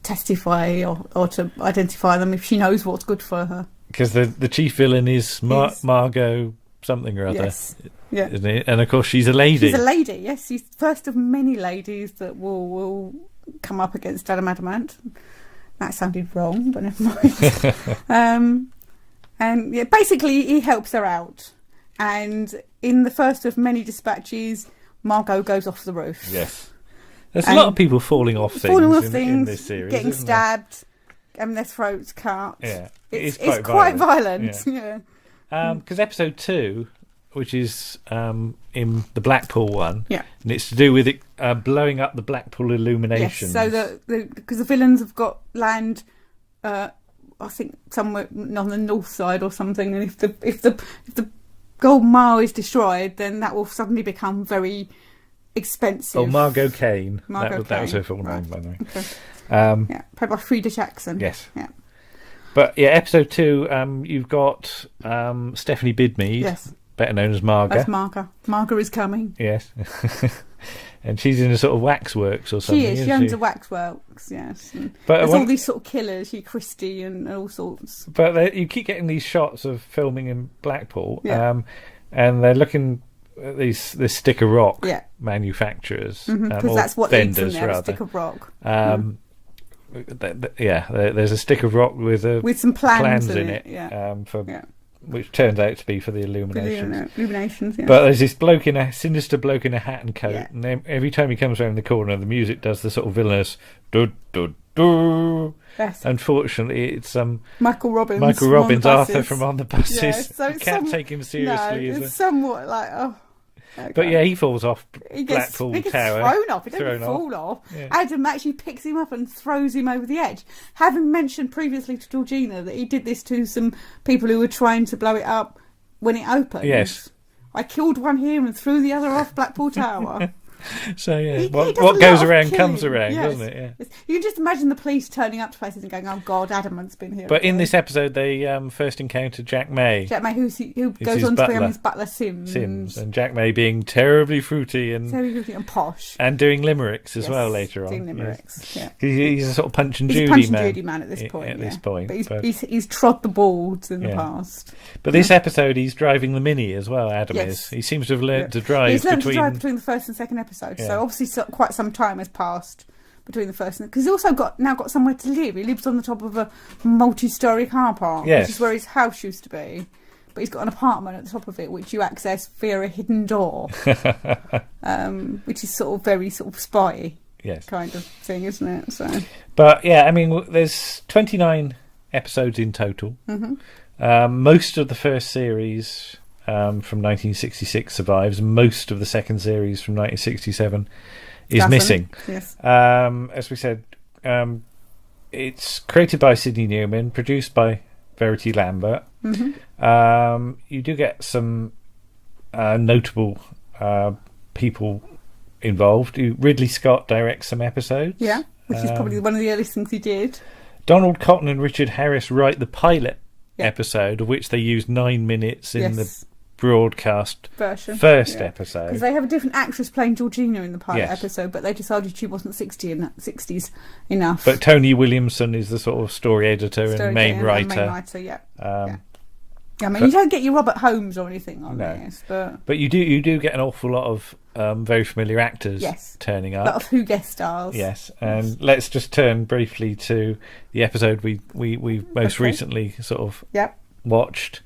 E: testify or to identify them if she knows what's good for her.
D: Because the chief villain is Margot something or other.
E: Yes. Yeah.
D: Isn't it? And of course she's a lady.
E: She's a lady, yes. She's the first of many ladies that will come up against Adam Adamant. That sounded wrong, but never mind. And yeah, basically he helps her out. And in the first of many dispatches, Margot goes off the roof.
D: Yes. There's a lot of people falling off things in this series.
E: Getting stabbed, having their throats cut.
D: Yeah.
E: It's quite violent. Yeah.
D: Because episode 2, which is in the Blackpool one,
E: yeah,
D: and it's to do with it blowing up the Blackpool illuminations.
E: Yes, so because the villains have got land, I think somewhere on the north side or something, and if the Golden Mile is destroyed, then that will suddenly become very expensive.
D: Oh, Margot Kane.
E: That
D: was her full name, by the way.
E: Okay. Yeah, played by Frida Jackson.
D: Yes.
E: Yeah.
D: But yeah, episode 2, you've got Stephanie Bidmead,
E: yes,
D: better known as Marga.
E: As Marga. Marga is coming.
D: Yes. And she's in a sort of waxworks or something.
E: She is. She owns a waxworks, yes. But there's all these sort of killers, Christie and all sorts.
D: But you keep getting these shots of filming in Blackpool,
E: yeah,
D: and they're looking at this stick of rock,
E: yeah,
D: manufacturers.
E: Because that's what
D: vendors,
E: leads them there,
D: rather.
E: A stick of rock.
D: There's a stick of rock with
E: some plans
D: in it,
E: yeah.
D: Which turns out to be for the illuminations.
E: Yeah.
D: But there's this sinister bloke in a hat and coat, yeah, and then every time he comes around the corner, the music does the sort of villainous do.
E: Yes.
D: Unfortunately, it's
E: Michael Robbins,
D: Arthur from On the Buses.
E: Yeah, so
D: you can't take him seriously.
E: No, it's somewhat like Okay.
D: But yeah, he falls off
E: he gets
D: Blackpool Tower.
E: Thrown off. He doesn't fall off.
D: Yeah.
E: Adam actually picks him up and throws him over the edge. Having mentioned previously to Georgina that he did this to some people who were trying to blow it up when it opened.
D: Yes.
E: I killed one here and threw the other off Blackpool Tower.
D: So yeah,
E: he
D: what
E: does
D: goes around comes around,
E: yes,
D: doesn't it? Yeah.
E: Yes. You can just imagine the police turning up to places and going, "Oh God, Adamant's been here."
D: But
E: again.
D: in this episode, they first encounter Jack May.
E: Jack May, who goes on to become his butler Sims,
D: and Jack May being terribly fruity and
E: posh,
D: and doing limericks as well later on.
E: Doing limericks, yeah.
D: He's a sort of Punch and Judy
E: man at this point. But he's trod the boards in the past.
D: But this episode, he's driving the Mini as well. Adam is. He seems to have learnt to drive.
E: He's learned to drive between the first and second episode.
D: Yeah.
E: So obviously, quite some time has passed between the first and... Because he's also now got somewhere to live. He lives on the top of a multi-storey car park, which is where his house used to be. But he's got an apartment at the top of it, which you access via a hidden door, which is very spy kind of thing, isn't it? So,
D: but yeah, I mean, there's 29 episodes in total. Mm-hmm. Most of the first series from 1966 survives. Most of the second series from 1967 is missing.
E: Yes.
D: As we said, it's created by Sidney Newman, produced by Verity Lambert.
E: Mm-hmm.
D: You do get some notable people involved. Ridley Scott directs some episodes.
E: Yeah, which is probably one of the earliest things he did.
D: Donald Cotton and Richard Harris write the pilot episode, of which they used 9 minutes in the broadcast
E: version
D: first episode,
E: because they have a different actress playing Georgina in the pilot episode, but they decided she wasn't 60s enough.
D: But Tony Williamson is the sort of story editor and main writer.
E: I mean, you don't get your Robert Holmes or anything on this,
D: but you do get an awful lot of very familiar actors turning up.
E: A lot of Who guest stars.
D: Yes, and let's just turn briefly to the episode we most recently sort of watched,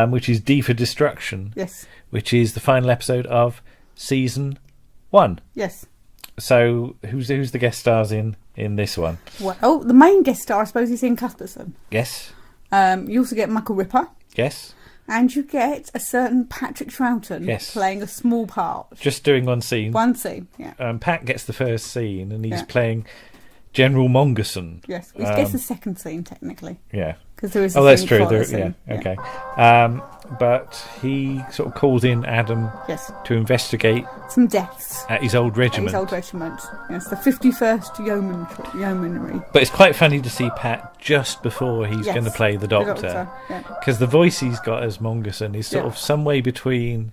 D: which is D for Destruction.
E: Yes.
D: Which is the final episode of season 1.
E: Yes.
D: So who's the guest stars in this one?
E: Well, the main guest star, I suppose, is Ian Cuthbertson.
D: Yes.
E: You also get Michael Ripper.
D: Yes.
E: And you get a certain Patrick Troughton playing a small part.
D: Just doing one scene.
E: One scene, yeah.
D: Pat gets the first scene, and he's playing General Mongerson.
E: Yes, he gets the second scene, technically.
D: Yeah.
E: Because there is
D: that's true. Okay. But he sort of calls in Adam to investigate
E: some deaths
D: at his old regiment.
E: Yes, the 51st Yeomanry.
D: But it's quite funny to see Pat just before he's going to play the Doctor. Because the voice he's got as Mongerson is sort of some way between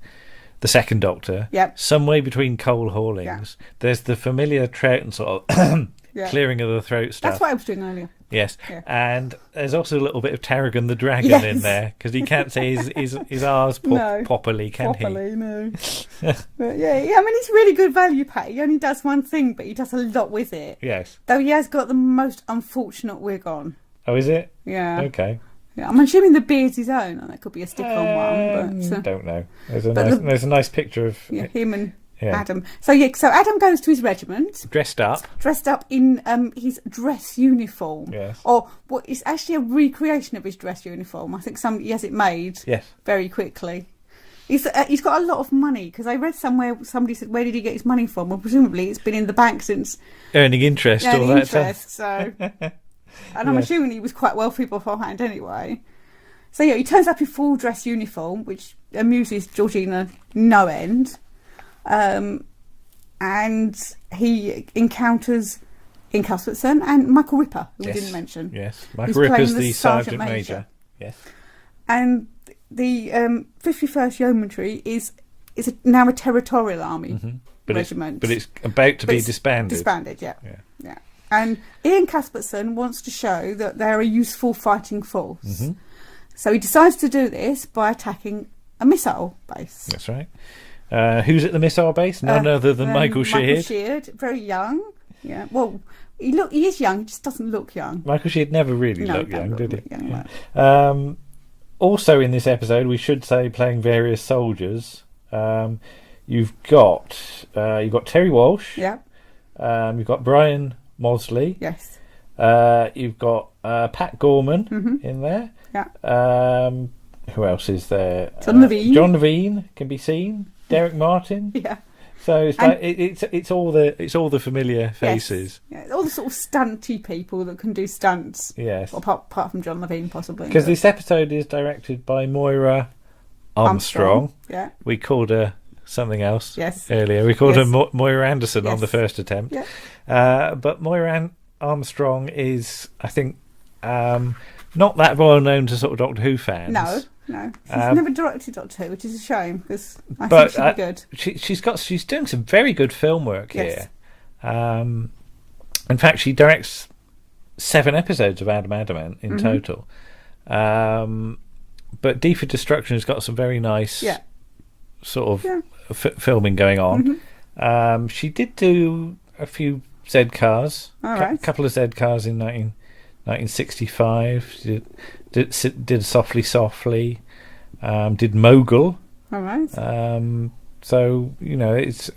D: the second Doctor.
E: Yep.
D: Some way between coal haulings.
E: Yeah.
D: There's the familiar trout and sort of
E: Yeah.
D: clearing of the throat stuff.
E: That's what I was doing earlier.
D: Yes,
E: Yeah.
D: and there's also a little bit of Tarragon the Dragon
E: Yes.
D: in there, because he can't say his R's
E: No.
D: properly, can
E: Properly, no. But yeah, I mean, he's really good value, Pat. He only does one thing, but he does a lot with it.
D: he? Yes.
E: Though he has got the most unfortunate wig on.
D: Oh, is it?
E: Yeah.
D: Okay.
E: Yeah, I'm assuming the beard's his own, and that could be a stick-on one. But
D: Don't know. There's a nice picture of
E: him and
D: Yeah.
E: Adam. So Adam goes to his regiment,
D: dressed up.
E: dressed up in his dress uniform.
D: Yes.
E: Or what is actually a recreation of his dress uniform. I think somebody has it made.
D: Yes.
E: Very quickly. He's got a lot of money, because I read somewhere somebody said, where did he get his money from? Well, presumably it's been in the bank since
D: Earning interest all that time.
E: interest. So, and I'm assuming he was quite wealthy beforehand anyway. So yeah, he turns up in full dress uniform, which amuses Georgina no end. And he encounters Ian Cuthbertson and Michael Ripper, who we didn't mention.
D: Yes,
E: who's
D: Michael Ripper's
E: playing
D: the Sergeant Major. Yes.
E: And the 51st Yeomanry is now a territorial army regiment.
D: But it's about to be disbanded.
E: Disbanded, yeah. And Ian Cuthbertson wants to show that they're a useful fighting force. So he decides to do this by attacking a missile base.
D: That's right. Who's at the missile base? None other than Michael Sheard.
E: Michael Sheard, very young. Yeah. Well, he is young. He just doesn't look young.
D: Michael Sheard never really
E: No,
D: looked young, did he?
E: Young, no.
D: Also in this episode, we should say, playing various soldiers. You've got Terry Walsh.
E: Yeah.
D: You've got Brian Mosley.
E: Yes.
D: You've got Pat Gorman in there.
E: Yeah.
D: Who else is there?
E: John Levine.
D: John Levine can be seen. Derek Martin.
E: Yeah.
D: So it's like it's all the familiar faces.
E: Yes. Yeah, all the sort of stunty people that can do stunts.
D: Yes.
E: Apart from John Levine, possibly.
D: Because this episode is directed by Moira Armstrong.
E: Yeah.
D: We called her something else
E: earlier.
D: We called her Moira Anderson on the first attempt.
E: Yeah.
D: But Moira Armstrong is, I think, not that well known to sort of Doctor Who fans.
E: No. She's never directed Doctor Who, which is a shame, because I think she'd be good.
D: She's doing some very good film work here. In fact, she directs 7 episodes of Adam Adamant in total. But Deep for Destruction has got some very nice sort of filming going on. She did do a few Z cars, a couple of Z cars in 1965. She did Softly Softly, did Mogul.
E: All right.
D: So it's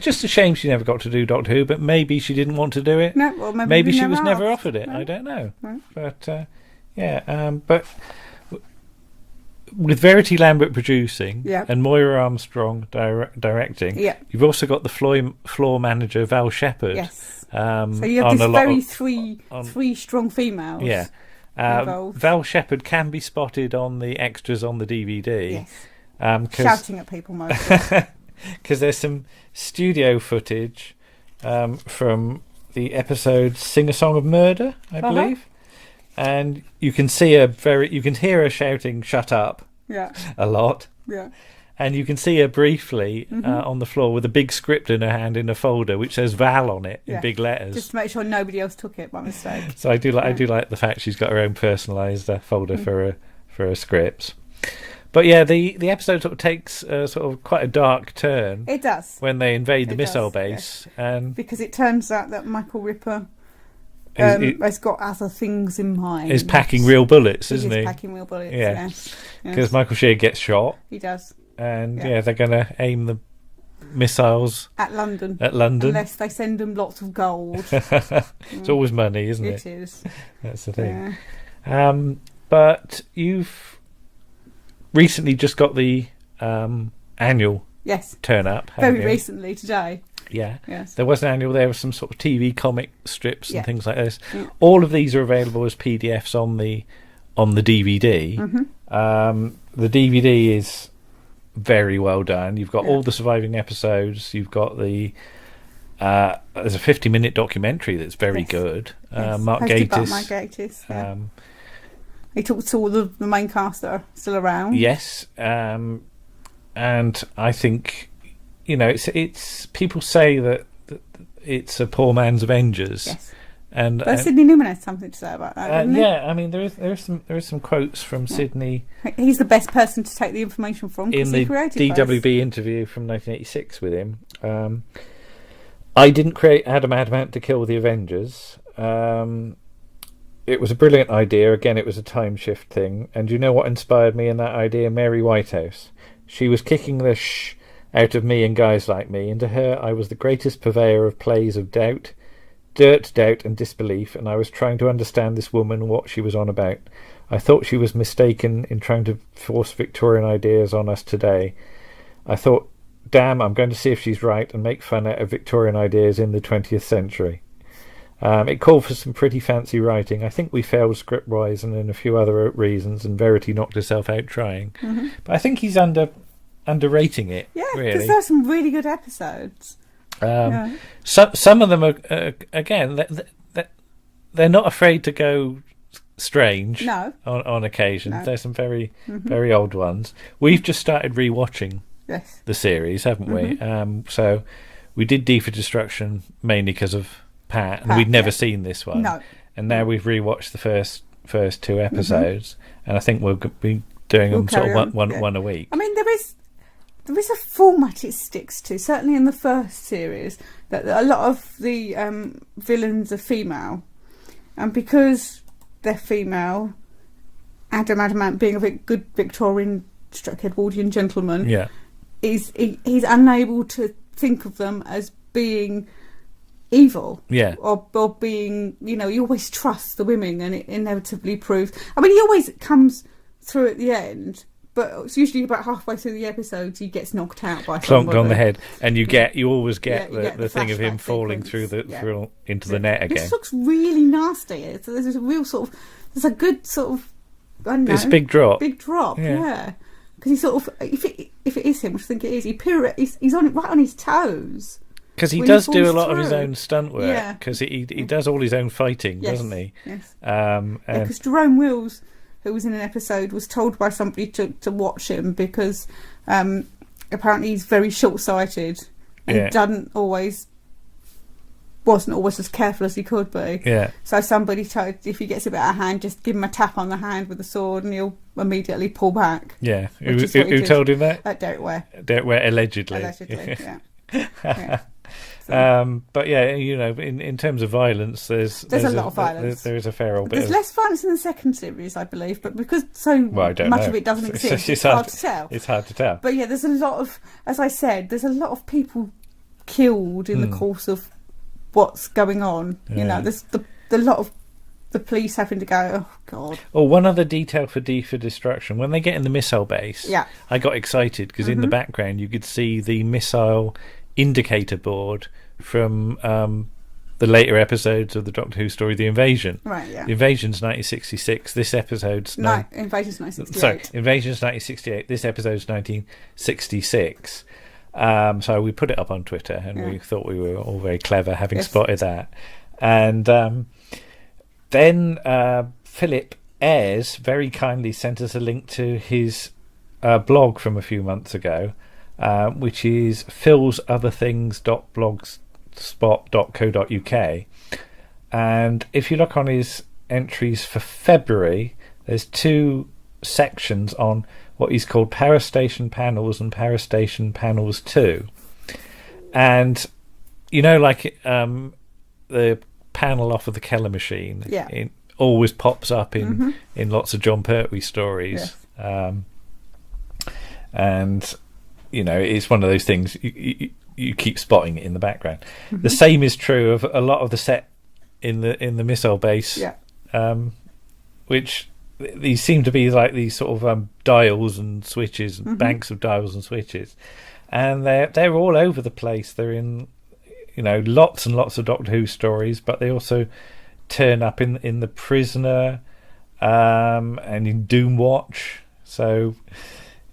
D: just a shame she never got to do Doctor Who, but maybe she didn't want to do it.
E: No, well,
D: maybe she was never offered it. No. I don't know.
E: No.
D: But but with Verity Lambert producing and Moira Armstrong directing, you've also got the floor manager Val Shepherd.
E: Yes. So you have this three strong females.
D: Yeah. Val Shepherd can be spotted on the extras on the DVD.
E: Yes. Shouting at people mostly.
D: Because there's some studio footage from the episode Sing a Song of Murder, I believe. And you can hear her shouting "Shut up!" a lot.
E: Yeah.
D: And you can see her briefly on the floor with a big script in her hand in a folder which says Val on it in big letters,
E: just to make sure nobody else took it by mistake.
D: So I do like the fact she's got her own personalised folder for her scripts. But yeah, the episode sort of takes sort of quite a dark turn.
E: It does
D: when they invade the missile base, and
E: because it turns out that Michael Ripper has got other things in mind.
D: Is packing real bullets, isn't he?
E: He's packing real bullets.
D: Yes. Because Michael Sheard gets shot.
E: He does.
D: And they're going to aim the missiles
E: at London. Unless they send them lots of gold.
D: It's always money, isn't it?
E: It is.
D: That's the thing. Yeah. But you've recently just got the annual turn up.
E: Very recently, today.
D: Yeah.
E: Yes.
D: There was an annual. There was some sort of TV comic strips and things like this. Yeah. All of these are available as PDFs on the DVD. The DVD is very well done. You've got all the surviving episodes. You've got there's a 50-minute documentary that's very good. Mark Gatiss.
E: He talks to all the main cast that are still around.
D: Yes. and I think, it's people say that it's a poor man's Avengers.
E: Yes.
D: And
E: Sidney Newman has something to say about that, doesn't he?
D: yeah, I mean there is some quotes from Sidney.
E: He's the best person to take the information from
D: In
E: because
D: the
E: he created
D: DWB
E: both.
D: interview from 1986 with him. I didn't create Adam Adamant to kill the Avengers. It was a brilliant idea. Again, it was a time shift thing. And you know what inspired me in that idea? Mary Whitehouse. She was kicking the out of me and guys like me, and to her I was the greatest purveyor of plays of doubt, doubt and disbelief, and I was trying to understand this woman and what she was on about. I thought she was mistaken in trying to force Victorian ideas on us today. I thought, damn, I'm going to see if she's right and make fun out of Victorian ideas in the 20th century. It called for some pretty fancy writing. I think we failed script-wise and in a few other reasons, and Verity knocked herself out trying.
E: Mm-hmm.
D: But I think he's underrating it.
E: Yeah, because
D: really.
E: there are some really good episodes.
D: Some of them are again. They're not afraid to go strange.
E: No.
D: On occasion,
E: No.
D: there's some very very old ones. We've just started rewatching
E: Yes.
D: the series, haven't we? So we did D for Destruction mainly because of Pat, and we'd never seen this one.
E: No.
D: And now we've rewatched the first two episodes, and I think we'll be doing them sort of one a week.
E: I mean, there is a format it sticks to. Certainly in the first series, that a lot of the villains are female, and because they're female, Adam Adamant, being a good Victorian Edwardian gentleman, he's unable to think of them as being evil, or being, he always trusts the women, and it inevitably proves. I mean, he always comes through at the end, but it's usually about halfway through the episodes he gets knocked out by somebody.
D: Clonked on the head, and you always get the thing of him
E: flashback
D: falling
E: sequence.
D: through into the net again.
E: This looks really nasty. So there's a real sort of, there's a good sort of, I don't know,
D: It's a big drop.
E: Yeah. Because he sort of, if it is him, which I think it is, he's on right on his toes.
D: Because he
E: when
D: does
E: he
D: do a
E: falls
D: lot of his
E: through.
D: own stunt work. Because he does all his own fighting, doesn't he?
E: Yes.
D: And
E: Because Jerome Wills, who was in an episode, was told by somebody to watch him because apparently he's very short-sighted and wasn't always as careful as he could be.
D: Yeah.
E: So somebody told, if he gets a bit out of hand, just give him a tap on the hand with a sword and he'll immediately pull back.
D: Yeah.
E: Which is what he
D: Who
E: did.
D: told him that?
E: Derek Ware.
D: Derek Ware, allegedly.
E: Yeah.
D: But yeah, in terms of violence, there's
E: a lot of violence.
D: There is a fair old bit.
E: There's less violence in the second series, I believe, but because much of it doesn't exist, it's hard to tell.
D: It's hard to tell.
E: But yeah, there's a lot of, as I said, there's a lot of people killed in the course of what's going on. There's a lot of the police having to go, oh God.
D: Oh, one other detail for D for Destruction. When they get in the missile base, I got excited because in the background you could see the missile indicator board from the later episodes of the Doctor Who story, The Invasion.
E: Right, yeah.
D: The Invasion's 1966. This episode's...
E: Invasion's 1968.
D: Sorry, Invasion's 1968. This episode's 1966. So we put it up on Twitter, and we thought we were all very clever having spotted that. And then Philip Ayres very kindly sent us a link to his blog from a few months ago, which is philsotherthings.blogspot.co.uk. And if you look on his entries for February, there's two sections on what he's called Power Station Panels and Power Station Panels 2. And like the panel off of the Keller machine, it always pops up in lots of John Pertwee stories. And it's one of those things you keep spotting it in the background. The same is true of a lot of the set in the missile base, which these seem to be like these sort of dials and switches, banks of dials and switches, and they're all over the place. They're in lots and lots of Doctor Who stories, but they also turn up in The Prisoner and in Doomwatch. So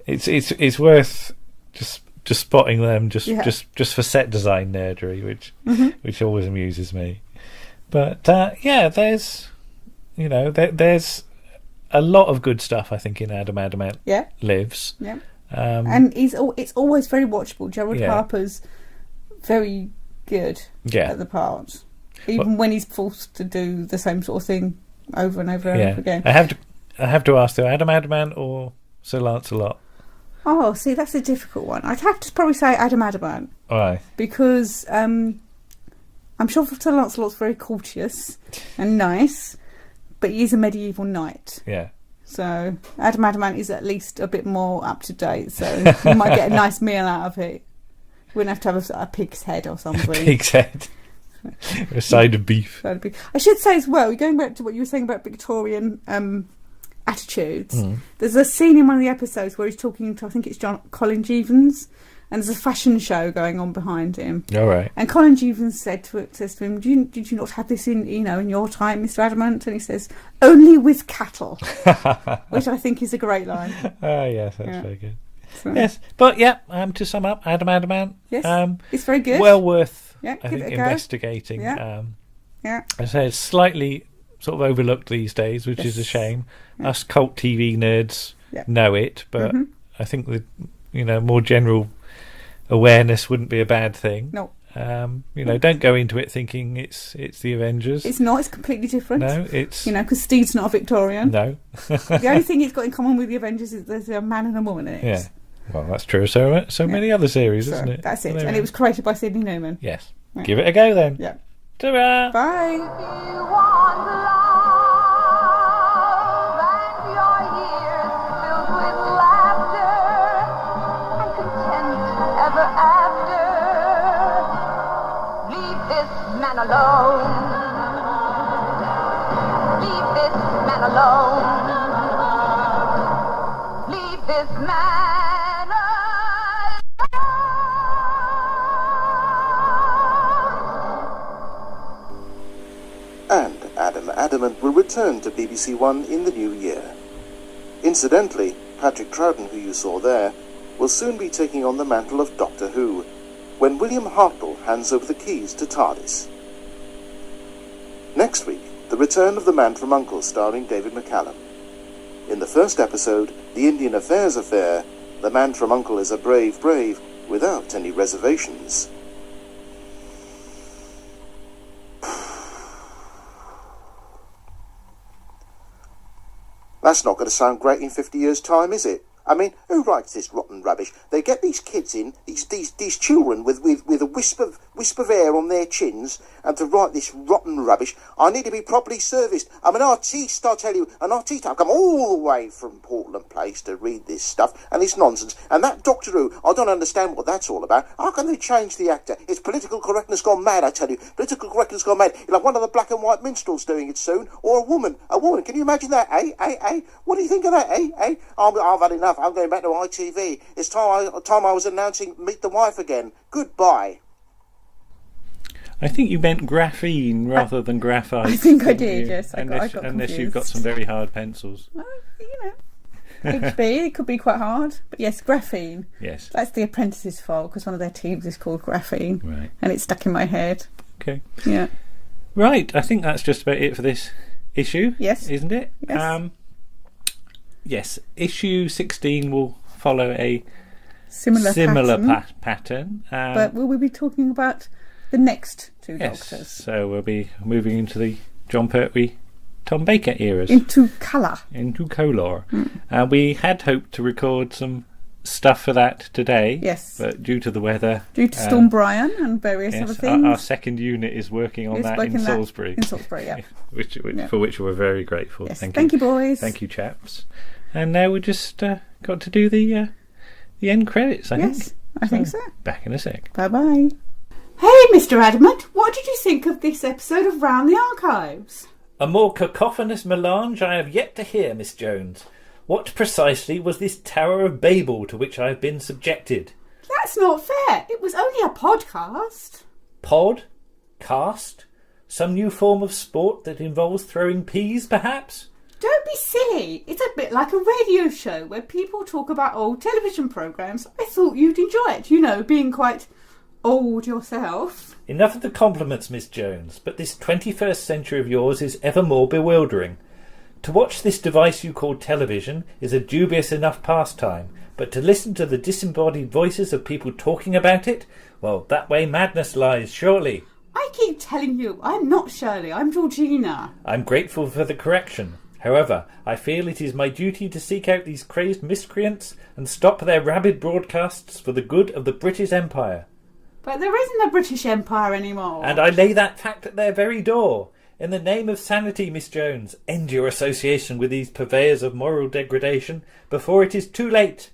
D: it's worth just spotting them just for set design nerdery, which always amuses me. But there's there's a lot of good stuff, I think, in Adam Adamant Lives.
E: And it's always very watchable. Gerald
D: Yeah.
E: Harper's very good
D: Yeah.
E: at the part, even when he's forced to do the same sort of thing over and over and over again.
D: I have to ask though, Adam Adamant or Sir Lancelot?
E: Oh, see, that's a difficult one. I'd have to probably say Adam Adamant.
D: Why?
E: Because I'm sure Sir Lancelot's very courteous and nice, but he is a medieval knight.
D: Yeah.
E: So Adam Adamant is at least a bit more up to date, so you might get a nice meal out of it. You wouldn't have to have a pig's head or something.
D: Pig's head. A side of beef.
E: I should say as well, going back to what you were saying about Victorian attitudes, there's a scene in one of the episodes where he's talking to, I think it's Colin Jeavons, and there's a fashion show going on behind him.
D: All right.
E: And Colin Jeavons says to him, did you not have this in your time, Mr. Adamant? And he says, only with cattle, which I think is a great line.
D: Oh, yes, that's very good.
E: So,
D: Yes, but to sum up, Adam Adamant.
E: yes, it's very good.
D: Well worth,
E: Yeah,
D: I
E: give
D: think,
E: it a go.
D: investigating.
E: Yeah.
D: I say it's slightly sort of overlooked these days, which is a
E: Yes.
D: shame.
E: Yeah.
D: Us cult TV nerds
E: Yeah.
D: know it, but I think the more general awareness wouldn't be a bad thing.
E: No.
D: Don't go into it thinking it's the Avengers.
E: It's not, it's completely different.
D: No, it's
E: because Steve's not a Victorian.
D: no.
E: The only thing it's got in common with the Avengers is there's a man and a woman in it.
D: Yeah. Well, that's true. So many other series,
E: So
D: isn't it?
E: that's it.
D: Well,
E: And
D: there
E: it was created by Sidney Newman.
D: Yes.
E: Yeah.
D: Give it a go then.
E: Yeah.
D: Ta-ra!
E: Bye.
G: You want love and your ears filled with laughter and content ever after. Leave this man alone. Leave this man alone. Leave this man alone.
C: And Adam Adamant will return to BBC One in the new year. Incidentally, Patrick Troughton, who you saw there, will soon be taking on the mantle of Doctor Who, when William Hartnell hands over the keys to TARDIS. Next week, the return of The Man from U.N.C.L.E. starring David McCallum. In the first episode, The Indian Affairs Affair, the man from U.N.C.L.E. is a brave without any reservations. That's not going to sound great in 50 years' time, is it? I mean, who writes this rotten rubbish? They get these kids in, these children with a wisp of air on their chins, and to write this rotten rubbish, I need to be properly serviced. I'm an artiste, I tell you, an artiste. I've come all the way from Portland Place to read this stuff, and it's nonsense. And that Doctor Who, I don't understand what that's all about. How can they change the actor? It's political correctness gone mad, I tell you. Political correctness gone mad. You'll have one of the black and white minstrels doing it soon, or a woman. Can you imagine that, eh? What do you think of that, eh? I've had enough. I'm going back to ITV. It's time I was announcing Meet the Wife again. Goodbye.
D: I think you meant graphene rather than graphite.
E: I think I
D: didn't
E: did,
D: you?
E: yes. I got
D: unless you've
E: confused.
D: got some very hard pencils.
E: Well, HB, it could be quite hard. But yes, graphene.
D: Yes.
E: That's The Apprentice's fault, because one of their teams is called Graphene.
D: Right.
E: And it's stuck in my head.
D: Okay.
E: Yeah.
D: Right. I think that's just about it for this issue.
E: Yes.
D: Isn't it?
E: Yes.
D: Yes. Issue 16 will follow a
E: Similar pattern.
D: pattern.
E: But will we be talking about the next two
D: Yes.
E: Doctors?
D: So we'll be moving into the John Pertwee, Tom Baker eras.
E: Into colour.
D: Into color. We had hoped to record some stuff for that today.
E: Yes.
D: But due to the weather.
E: Due to Storm Brian and various
D: Yes,
E: other things.
D: our second unit is working on
E: It's
D: that
E: working
D: in
E: that
D: Salisbury.
E: in Salisbury, yeah.
D: For which we're very grateful.
E: Yes.
D: Thank
E: Thank you, boys.
D: Thank you, chaps. And now we just got to do the end credits, I think.
E: Yes, I think so.
D: Back in a sec.
E: Bye-bye. Hey, Mr. Adamant, what did you think of this episode of Round the Archives?
A: A more cacophonous melange I have yet to hear, Miss Jones. What precisely was this Tower of Babel to which I have been subjected?
E: That's not fair. It was only a podcast.
A: Pod? Cast? Some new form of sport that involves throwing peas, perhaps?
E: Don't be silly. It's a bit like a radio show where people talk about old television programmes. I thought you'd enjoy it, being quite old yourself.
A: Enough of the compliments, Miss Jones, but this 21st century of yours is ever more bewildering. To watch this device you call television is a dubious enough pastime,
D: But to listen to the disembodied voices of people talking about it, well, that way madness lies, surely.
E: I keep telling you, I'm not Shirley, I'm Georgina.
D: I'm grateful for the correction. However, I feel it is my duty to seek out these crazed miscreants and stop their rabid broadcasts for the good of the British Empire.
E: But there isn't a British Empire anymore.
D: And I lay that fact at their very door. In the name of sanity, Miss Jones, end your association with these purveyors of moral degradation before it is too late.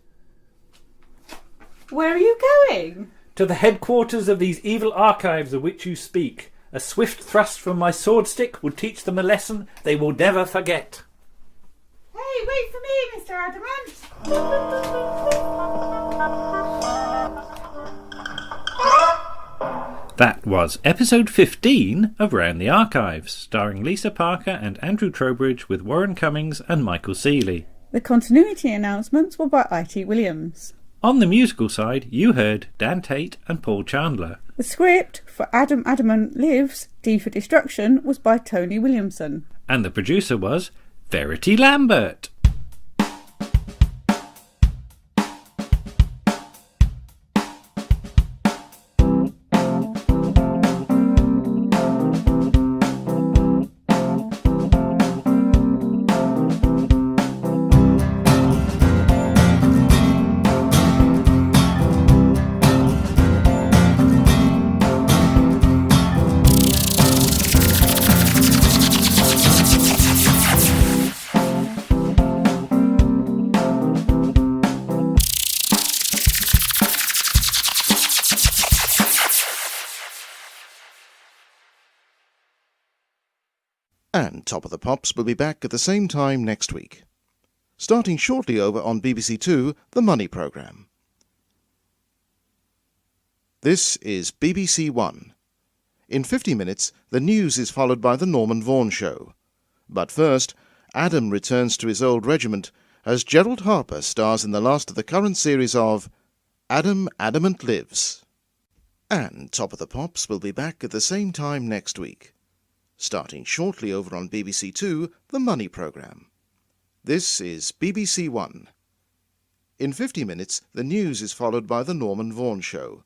E: Where are you going?
D: To the headquarters of these evil archives of which you speak. A swift thrust from my sword stick will teach them a lesson they will never forget.
E: Hey, wait for me, Mr. Adamant.
D: That was episode 15 of Round the Archives, starring Lisa Parker and Andrew Trowbridge with Warren Cummings and Michael Seeley.
E: The continuity announcements were by I.T. Williams.
D: On the musical side, you heard Dan Tate and Paul Chandler.
E: The script for Adam Adamant Lives, D for Destruction, was by Tony Williamson.
D: And the producer was Verity Lambert.
C: And Top of the Pops will be back at the same time next week. Starting shortly over on BBC Two, the Money Programme. This is BBC One. In 50 minutes, the news is followed by the Norman Vaughan Show. But first, Adam returns to his old regiment as Gerald Harper stars in the last of the current series of Adam Adamant Lives. And Top of the Pops will be back at the same time next week. Starting shortly over on BBC Two, the Money Programme. This is BBC One. In 50 minutes, the news is followed by the Norman Vaughan Show.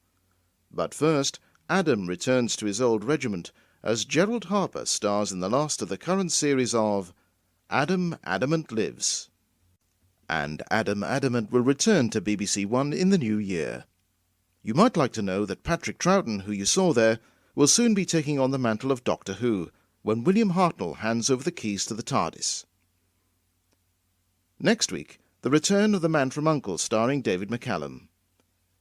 C: But first, Adam returns to his old regiment as Gerald Harper stars in the last of the current series of Adam Adamant Lives. And Adam Adamant will return to BBC One in the new year. You might like to know that Patrick Troughton, who you saw there, will soon be taking on the mantle of Doctor Who, when William Hartnell hands over the keys to the TARDIS. Next week, the return of The Man from U.N.C.L.E. starring David McCallum.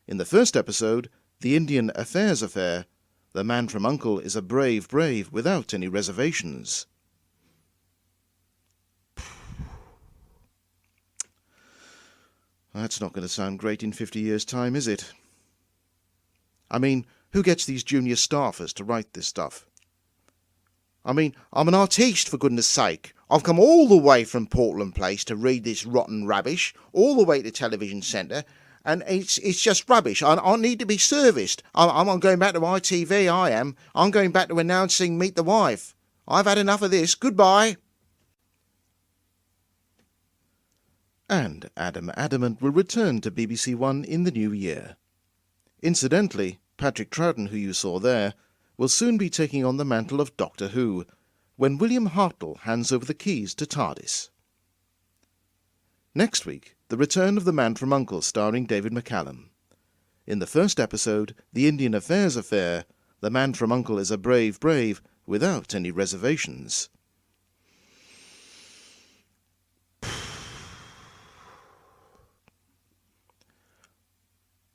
C: In the first episode, The Indian Affairs Affair, The Man from U.N.C.L.E. is a brave without any reservations. That's not going to sound great in 50 years' time, is it? I mean, who gets these junior staffers to write this stuff? I mean, I'm an artiste, for goodness sake. I've come all the way from Portland Place to read this rotten rubbish, all the way to Television Centre, and it's just rubbish. I need to be serviced. I'm going back to ITV, I am. I'm going back to announcing Meet the Wife. I've had enough of this. Goodbye. And Adam Adamant will return to BBC One in the new year. Incidentally, Patrick Troughton, who you saw there, will soon be taking on the mantle of Doctor Who, when William Hartnell hands over the keys to TARDIS. Next week, the return of The Man from U.N.C.L.E. starring David McCallum. In the first episode, The Indian Affairs Affair, The Man from U.N.C.L.E. is a brave without any reservations.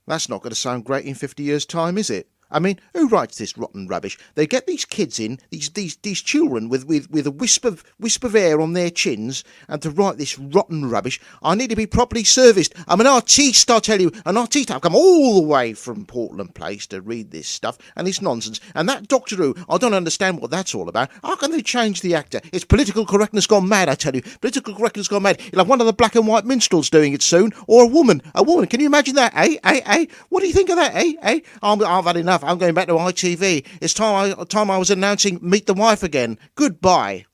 C: That's not going to sound great in 50 years' time, is it? I mean, who writes this rotten rubbish? They get these kids in, these children with a wisp of air on their chins, and to write this rotten rubbish, I need to be properly serviced. I'm an artiste, I tell you, an artiste. I've come all the way from Portland Place to read this stuff and this nonsense. And that Doctor Who, I don't understand what that's all about. How can they change the actor? It's political correctness gone mad, I tell you. Political correctness gone mad. You'll have one of the black and white minstrels doing it soon, or a woman. Can you imagine that, eh? What do you think of that, eh? I've had enough. I'm going back to ITV. It's time I was announcing Meet the Wife again. Goodbye.